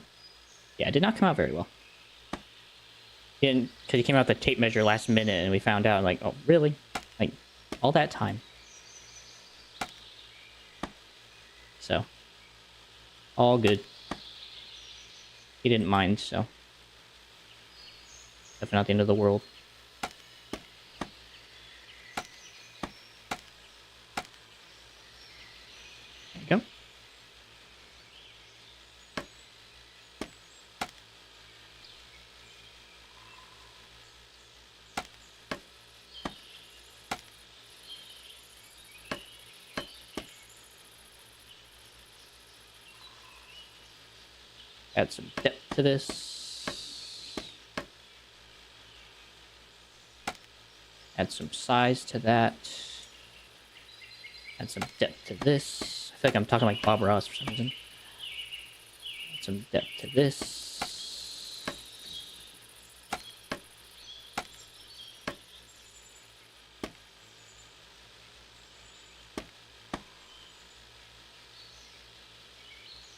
it did not come out very well. Because he came out with the tape measure last minute, and we found out, like, oh, really? Like, all that time. So, all good. He didn't mind, so. Definitely not the end of the world. There you go. Add some depth to this. Add some size to that. Add some depth to this. I feel like I'm talking like Bob Ross for some reason. Add some depth to this.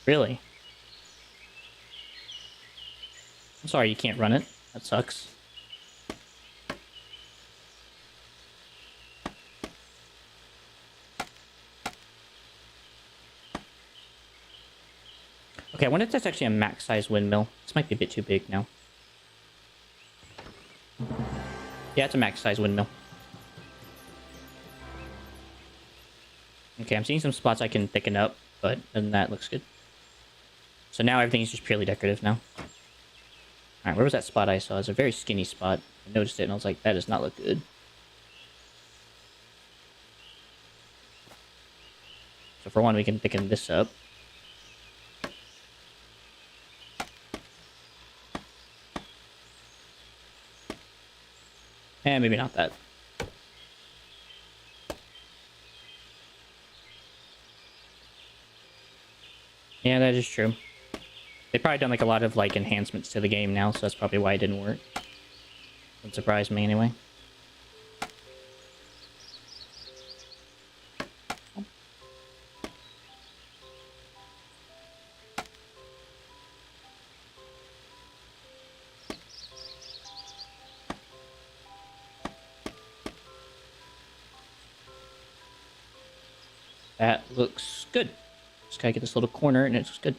Really? I'm sorry you can't run it. That sucks. Okay, I wonder if that's actually a max size windmill. This might be a bit too big now. Yeah, it's a max size windmill. Okay, I'm seeing some spots I can thicken up, but other than that, looks good. So now everything's just purely decorative now. Alright, where was that spot I saw? It's a very skinny spot. I noticed it and I was like, that does not look good. So for one, we can thicken this up. Eh, maybe not that. Yeah, that is true. They've probably done like a lot of like enhancements to the game now, so that's probably why it didn't work. Wouldn't surprise me anyway. That looks good. Just gotta get this little corner and it looks good.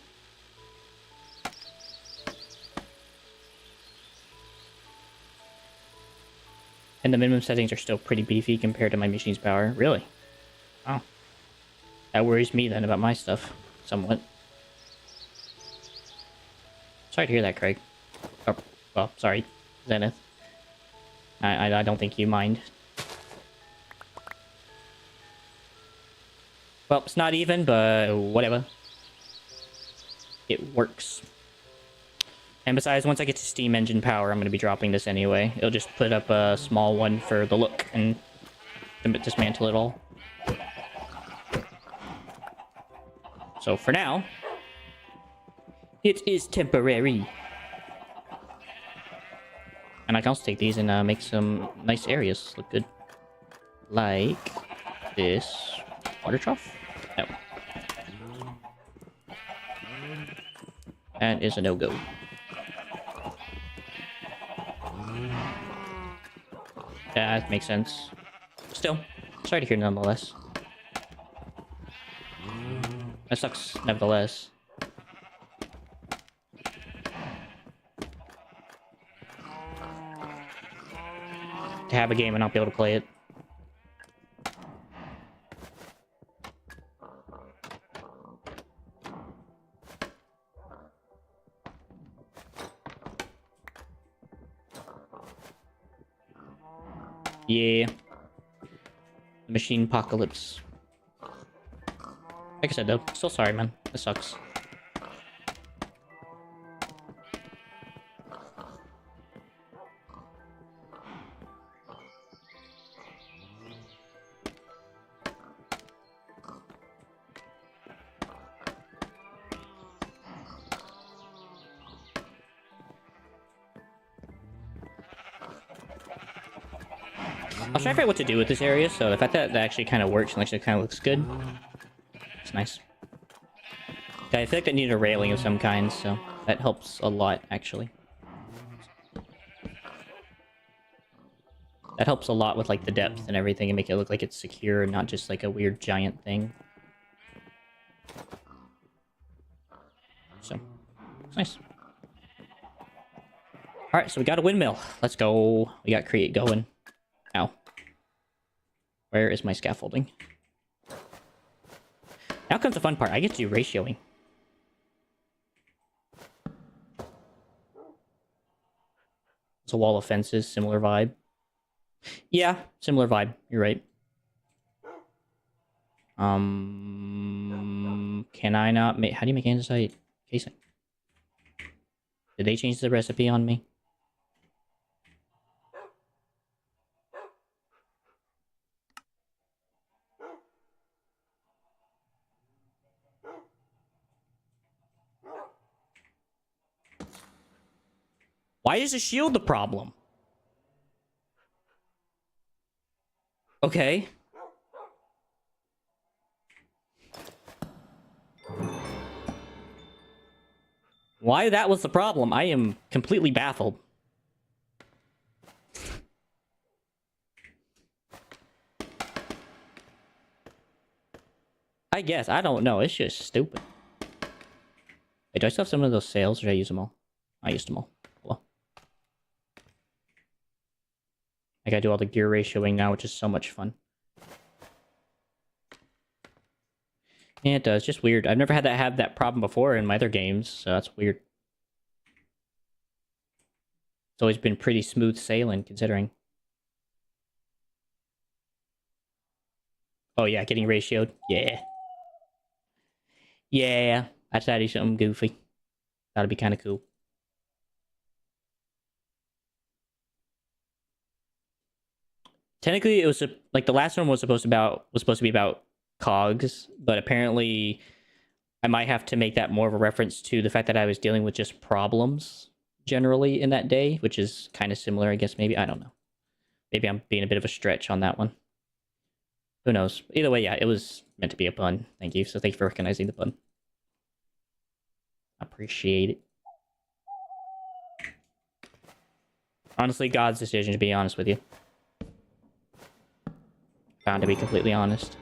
And the minimum settings are still pretty beefy compared to my machine's power. Really? Oh. That worries me then about my stuff. Somewhat. Sorry to hear that, Craig. Oh, well, sorry, Zenith. I don't think you mind. Well, it's not even, but whatever. It works. And besides, once I get to steam engine power, I'm going to be dropping this anyway. It'll just put up a small one for the look and dismantle it all. So for now, it is temporary. And I can also take these and make some nice areas look good. Like this water trough. No. That is a no-go. That makes sense. Still, sorry to hear nonetheless. That sucks nevertheless. To have a game and not be able to play it. Yeah. The machine apocalypse. Like I said though, still sorry man. This sucks. I was trying to figure out what to do with this area, so the fact that that actually kind of works and actually kind of looks good, it's nice. Okay, I feel like they need a railing of some kind, so that helps a lot, actually. That helps a lot with, like, the depth and everything and make it look like it's secure and not just, like, a weird giant thing. So, it's nice. Alright, so we got a windmill. Let's go. We got create going. Ow. Where is my scaffolding? Now comes the fun part. I get to do ratioing. It's a wall of fences, similar vibe. Yeah, similar vibe. You're right. Can I not make... How do you make andesite casing? Did they change the recipe on me? Why is the shield the problem? Okay. Why that was the problem? I am completely baffled. I guess. I don't know. It's just stupid. Wait, do I still have some of those sales, or did I use them all? I used them all. Well. I gotta do all the gear ratioing now, which is so much fun. Yeah, it does. Just weird. I've never had that have that problem before in my other games, so that's weird. It's always been pretty smooth sailing, considering. Oh yeah, getting ratioed. Yeah. Yeah, that's actually something goofy. That'd be kind of cool. technically it was like the last one was supposed to be about cogs, but apparently I might have to make that more of a reference to the fact that I was dealing with just problems generally in that day, which is kind of similar, I guess. Maybe, I don't know. Maybe I'm being a bit of a stretch on that one. Who knows? Either way, yeah, it was meant to be a pun. Thank you. So thank you for recognizing the pun. Appreciate it. Honestly, God's decision, to be honest with you. Bound to be completely honest.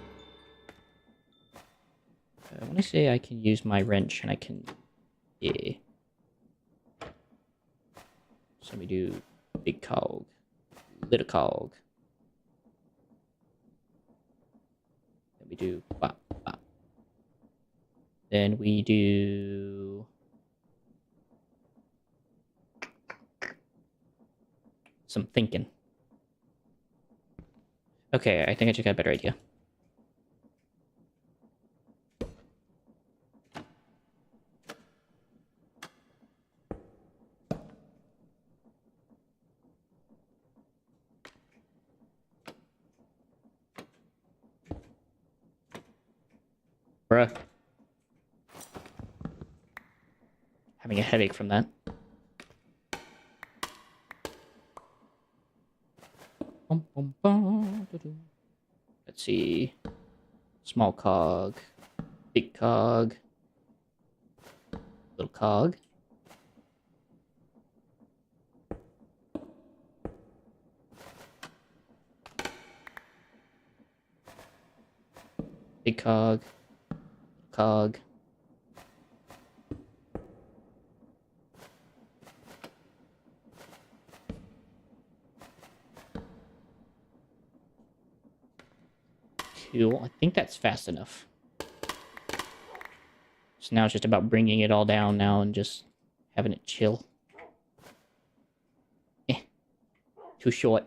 I want to say I can use my wrench and I can... Yeah. So let me do big cog. Little cog. Then we do... Bop, bop. Then we do... some thinking. Okay, I think I just got a better idea. Bruh. Having a headache from that. Let's see. Small cog. Big cog. Little cog. Big cog. Cog. Cool. I think that's fast enough. So now it's just about bringing it all down now and just having it chill. Too short.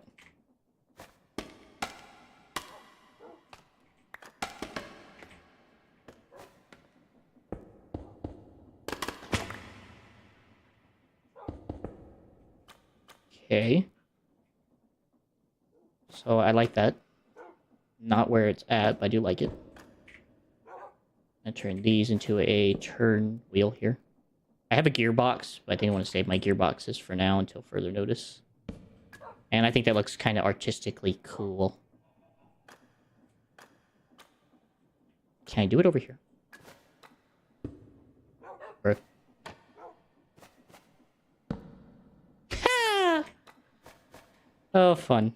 Okay. So I like that. Not where it's at, but I do like it. I turn these into a turn wheel here. I have a gearbox, but I think I want to save my gearboxes for now until further notice. And I think that looks kind of artistically cool. Can I do it over here? Or... Oh, fun.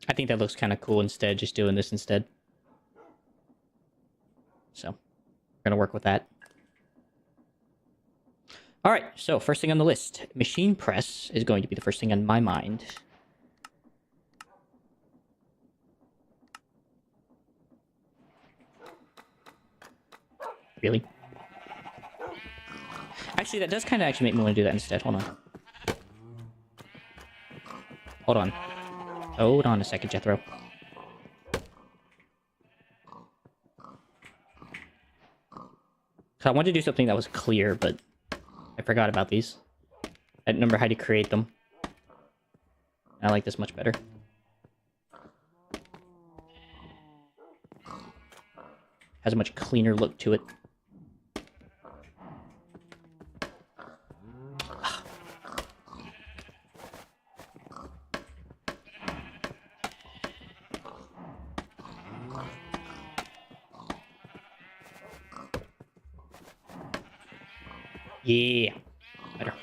I think that looks kind of cool instead, just doing this instead. So, we're going to work with that. Alright, so first thing on the list. Machine press is going to be the first thing on my mind. Really? Actually, that does kind of actually make me want to do that instead. Hold on. Hold on. Hold on a second, Jethro. So I wanted to do something that was clear, but I forgot about these. I didn't remember how to create them. I like this much better. Has a much cleaner look to it. Yeah, better.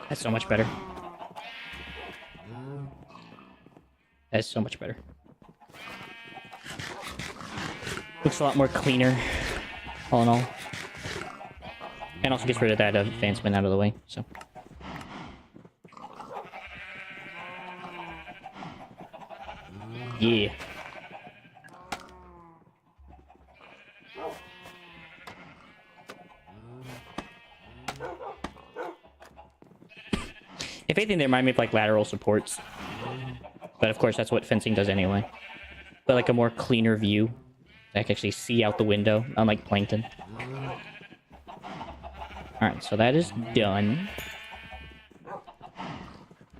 That's so much better. That's so much better. Looks a lot more cleaner, all in all. And also gets rid of that advancement out of the way, so. Yeah. If anything, they remind me of like lateral supports. But of course, that's what fencing does anyway. but like a more cleaner view. I can actually see out the window, unlike Plankton. Alright, so that is done.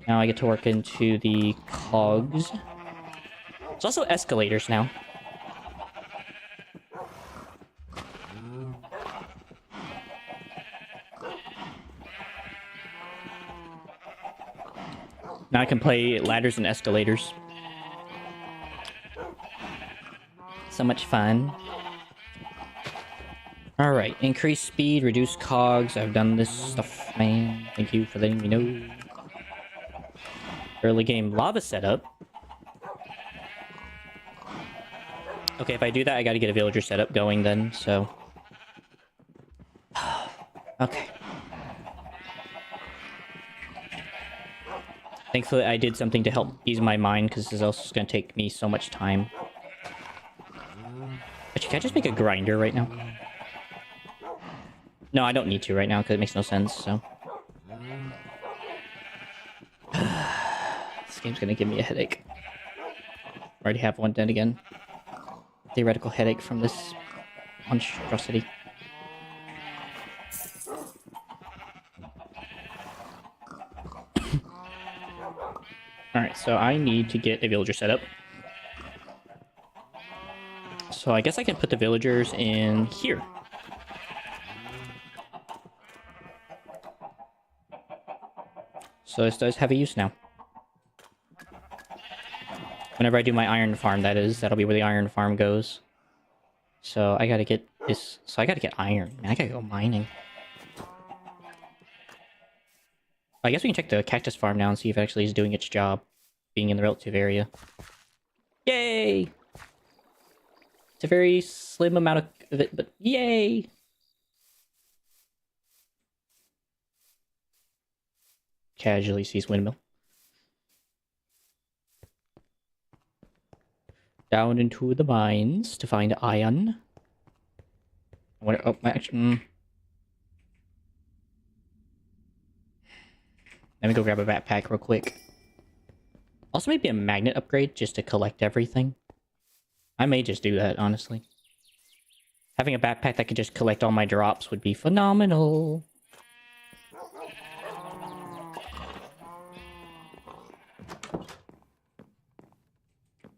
Now I get to work into the cogs. There's also escalators now. Now I can play ladders and escalators. So much fun. Alright, increase speed, reduce cogs. I've done this stuff, man. Thank you for letting me know. Early game lava setup. Okay, if I do that, I gotta get a villager setup going then, so... Okay. Thankfully, I did something to help ease my mind, because this is also gonna take me so much time. Actually, can I just make a grinder right now? No, I don't need to right now, because it makes no sense, so... This game's gonna give me a headache. Already have one then again. Theoretical headache from this monstrosity. Alright, so I need to get a villager set up. So I guess I can put the villagers in here. So this does have a use now. Whenever I do my iron farm, that is, that'll be where the iron farm goes. So I gotta get this. So I gotta get iron. Man, I gotta go mining. I guess we can check the cactus farm now and see if it actually is doing its job, being in the relative area. Yay! It's a very slim amount of it, but yay! Casually sees windmill. Down into the mines to find iron. Oh, actually... Let me go grab a backpack real quick. Also, maybe a magnet upgrade just to collect everything. I may just do that, honestly. Having a backpack that could just collect all my drops would be phenomenal.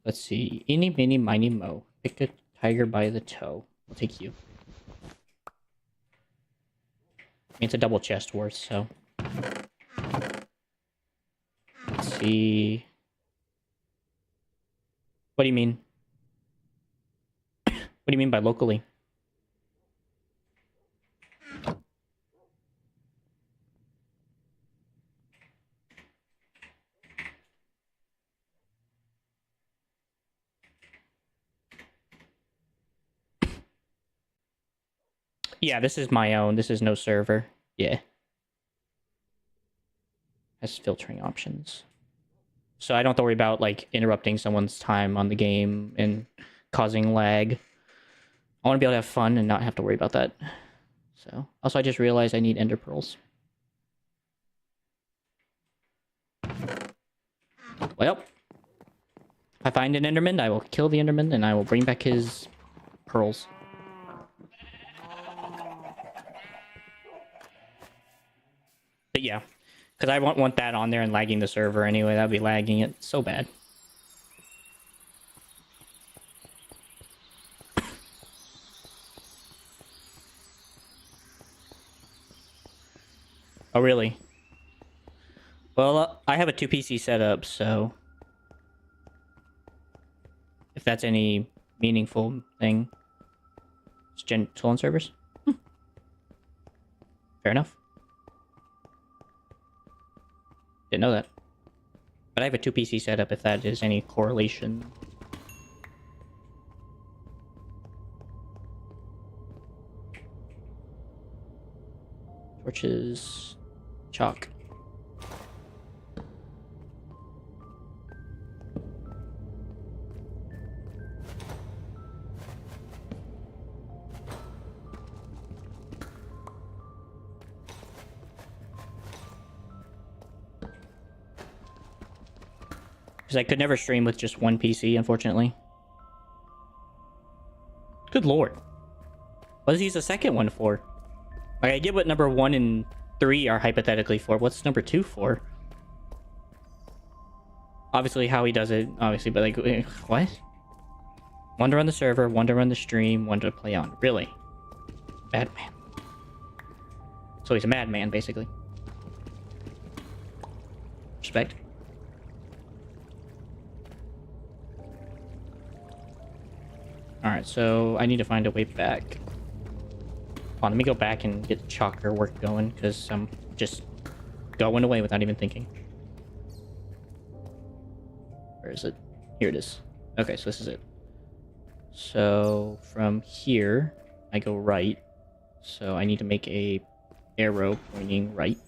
Let's see. Eeny, meeny, miny, mo. Pick a tiger by the toe. I'll take you. I mean, it's a double chest worth, so... Let's see... What do you mean? What do you mean by locally? Yeah, this is my own. This is no server. Yeah. Has filtering options. So I don't have to worry about, like, interrupting someone's time on the game and causing lag. I want to be able to have fun and not have to worry about that. So, also I just realized I need ender pearls. Well, if I find an enderman, I will kill the enderman and I will bring back his pearls. But yeah, because I won't want that on there and lagging the server anyway. That would be lagging it so bad. Oh, really? Well, I have a 2 PC setup, so... If that's any meaningful thing. It's gentle on servers? Fair enough. Didn't know that. But I have a 2 PC setup if that is any correlation. Torches. Chalk. Because I could never stream with just one PC, unfortunately. Good lord. What does he use the second one for? Like, I get what number 1 and 3 are hypothetically for. What's number 2 for? Obviously how he does it, obviously, but like, what? One to run the server, one to run the stream, one to play on. Really? Madman. So he's a madman, basically. Respect. Alright, so I need to find a way back. Hold on, let me go back and get the chakra work going, because I'm just going away without even thinking. Where is it? Here it is. Okay, so this is it. So from here, I go right. So I need to make a arrow pointing right.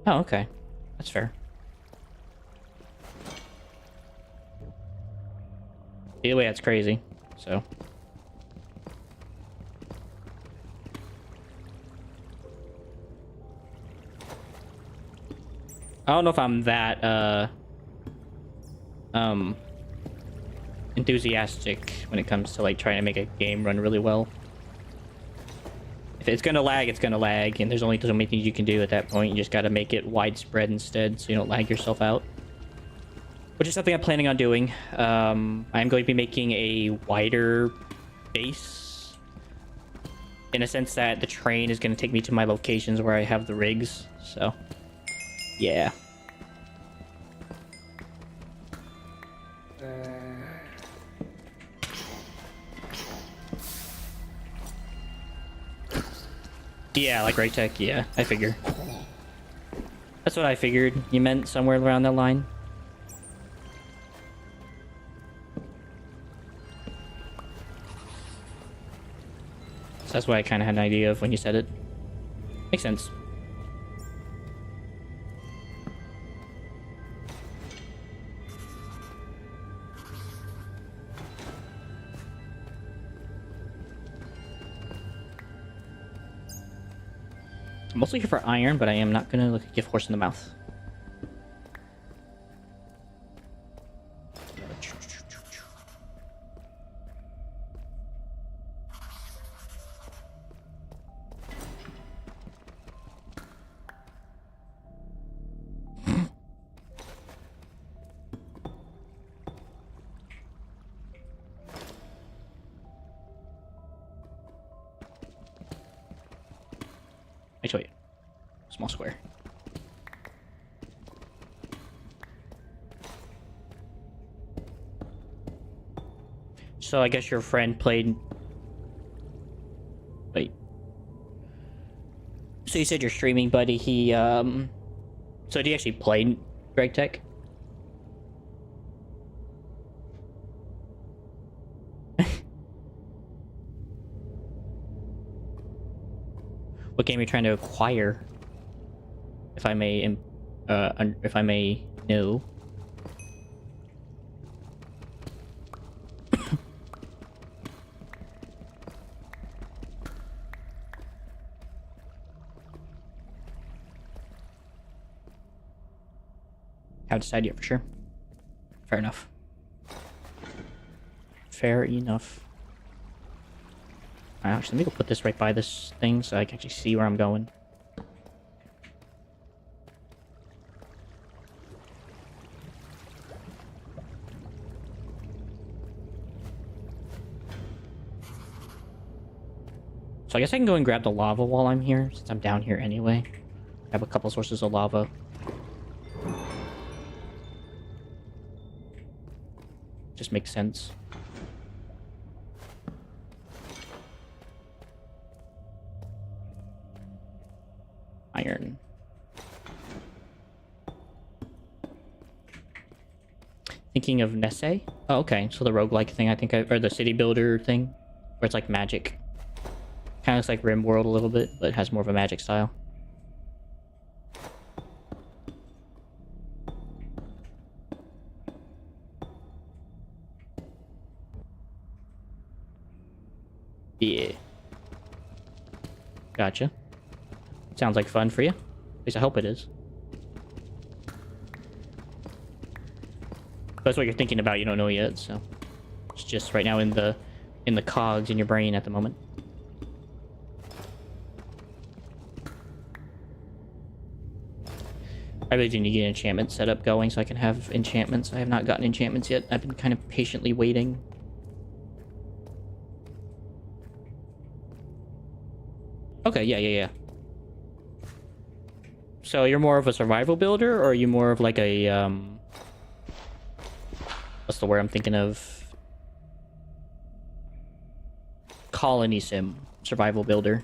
Oh, okay. That's fair. Either way, that's crazy. So. I don't know if I'm that, enthusiastic when it comes to, like, trying to make a game run really well. If it's gonna lag, it's gonna lag, and there's only so many things you can do at that point. You just gotta make it widespread instead, so you don't lag yourself out. Which is something I'm planning on doing. I'm going to be making a wider base, in a sense that the train is going to take me to my locations where I have the rigs, so yeah. Yeah, like right tech, yeah, I figure. That's what I figured you meant, somewhere around that line. So that's what I kind of had an idea of when you said it. Makes sense. I'm mostly here for iron, but I am not gonna look a gift horse in the mouth. Actually, small square. So I guess your friend played... Wait. So you said you're streaming, buddy. He, So did he actually play Greg Tech? What game are you trying to acquire? If I may, know. Haven't decided yet for sure. Fair enough. Fair enough. Actually, let me go put this right by this thing so I can actually see where I'm going. So I guess I can go and grab the lava while I'm here, since I'm down here anyway. I have a couple sources of lava. Just makes sense. Iron. Thinking of Nesse? Oh, okay. So the roguelike thing, I think, or the city builder thing, where it's like magic. Kind of looks like RimWorld a little bit, but has more of a magic style. Yeah. Gotcha. Sounds like fun for you. At least I hope it is. That's what you're thinking about. You don't know yet, so it's just right now in the cogs in your brain at the moment. I really do need to get enchantment setup going so I can have enchantments. I have not gotten enchantments yet. I've been kind of patiently waiting. Okay, yeah. So you're more of a survival builder, or are you more of like a, what's the word I'm thinking of? Colony sim survival builder.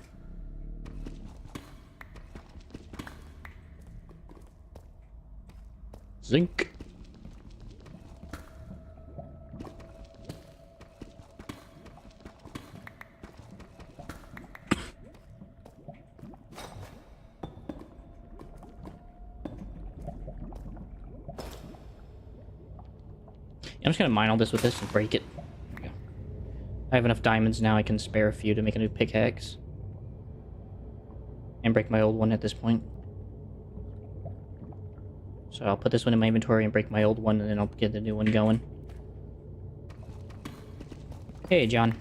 Zinc. I'm just gonna mine all this with this and break it. There we go. I have enough diamonds now. I can spare a few to make a new pickaxe. And break my old one at this point. So I'll put this one in my inventory and break my old one, and then I'll get the new one going. Hey, John.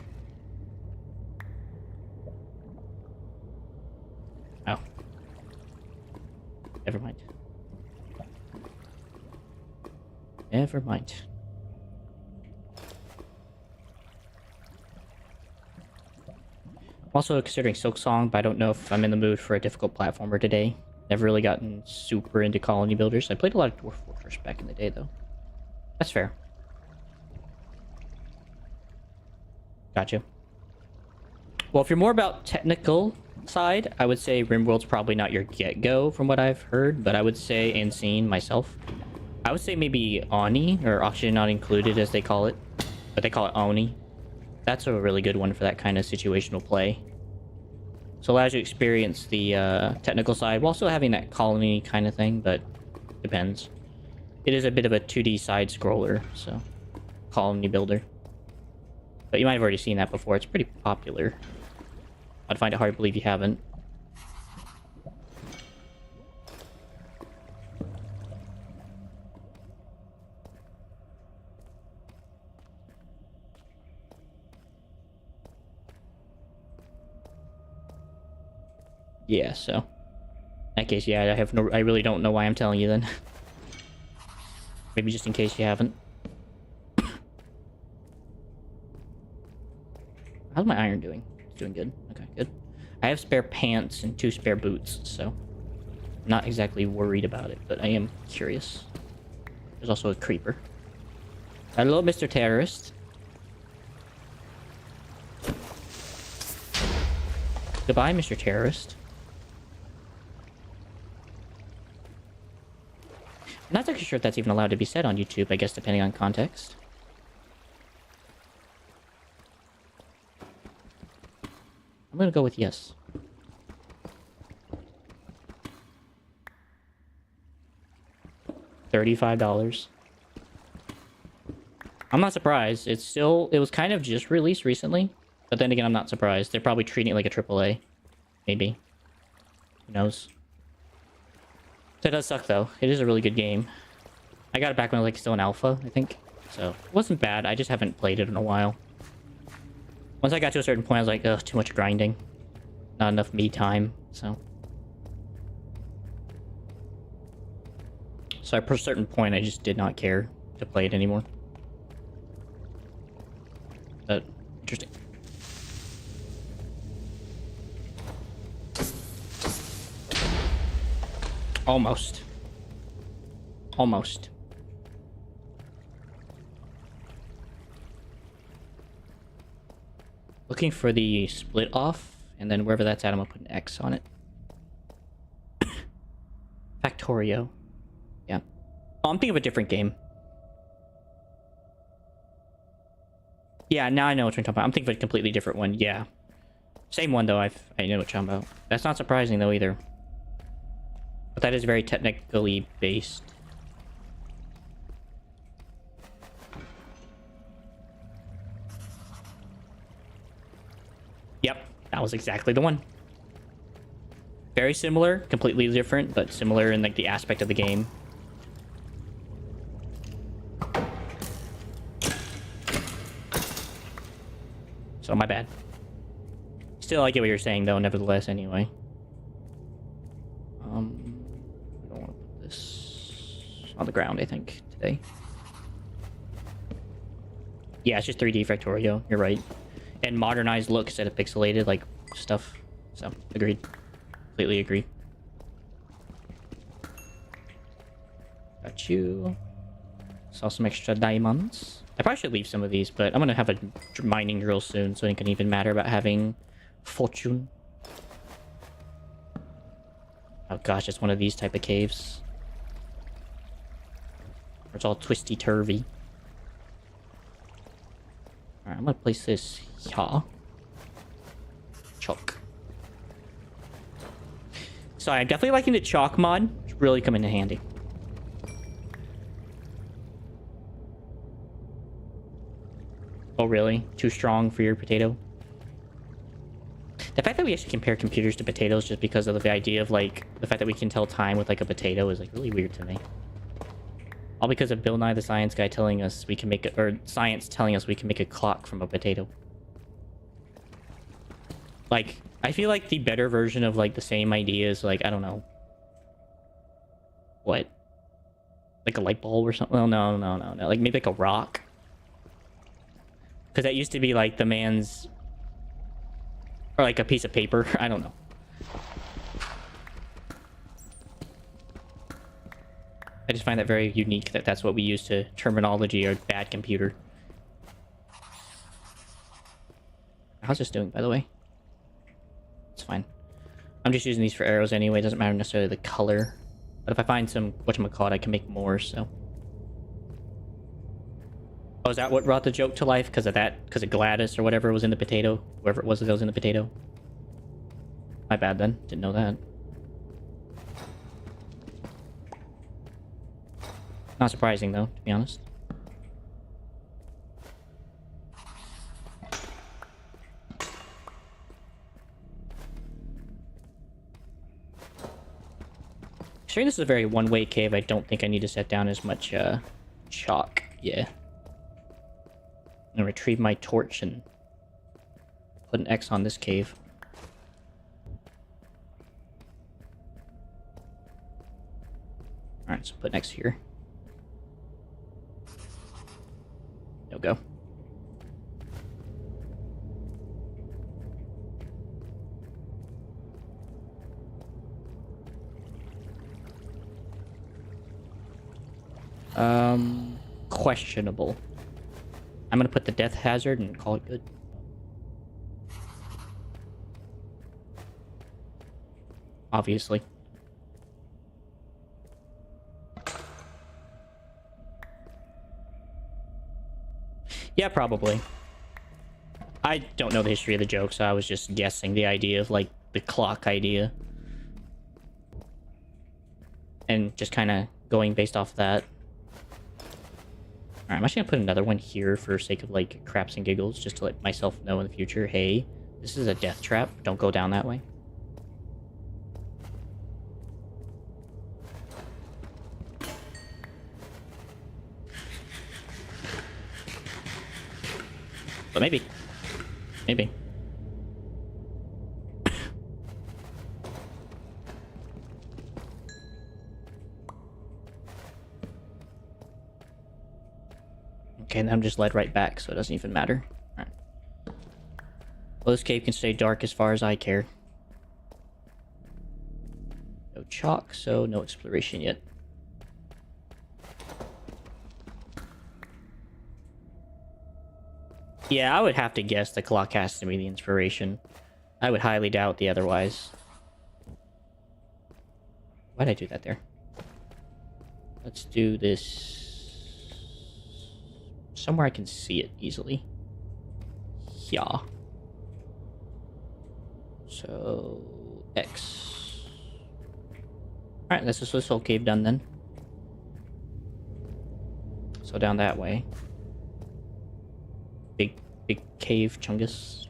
Oh. Never mind. Never mind. I'm also considering Silksong, but I don't know if I'm in the mood for a difficult platformer today. Never really gotten super into colony builders. I played a lot of Dwarf Fortress back in the day, though. That's fair. Gotcha. Well, if you're more about technical side, I would say RimWorld's probably not your get-go from what I've heard, but I would say, and seen myself, I would say maybe Oni, or Oxygen Not Included as they call it, but they call it Oni. That's a really good one for that kind of situational play. So it allows you to experience the technical side while still having that colony kind of thing, but depends. It is a bit of a 2D side scroller, so colony builder. But you might have already seen that before. It's pretty popular. I'd find it hard to believe you haven't. Yeah, so in that case, yeah, I really don't know why I'm telling you then. Maybe just in case you haven't. How's my iron doing? It's doing good. Okay, good. I have spare pants and 2 spare boots, so I'm not exactly worried about it, but I am curious. There's also a creeper. Hello, Mr. Terrorist. Goodbye, Mr. Terrorist. I'm not actually sure if that's even allowed to be said on YouTube, I guess, depending on context. I'm gonna go with yes. $35. I'm not surprised. It was kind of just released recently, but then again, I'm not surprised. They're probably treating it like a AAA. Maybe. Who knows? That does suck, though. It is a really good game. I got it back when it was, like, still in alpha, I think. So, it wasn't bad. I just haven't played it in a while. Once I got to a certain point, I was like, ugh, too much grinding. Not enough me time, so... So at a certain point, I just did not care to play it anymore. But, interesting. Almost. Almost. Looking for the split off, and then wherever that's at, I'm gonna put an X on it. Factorio. Yeah. Oh, I'm thinking of a different game. Yeah, now I know what you're talking about. I'm thinking of a completely different one. Yeah. Same one, though. I know what you're talking about. That's not surprising, though, either. But that is very technically based. Yep, that was exactly the one. Very similar, completely different, but similar in like the aspect of the game. So my bad. Still, I get what you're saying, though, nevertheless, anyway. I don't want to put this on the ground, I think, today. Yeah, it's just 3D Factorio, you're right. And modernized look instead of pixelated, like, stuff. So, agreed. Completely agree. Got you. Saw some extra diamonds. I probably should leave some of these, but I'm gonna have a mining drill soon, so it can even matter about having fortune. Oh gosh, it's one of these type of caves. Where it's all twisty-turvy. Alright, I'm gonna place this here. Chalk. So I'm definitely liking the chalk mod. It's really come into handy. Oh, really? Too strong for your potato? The fact that we actually compare computers to potatoes just because of the idea of, like, the fact that we can tell time with, like, a potato is, like, really weird to me. All because of Bill Nye the Science Guy telling us we can make it, or science telling us we can make a clock from a potato. Like, I feel like the better version of, like, the same idea is, like, I don't know. What? Like a light bulb or something? Well, no. Like, maybe like a rock. Because that used to be, like, the man's... Or, like, a piece of paper. I don't know. I just find that very unique that that's what we use to terminology or bad computer. How's this doing, by the way? It's fine. I'm just using these for arrows anyway. It doesn't matter necessarily the color. But if I find some, whatchamacallit, I can make more, so... Oh, is that what brought the joke to life? Because of that? Because of Gladys or whatever was in the potato? Whoever it was that was in the potato? My bad then. Didn't know that. Not surprising though, to be honest. Considering this is a very one-way cave, I don't think I need to set down as much chalk. Yeah. I'm gonna retrieve my torch and put an X on this cave. Alright, so put an X here. No go. Questionable. I'm gonna put the death hazard and call it good. Obviously. Yeah, probably. I don't know the history of the joke, so I was just guessing the idea of, like, the clock idea. And just kind of going based off that. Alright, I'm actually gonna put another one here for sake of, like, craps and giggles, just to let myself know in the future, hey, this is a death trap, don't go down that way. But maybe. Maybe. Okay, and I'm just led right back, so it doesn't even matter. Alright. Well, this cave can stay dark as far as I care. No chalk, so no exploration yet. Yeah, I would have to guess the clock has to be the inspiration. I would highly doubt the otherwise. Why'd I do that there? Let's do this... somewhere I can see it easily. Yeah. So... X. Alright, that's this whole cave done then. So down that way. Big cave chungus.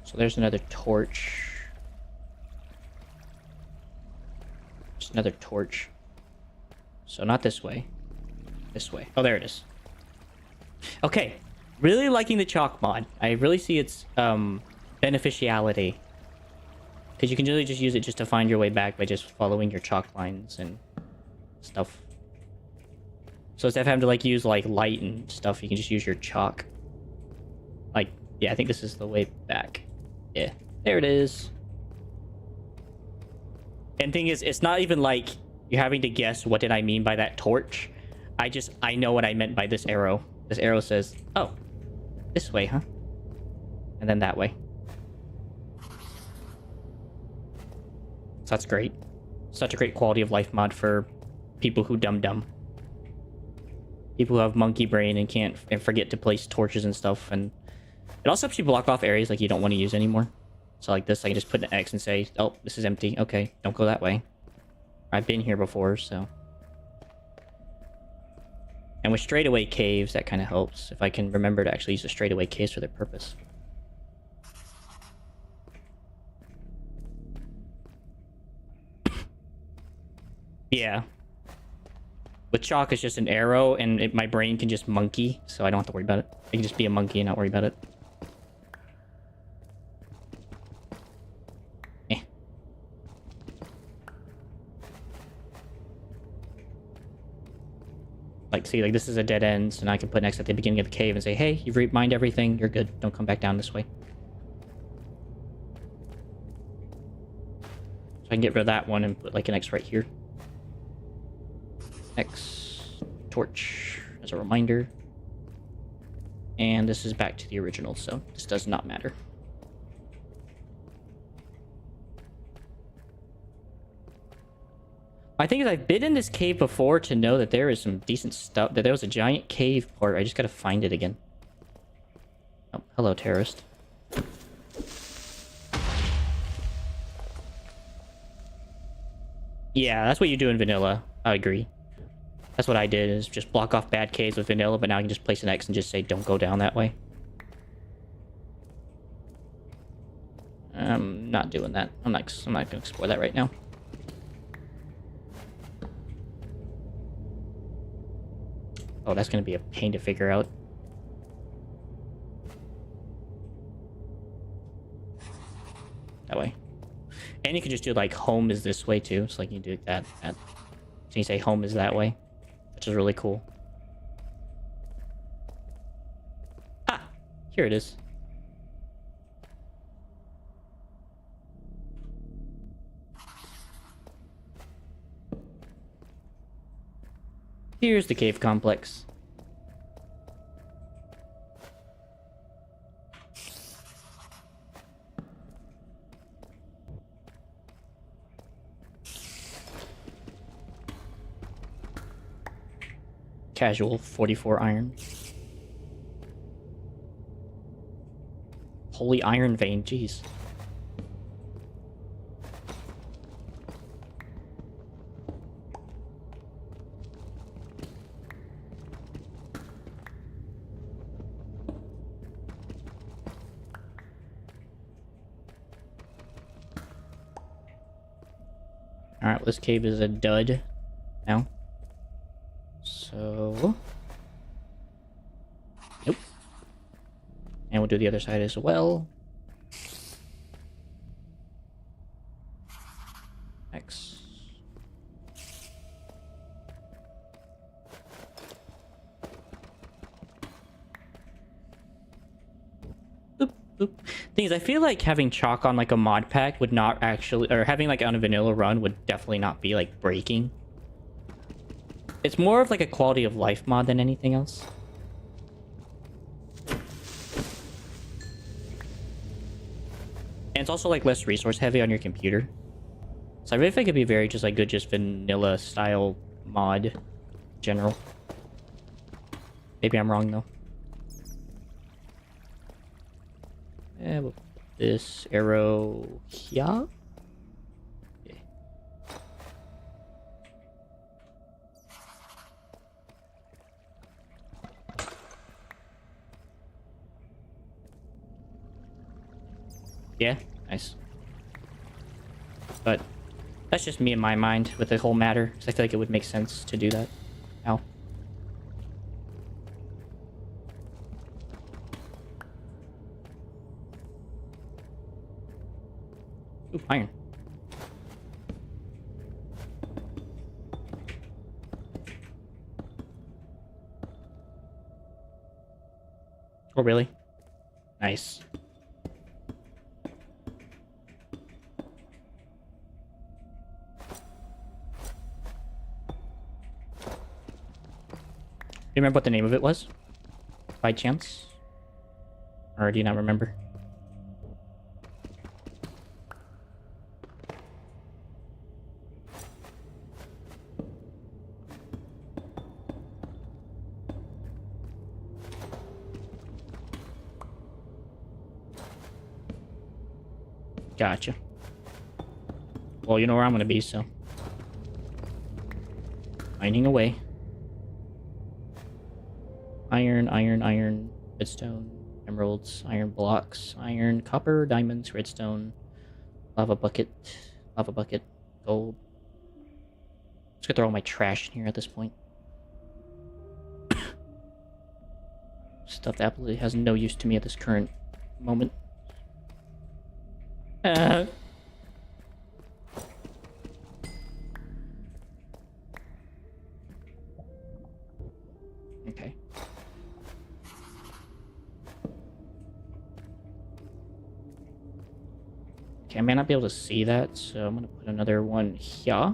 So there's another torch. another torch. So not this way. This way. Oh, there it is. Okay. Really liking the chalk mod. I really see its beneficiality. Because you can really just use it just to find your way back by just following your chalk lines and stuff. So instead of having to like use like light and stuff, you can just use your chalk. Like, yeah, I think this is the way back. Yeah, there it is. And thing is, it's not even like you're having to guess what did I mean by that torch. I know what I meant by this arrow. This arrow says, oh, this way, huh? And then that way. So that's great. Such a great quality of life mod for people who dumb. People who have monkey brain and can't and forget to place torches and stuff. And it also helps you block off areas like you don't want to use anymore. So like this, I can just put an X and say, oh, this is empty. Okay, don't go that way. I've been here before, so. And with straightaway caves, that kind of helps. If I can remember to actually use the straightaway caves for their purpose. Yeah. With chalk, it's just an arrow, and my brain can just monkey, so I don't have to worry about it. I can just be a monkey and not worry about it. Eh. Like, see, like, this is a dead end, so now I can put next at the beginning of the cave and say, hey, you've mined everything, you're good. Don't come back down this way. So I can get rid of that one and put, like, an X right here. X torch as a reminder. And this is back to the original, so this does not matter. I think I've been in this cave before to know that there is some decent stuff. That there was a giant cave part. I just gotta find it again. Oh, hello, terrorist. Yeah, that's what you do in vanilla. I agree. That's what I did, is just block off bad caves with vanilla, but now I can just place an X and just say, don't go down that way. I'm not doing that. I'm not going to explore that right now. Oh, that's going to be a pain to figure out. That way. And you can just do, like, home is this way, too. So, like, you do that. So you say home is that way. Which is really cool. Ah! Here it is. Here's the cave complex. Casual 44 iron. Holy iron vein, jeez. Alright, well, this cave is a dud now. So... Nope. And we'll do the other side as well. X. Boop, boop. Thing is, I feel like having chalk on like a mod pack would not actually, or having like on a vanilla run would definitely not be like breaking. It's more of like a quality of life mod than anything else. And it's also like less resource heavy on your computer. So I really think it'd be very just like good just vanilla style mod in general. Maybe I'm wrong though. Yeah, we'll put this arrow here. Yeah. Yeah, nice. But That's just me in my mind with the whole matter, because I feel like it would make sense to do that. Ow. Ooh, iron. Oh, really? Nice. Do you remember what the name of it was? By chance? Or do you not remember? Gotcha. Well, you know where I'm gonna be, so. Mining away. Iron, iron, iron, redstone, emeralds, iron blocks, iron, copper, diamonds, redstone, lava bucket, gold. Just gonna throw all my trash in here at this point. Stuff that absolutely has no use to me at this current moment. Okay. Okay, I may not be able to see that, so I'm gonna put another one here.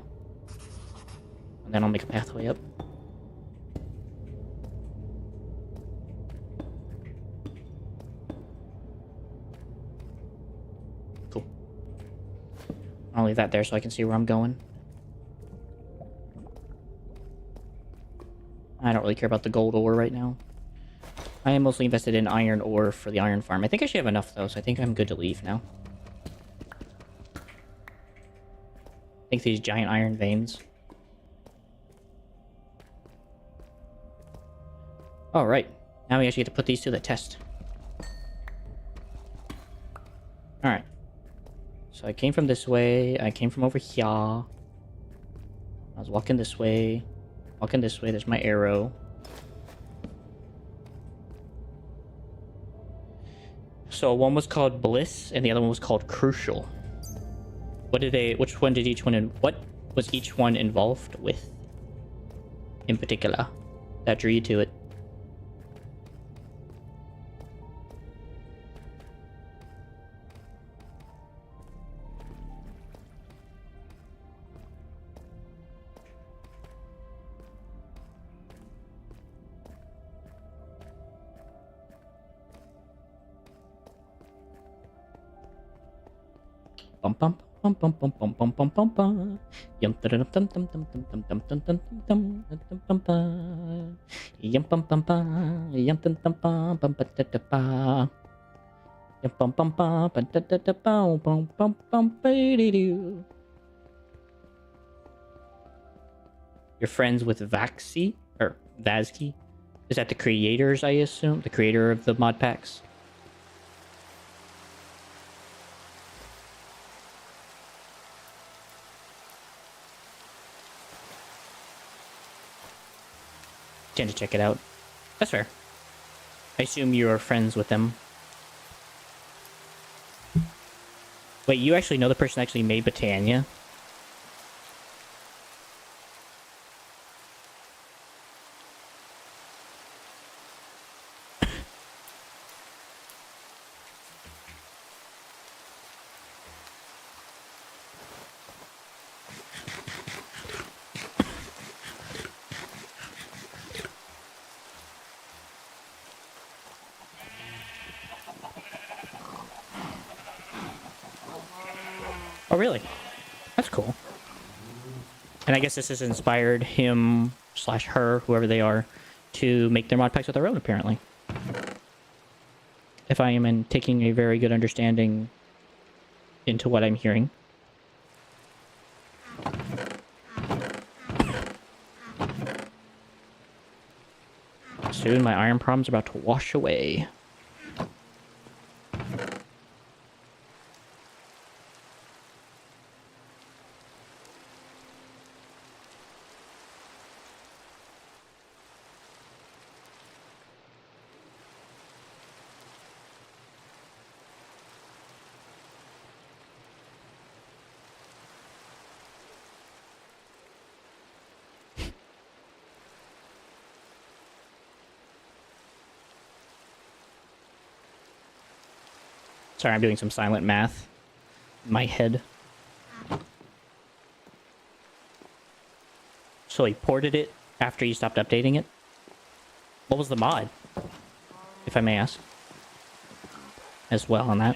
And then I'll make a pathway up. Cool. I'll leave that there so I can see where I'm going. I don't really care about the gold ore right now. I am mostly invested in iron ore for the iron farm. I think I should have enough, though, so I think I'm good to leave now. I think these giant iron veins. Alright. Now we actually get to put these to the test. Alright. So I came from this way. I came from over here. I was walking this way. Walking this way. There's my arrow. So one was called Bliss, and the other one was called Crucial. Which one did each one, what was each one involved with? In particular, that drew you to it. Bum bum bum bum bum bum bum bum bum bum. Yum dum dum dum dum dum dum dum dum dum dum dum dum bum. Yum bum bum bum. Yum dum dum bum bum ba da da ba. Yum bum bum bum ba da da da bum bum bum bum ba dee doo. You're friends with Vaxi or Vazki? Is that the creators? I assume the creator of the mod packs. To check it out. That's fair. I assume you are friends with them. Wait, you actually know the person that actually made Botania? Oh, really? That's cool. And I guess this has inspired him / her, whoever they are, to make their mod packs of their own, apparently. If I am taking a very good understanding into what I'm hearing. Soon my iron problem's about to wash away. Sorry, I'm doing some silent math in my head. So he ported it after you stopped updating it? What was the mod, if I may ask? As well on that.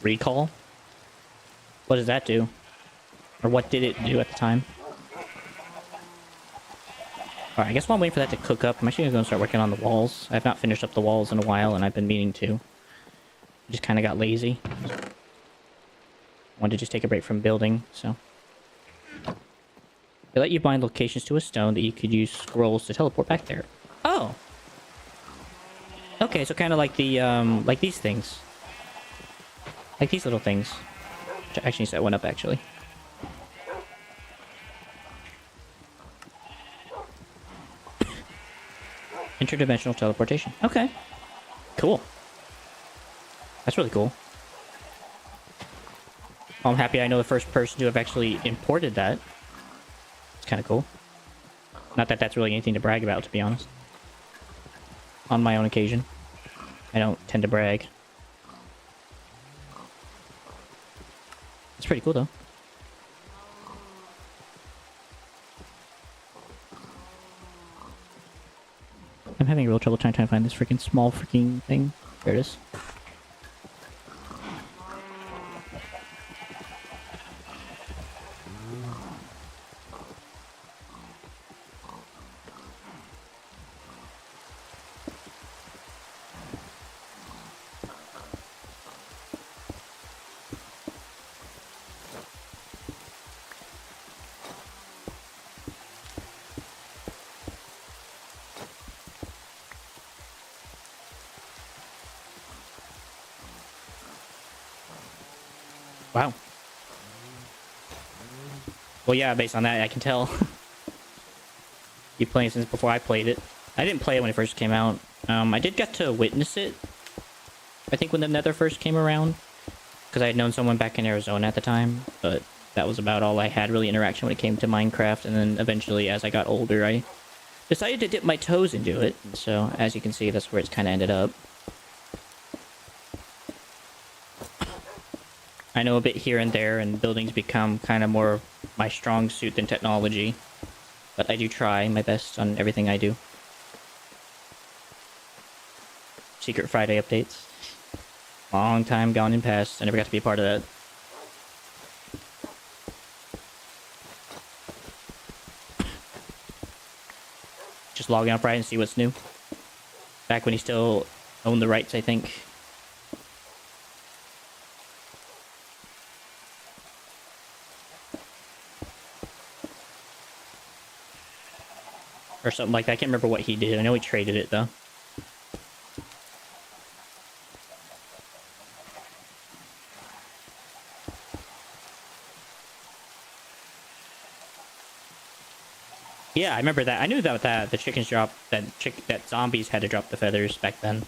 Recall? What does that do? Or what did it do at the time? Alright, I guess while I'm waiting for that to cook up, I'm actually going to start working on the walls. I've not finished up the walls in a while, and I've been meaning to. I just kind of got lazy. Wanted to just take a break from building, so... They let you bind locations to a stone that you could use scrolls to teleport back there. Oh! Okay, so kind of like the, like these things. Like these little things. Actually, set one up, actually. Interdimensional teleportation. Okay. Cool. That's really cool. I'm happy I know the first person to have actually imported that. It's kind of cool. Not that that's really anything to brag about, to be honest. On my own occasion. I don't tend to brag. It's pretty cool, though. I'm having real trouble trying to find this freaking small freaking thing. There it is. Wow. Well, yeah, based on that, I can tell. You playing since before I played it. I didn't play it when it first came out. I did get to witness it. I think when the Nether first came around. Because I had known someone back in Arizona at the time. But that was about all I had really interaction when it came to Minecraft. And then eventually, as I got older, I decided to dip my toes into it. So, as you can see, that's where it's kind of ended up. I know a bit here and there, and buildings become kind of more my strong suit than technology. But I do try my best on everything I do. Secret Friday updates. Long time gone and past. I never got to be a part of that. Just log on Friday and see what's new. Back when he still owned the rights, I think. Or something like that. I can't remember what he did. I know he traded it, though. Yeah, I remember that. I knew that the chickens dropped... That zombies had to drop the feathers back then.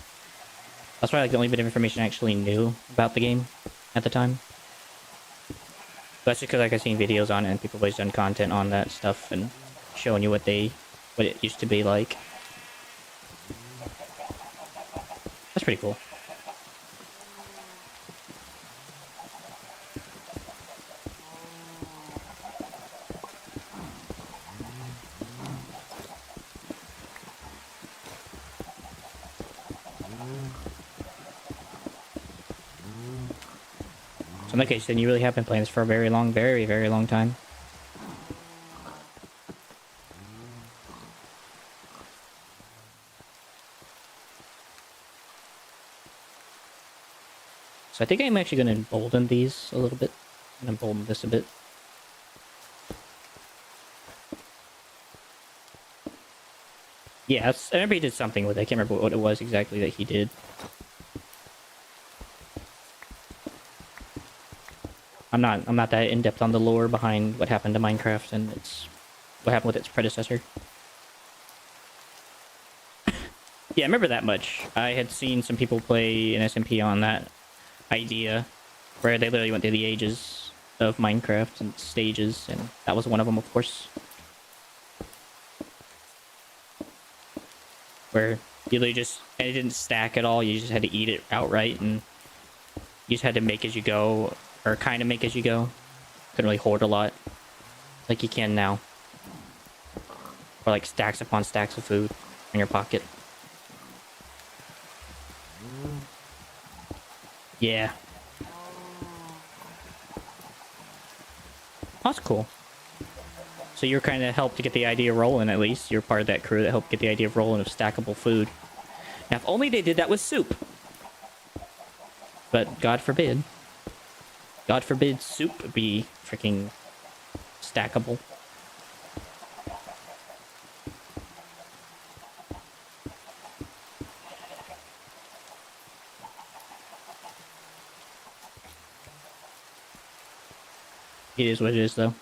That's probably like the only bit of information I actually knew about the game at the time. But that's just because like, I've seen videos on it and people have always done content on that stuff and showing you what it used to be like. That's pretty cool. So in that case, then you really have been playing this for a very long, very, very long time. So I think I'm actually going to embolden these a little bit. And embolden this a bit. Yeah, I remember he did something with it. I can't remember what it was exactly that he did. I'm not that in-depth on the lore behind what happened to Minecraft and what happened with its predecessor. Yeah, I remember that much. I had seen some people play an SMP on that idea, where they literally went through the ages of Minecraft and stages, and that was one of them, of course. Where you literally just, and it didn't stack at all, you just had to eat it outright, and you just had to make as you go, or kind of make as you go. Couldn't really hoard a lot, like you can now. Or like stacks upon stacks of food in your pocket. Yeah. That's cool. So you're kind of helped to get the idea rolling, at least. You're part of that crew that helped get the idea of rolling of stackable food. Now, if only they did that with soup. But God forbid. God forbid soup be freaking stackable. It is what it is, though.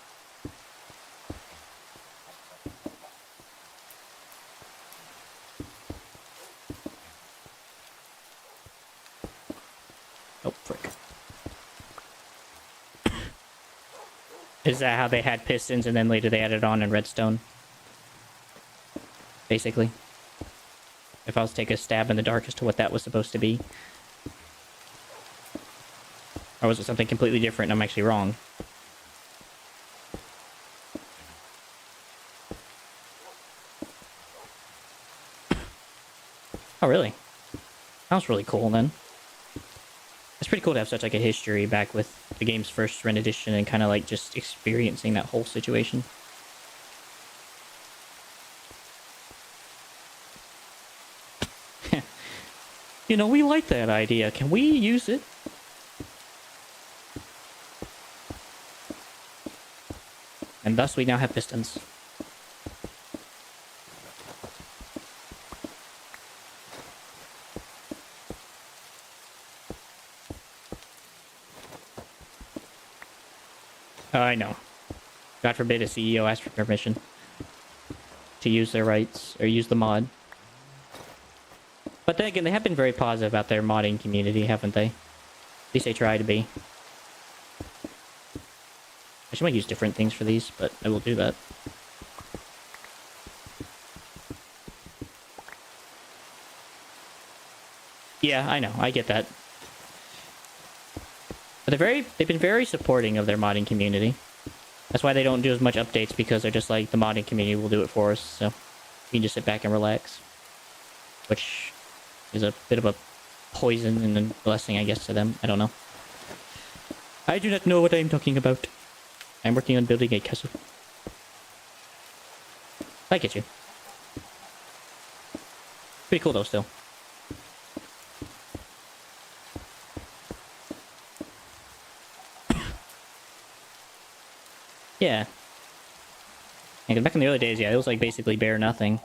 Oh, frick. Is that how they had pistons and then later they added on in redstone? Basically. If I was to take a stab in the dark as to what that was supposed to be. Or was it something completely different and I'm actually wrong? Oh, really? That was really cool, then. It's pretty cool to have such, like, a history back with the game's first rendition and kind of, like, just experiencing that whole situation. You know, we like that idea. Can we use it? And thus we now have pistons. Oh, I know. God forbid a CEO asks for permission to use their rights or use the mod. But then again, they have been very positive about their modding community, haven't they? At least they try to be. I should might use different things for these, but I will do that. Yeah, I know. I get that. But they've been very supporting of their modding community. That's why they don't do as much updates, because they're just like, the modding community will do it for us, so we can just sit back and relax. Which is a bit of a poison and a blessing, I guess, to them. I don't know. I do not know what I'm talking about. I'm working on building a castle. I get you. Pretty cool, though, still. Yeah. And back in the early days, yeah, it was like basically bare nothing.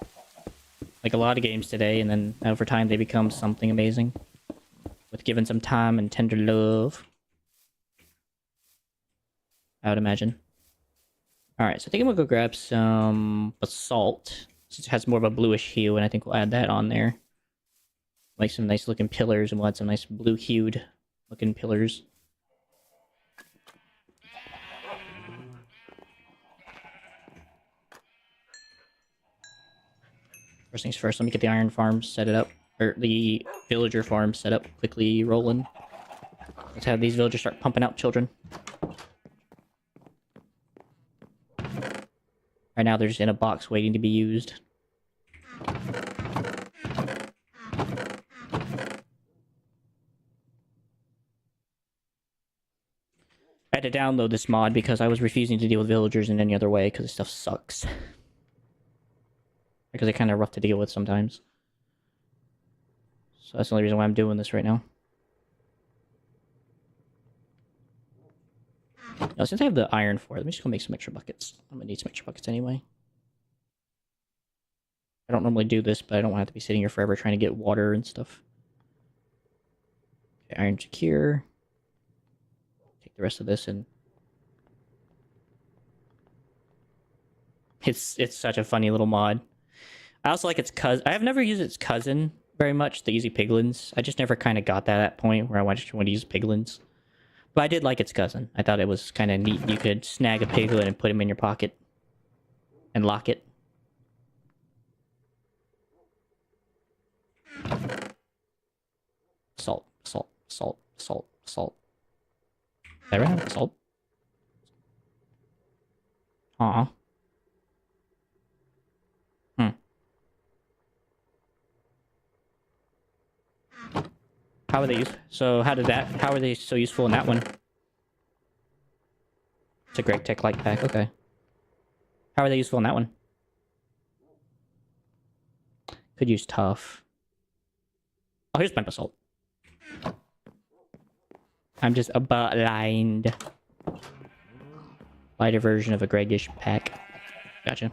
Like a lot of games today, and then over time they become something amazing. With given some time and tender love. I would imagine. Alright, so I think I'm gonna go grab some basalt. Since it has more of a bluish hue, and I think we'll add that on there. Like some nice looking pillars, and we'll add some nice blue hued looking pillars. First things first, let me get the iron farm set it up. Or the villager farm set up, quickly rolling. Let's have these villagers start pumping out children. Right now they're just in a box waiting to be used. I had to download this mod because I was refusing to deal with villagers in any other way because this stuff sucks. Because they're kind of rough to deal with sometimes. So that's the only reason why I'm doing this right now. Now, since I have the iron for it, let me just go make some extra buckets. I'm gonna need some extra buckets anyway. I don't normally do this, but I don't want to have to be sitting here forever trying to get water and stuff. Okay, iron secure. Take the rest of this and... It's such a funny little mod. I also like its cousin. I have never used its cousin, very much, the easy piglins. I just never kind of got that point where I wanted to use piglins. But I did like its cousin. I thought it was kind of neat. You could snag a piglin and put him in your pocket. And lock it. Salt, salt, salt, salt, salt. Is that right? Salt? Aw. How are they used? So how are they so useful in that one? It's a great tech like pack, okay. How are they useful in that one? Could use tough. Oh, here's pimp assault. I'm just a blind. Lighter version of a Gregish pack. Gotcha.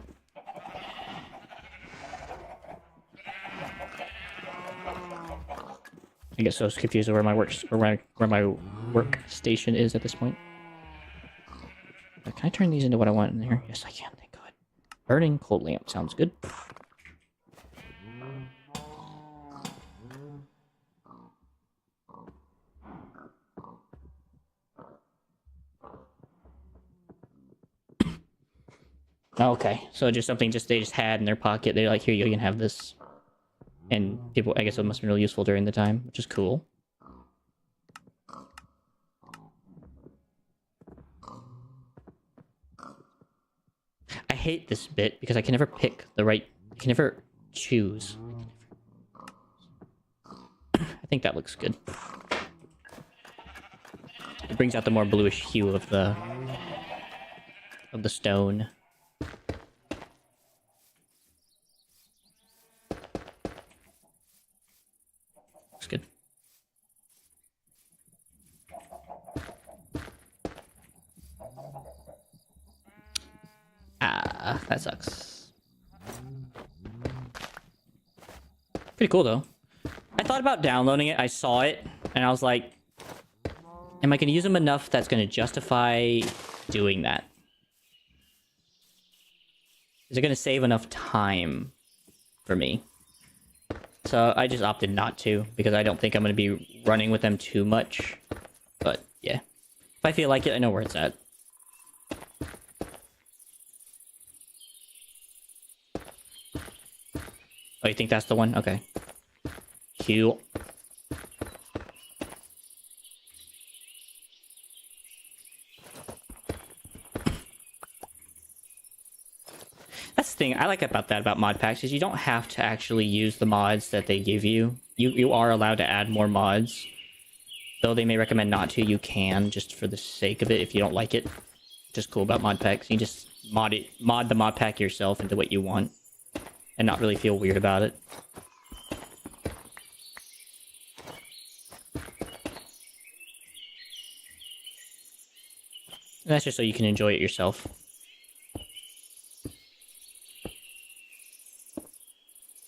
I get so confused where my workstation is at this point. Can I turn these into what I want in here? Yes, I can. Thank God. Burning coal lamp sounds good. Okay, so just something they just had in their pocket. They're like, here, you can have this. And people, I guess it must have been really useful during the time, which is cool. I hate this bit because I can never pick the right... I can never choose. I think that looks good. It brings out the more bluish hue of the stone. Looks good. Ah, that sucks. Pretty cool, though. I thought about downloading it. I saw it, and I was like, am I going to use them enough that's going to justify doing that? Is it going to save enough time for me? So I just opted not to, because I don't think I'm going to be running with them too much. But, yeah. If I feel like it, I know where it's at. Oh, you think that's the one? Okay. Cool. That's the thing I like about mod packs is you don't have to actually use the mods that they give you. You are allowed to add more mods. Though they may recommend not to, you can, just for the sake of it, if you don't like it. Just cool about mod packs. You just mod the mod pack yourself into what you want. And not really feel weird about it. And that's just so you can enjoy it yourself.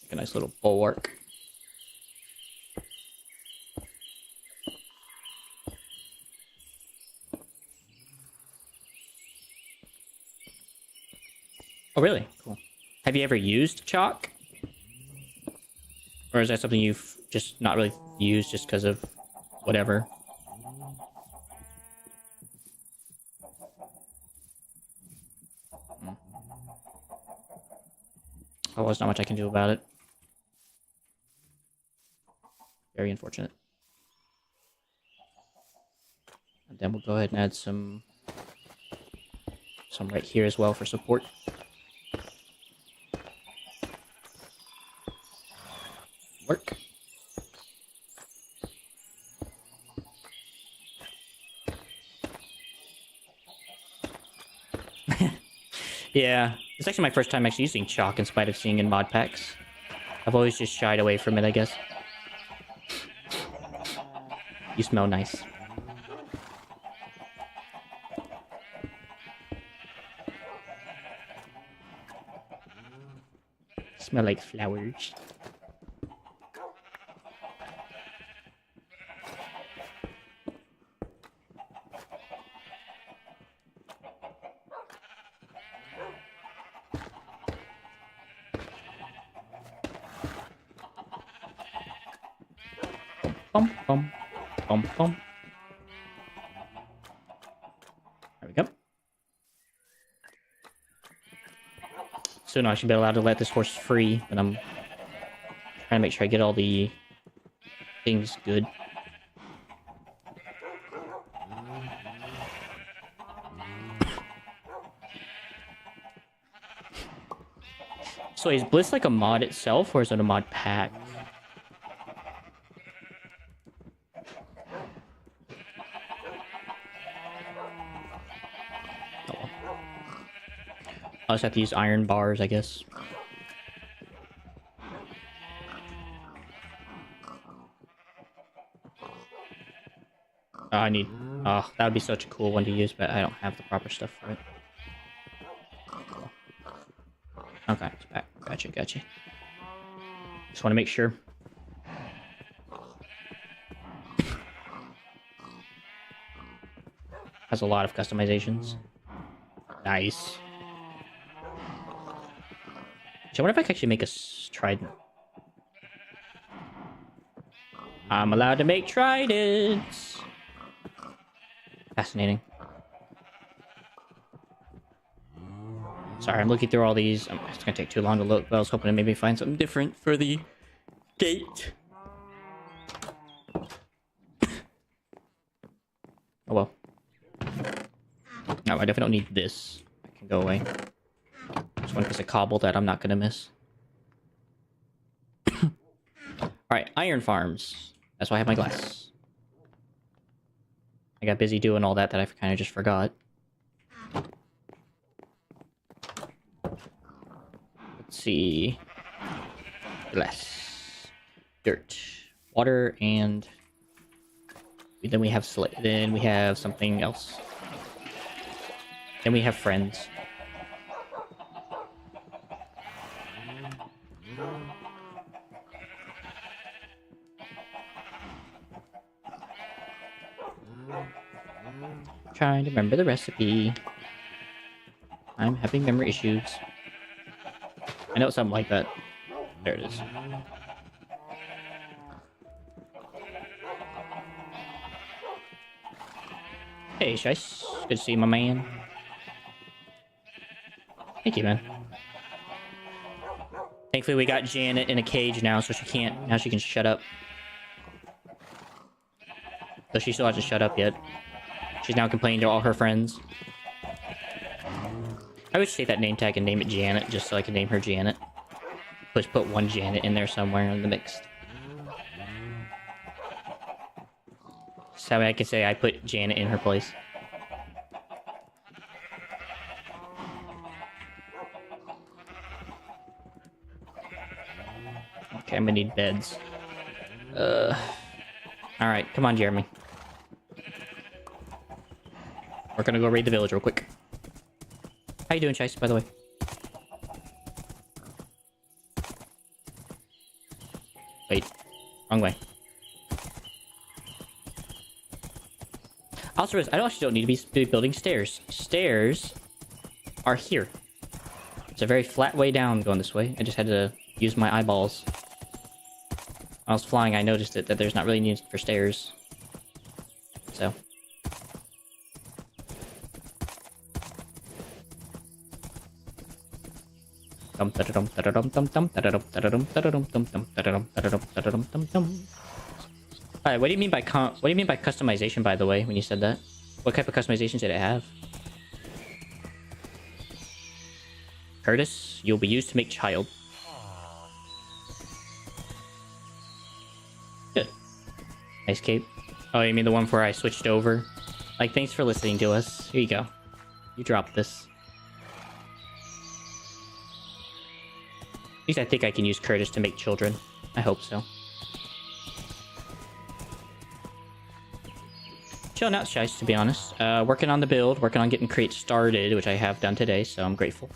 Like a nice little bulwark. Oh, really? Cool. Have you ever used chalk? Or is that something you've just not really used just because of whatever? Oh, there's not much I can do about it. Very unfortunate. And then we'll go ahead and add some right here as well for support. Work. Yeah, it's actually my first time actually using chalk in spite of seeing in mod packs. I've always just shied away from it, I guess. You smell nice. Smell like flowers. Bum, bum, bum, bum. There we go. Soon I should be allowed to let this horse free, but I'm trying to make sure I get all the things good. So is Bliss like a mod itself, or is it a mod pack? Oh, well. I'll just have to use iron bars, I guess. Oh, I need... Oh, that would be such a cool one to use, but I don't have the proper stuff for it. Okay, it's back. Gotcha, gotcha. Just want to make sure. Has a lot of customizations. Nice. So I wonder if I can actually make a trident. I'm allowed to make tridents. Fascinating. Sorry, I'm looking through all these. It's gonna take too long to look, but I was hoping to maybe find something different for the gate. Oh well. No, I definitely don't need this. I can go away. Just one piece of cobble that I'm not gonna miss. Alright, iron farms. That's why I have my glass. I got busy doing all that I kind of just forgot. Let's see. Glass. Dirt. Water and... Then we have then we have something else. Then we have friends. Trying to remember the recipe. I'm having memory issues. I know something like that. There it is. Hey, Shice. Good to see you, my man. Thank you, man. Thankfully, we got Janet in a cage now, so she can't... Now she can shut up. Though she still hasn't shut up yet. She's now complaining to all her friends. I would take that name tag and name it Janet, just so I can name her Janet. Just put one Janet in there somewhere in the mix. So I can say I put Janet in her place. Okay, I'm gonna need beds. Alright, come on, Jeremy. We're gonna go raid the village real quick. How you doing, Chase, by the way? Wait. Wrong way. Also, I actually don't need to be building stairs. Stairs are here. It's a very flat way down going this way. I just had to use my eyeballs. When I was flying, I noticed that there's not really need for stairs. So. Alright, what do you mean by customization, by the way, when you said that? What type of customization did it have? Curtis, you'll be used to make child. Good. Nice cape. Oh, you mean the one where I switched over? Like, thanks for listening to us. Here you go. You dropped this. At least I think I can use Curtis to make children. I hope so. Chilling out, Shice, to be honest. Working on the build, working on getting crates started, which I have done today, so I'm grateful.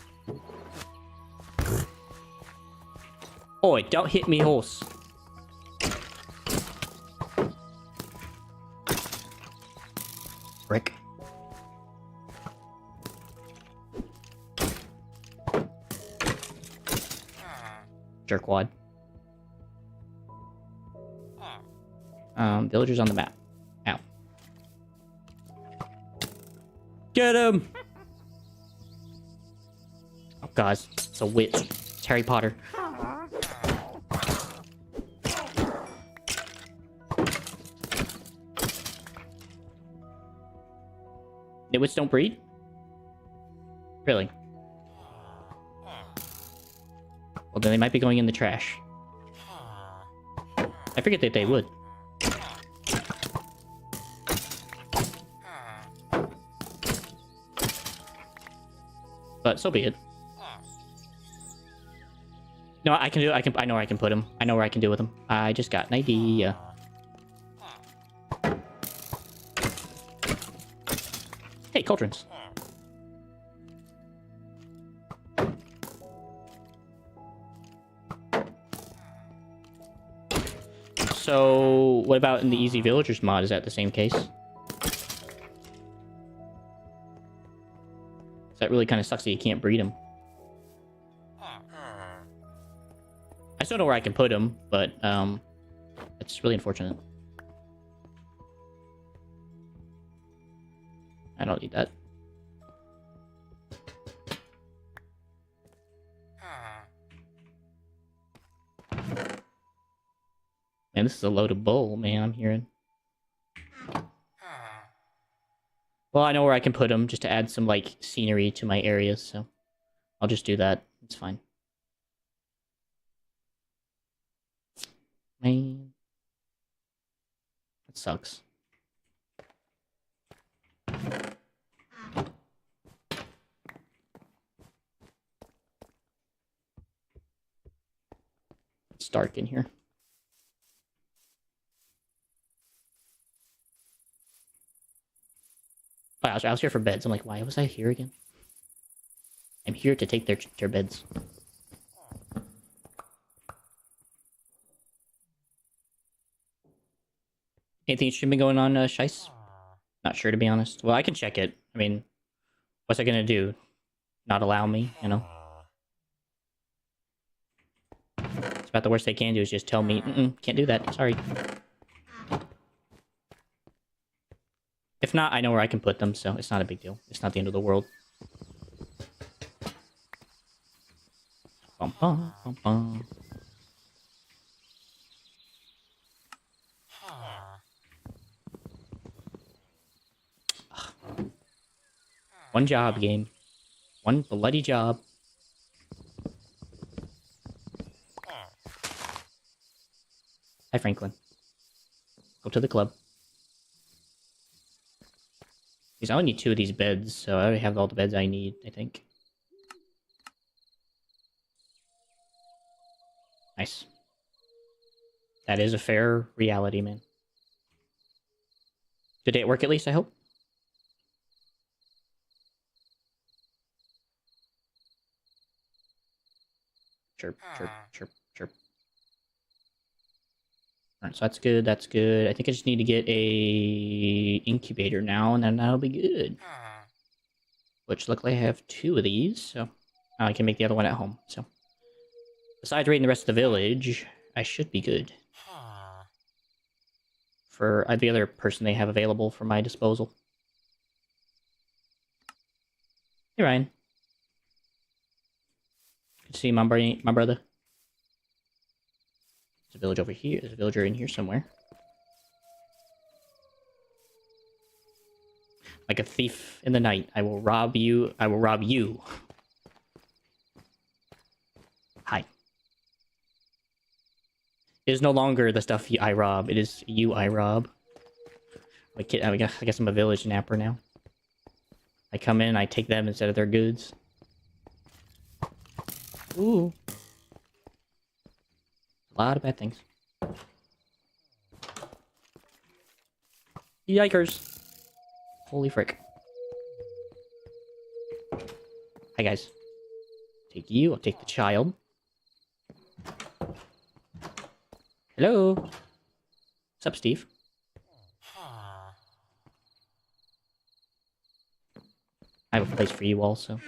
Oi, don't hit me, horse. Brick. Jerkwad. Villagers on the map. Ow. Get him! Oh god, it's a witch. It's Harry Potter. Nitwits don't breed? Really? Well, then they might be going in the trash. I figured that they would. But so be it. No, I can do it. I know where I can put him. I know where I can do with him. I just got an idea. Hey, cauldrons. So, what about in the Easy Villagers mod? Is that the same case? That really kind of sucks that you can't breed them. I still know where I can put them, but it's really unfortunate. I don't need that. Man, this is a loaded bowl, man, I'm hearing. Well, I know where I can put them just to add some, like, scenery to my areas, so I'll just do that. It's fine. Man. That sucks. It's dark in here. Oh, I was here for beds. I'm like, why was I here again? I'm here to take their beds. Anything interesting been going on, Shice? Not sure, to be honest. Well, I can check it. I mean, what's I gonna do? Not allow me, you know? It's about the worst they can do is just tell me, can't do that. Sorry. If not, I know where I can put them, so it's not a big deal. It's not the end of the world. Bum, bum, bum, bum. One job, game. One bloody job. Hi, Franklin. Go to the club. Because I only need 2 of these beds, so I already have all the beds I need, I think. Nice. That is a fair reality, man. Good day at work, at least, I hope? Chirp, chirp, chirp, chirp. Alright, so that's good, that's good. I think I just need to get a incubator now, and then that'll be good. Which, luckily, I have 2 of these, so I can make the other one at home, so. Besides raiding the rest of the village, I should be good. For the other person they have available for my disposal. Hey, Ryan. Good to see my brother. There's a village over here. There's a villager in here somewhere. Like a thief in the night, I will rob you. I will rob you. Hi. It is no longer the stuff I rob. It is you I rob. I guess I'm a village napper now. I come in, I take them instead of their goods. Ooh. A lot of bad things. Yikers. Holy frick. Hi, guys. Take you, I'll take the child. Hello. What's up, Steve? I have a place for you also.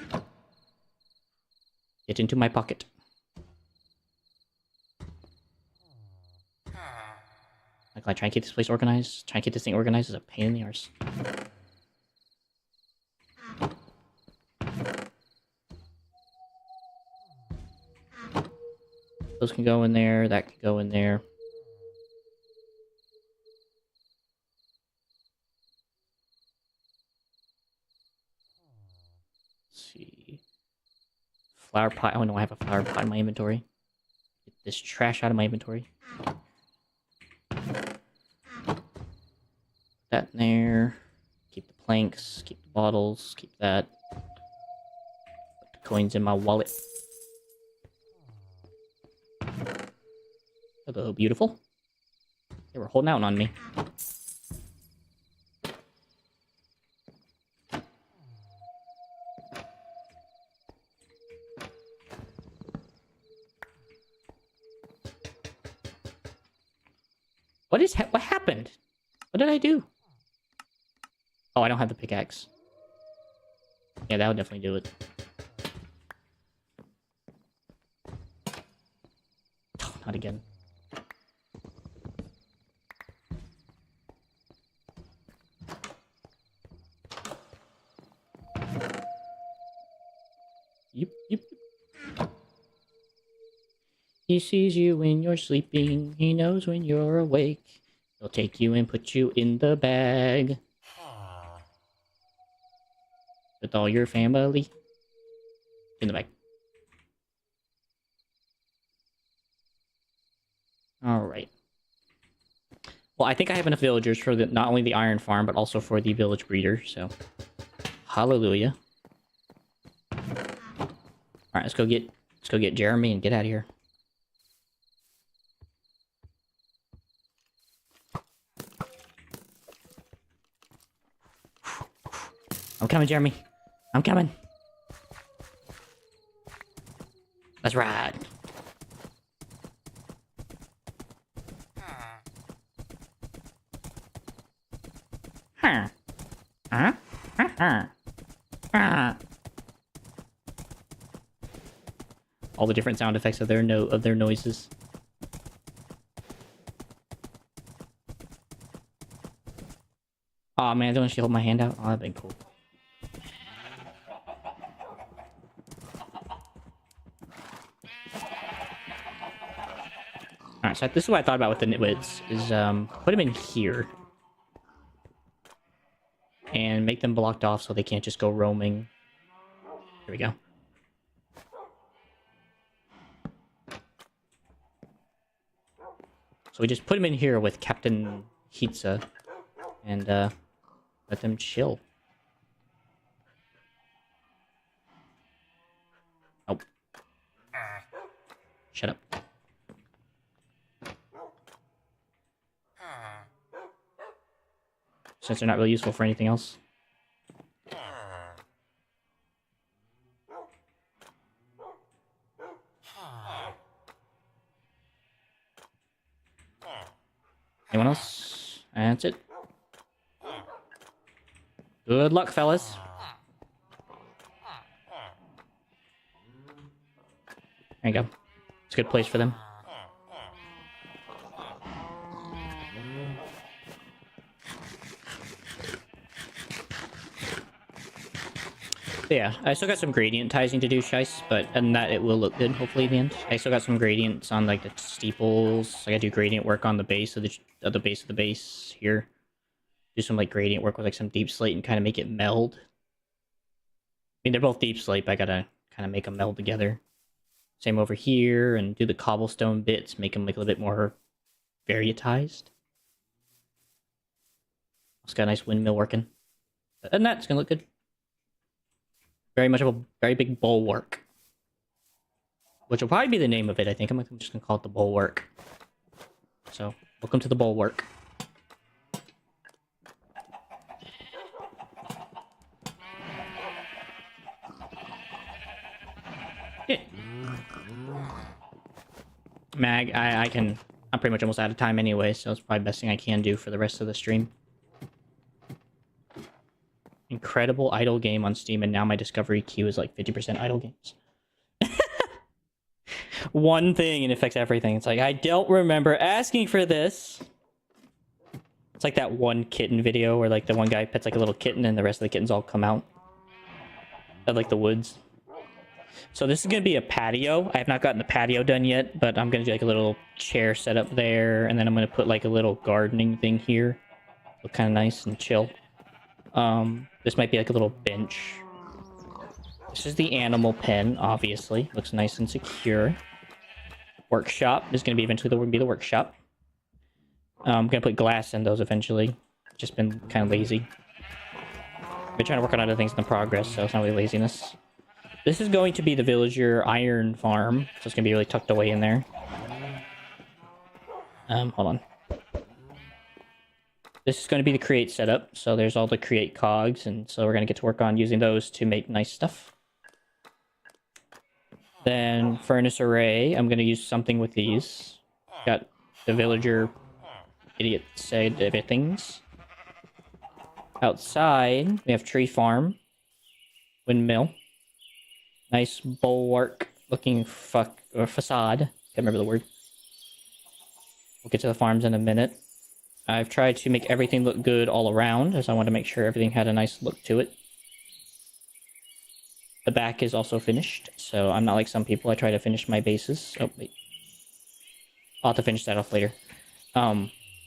Get into my pocket. Like trying to keep this place organized, trying to keep this thing organized is a pain in the arse. Those can go in there, that can go in there. Let's see. Flower pot. Oh no, I have a flower pot in my inventory. Get this trash out of my inventory. That in there. Keep the planks, keep the bottles, keep that. Put the coins in my wallet. Hello, beautiful. They were holding out on me. What happened? What did I do? Oh, I don't have the pickaxe. Yeah, that would definitely do it. Oh, not again. Yep. He sees you when you're sleeping. He knows when you're awake. He'll take you and put you in the bag. With all your family. In the bag. Alright. Well, I think I have enough villagers for not only the iron farm, but also for the village breeder, so... Hallelujah. Alright, let's go get Jeremy and get out of here. I'm coming, Jeremy. I'm coming. Let's ride. Huh. Huh? All the different sound effects of their noises. Oh man, don't she hold my hand out? Oh, that'd been cool. Alright, so this is what I thought about with the nitwits, is put them in here. And make them blocked off so they can't just go roaming. Here we go. So we just put them in here with Captain Hitza. And let them chill. Oh. Shut up. Since they're not really useful for anything else. Anyone else? That's it. Good luck, fellas. There you go. It's a good place for them. But yeah, I still got some gradient tizing to do, Shice, but and that it will look good, hopefully, in the end. I still got some gradients on, like, the steeples. I gotta do gradient work on the base of the base here. Do some, like, gradient work with, like, some deep slate and kind of make it meld. I mean, they're both deep slate, but I gotta kind of make them meld together. Same over here, and do the cobblestone bits, make them, like, a little bit more varietized. It's got a nice windmill working. And that's gonna look good. Very big bulwark. Which will probably be the name of it, I think. I'm just gonna call it the bulwark. So, welcome to the bulwark. Yeah. Mag, I'm pretty much almost out of time anyway, so it's probably the best thing I can do for the rest of the stream. Incredible idle game on Steam, and now my discovery queue is like 50% idle games. One thing and it affects everything. It's like, I don't remember asking for this. It's like that one kitten video where like the one guy pets like a little kitten and the rest of the kittens all come out of like the woods. So this is going to be a patio. I have not gotten the patio done yet, but I'm going to do like a little chair set up there. And then I'm going to put like a little gardening thing here. Look kind of nice and chill. This might be like a little bench. This is the animal pen, obviously. Looks nice and secure. Workshop. This is going to be eventually the workshop. I'm going to put glass in those eventually. Just been kind of lazy. Been trying to work on other things in the progress, so it's not really laziness. This is going to be the villager iron farm, so it's going to be really tucked away in there. Hold on. This is going to be the create setup, so there's all the create cogs, and so we're going to get to work on using those to make nice stuff. Then furnace array, I'm going to use something with these. Got the villager idiot said things. Outside, we have tree farm, windmill. Nice bulwark looking facade. Can't remember the word. We'll get to the farms in a minute. I've tried to make everything look good all around, as I want to make sure everything had a nice look to it. The back is also finished, so I'm not like some people. I try to finish my bases. Oh, wait. I'll have to finish that off later.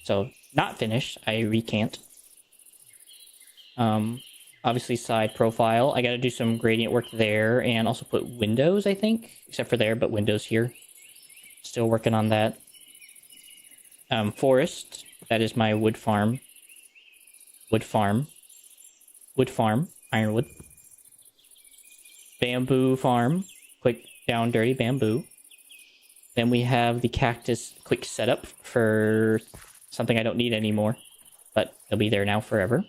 So, not finished. I recant. Obviously side profile. I gotta do some gradient work there and also put windows, I think. Except for there, but windows here. Still working on that. Forest. That is my wood farm. Wood farm. Wood farm. Ironwood. Bamboo farm. Quick down dirty bamboo. Then we have the cactus quick setup for something I don't need anymore. But it'll be there now forever.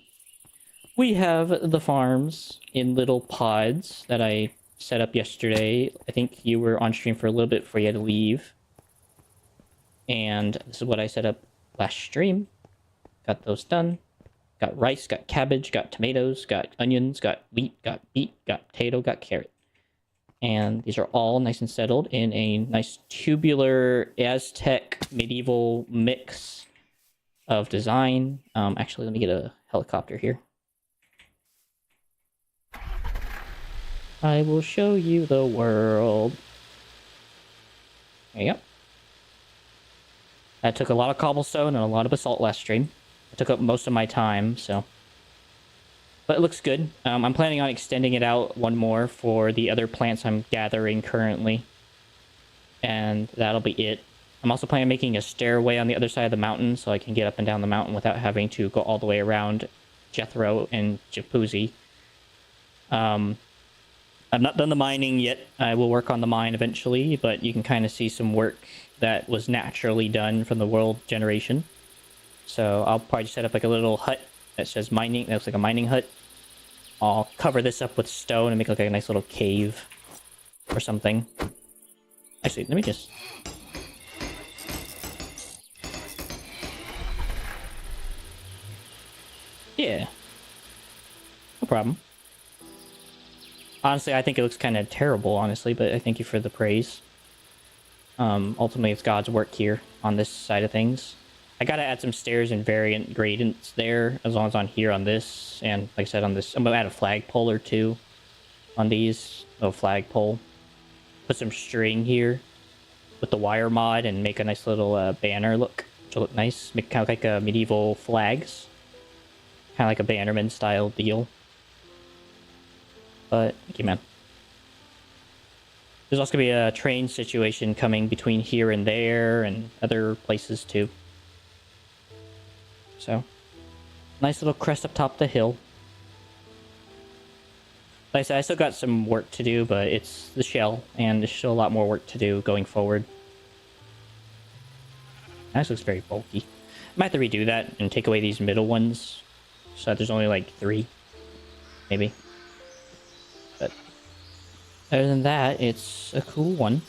We have the farms in little pods that I set up yesterday. I think you were on stream for a little bit before you had to leave. And this is what I set up last stream. Got those done. Got rice, got cabbage, got tomatoes, got onions, got wheat, got beet, got potato, got carrot. And these are all nice and settled in a nice tubular Aztec medieval mix of design. Actually, let me get a helicopter here. I will show you the world. There you go. I took a lot of cobblestone and a lot of basalt last stream. It took up most of my time, so... But it looks good. I'm planning on extending it out one more for the other plants I'm gathering currently. And that'll be it. I'm also planning on making a stairway on the other side of the mountain so I can get up and down the mountain without having to go all the way around Jethro and Jacuzzi. I've not done the mining yet. I will work on the mine eventually, but you can kind of see some work that was naturally done from the world generation. So I'll probably set up like a little hut that says mining. That looks like a mining hut. I'll cover this up with stone and make like a nice little cave or something. Actually, let me just... Yeah. No problem. Honestly, I think it looks kind of terrible, honestly, but I thank you for the praise. Ultimately, it's God's work here on this side of things. I gotta add some stairs and variant gradients there, as long as on here on this, and like I said, on this, I'm gonna add a flagpole or two on these. Little flagpole. Put some string here with the wire mod and make a nice little banner look, which will look nice. Make kind of like a medieval flags. Kind of like a bannerman style deal. But, thank you, man. There's also going to be a train situation coming between here and there and other places, too. So, nice little crest up top of the hill. Like I said, I still got some work to do, but it's the shell, and there's still a lot more work to do going forward. This looks very bulky. I might have to redo that and take away these middle ones, so that there's only like 3, maybe. But other than that, it's a cool one.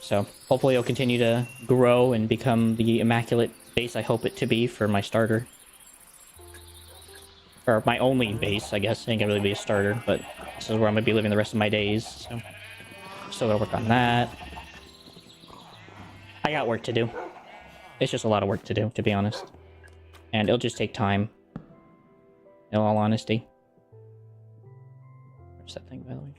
So hopefully it'll continue to grow and become the immaculate base I hope it to be for my starter. Or my only base, I guess. Ain't gonna really be a starter, but this is where I'm gonna be living the rest of my days, so... Still gotta work on that. I got work to do. It's just a lot of work to do, to be honest. And it'll just take time. In all honesty. Where's that thing, by the way?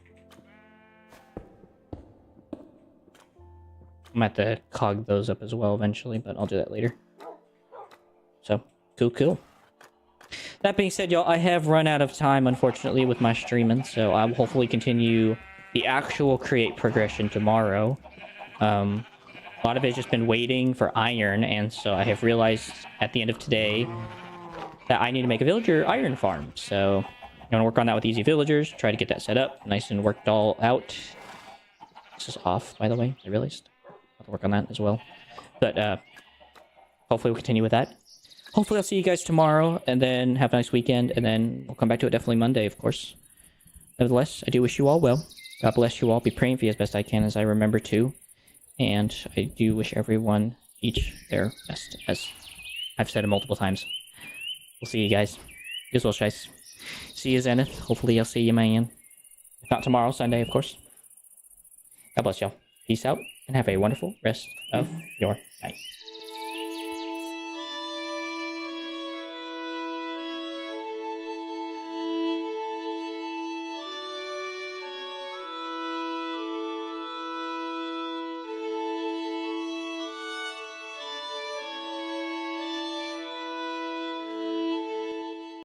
I'm gonna have to cog those up as well eventually, but I'll do that later. So, cool. That being said, y'all, I have run out of time, unfortunately, with my streaming, so I will hopefully continue the actual create progression tomorrow. A lot of it has just been waiting for iron, and so I have realized at the end of today that I need to make a villager iron farm. So I'm going to work on that with easy villagers, try to get that set up, nice and worked all out. This is off, by the way, I realized. I'll have to work on that as well. But hopefully we'll continue with that. Hopefully I'll see you guys tomorrow, and then have a nice weekend, and then we'll come back to it definitely Monday, of course. Nevertheless, I do wish you all well. God bless you all. Be praying for you as best I can, as I remember to. And I do wish everyone each their best, as I've said it multiple times. We'll see you guys. You as well, guys. See you, Zenith. Hopefully I'll see you, man. If not tomorrow, Sunday, of course. God bless y'all. Peace out, and have a wonderful rest of your night.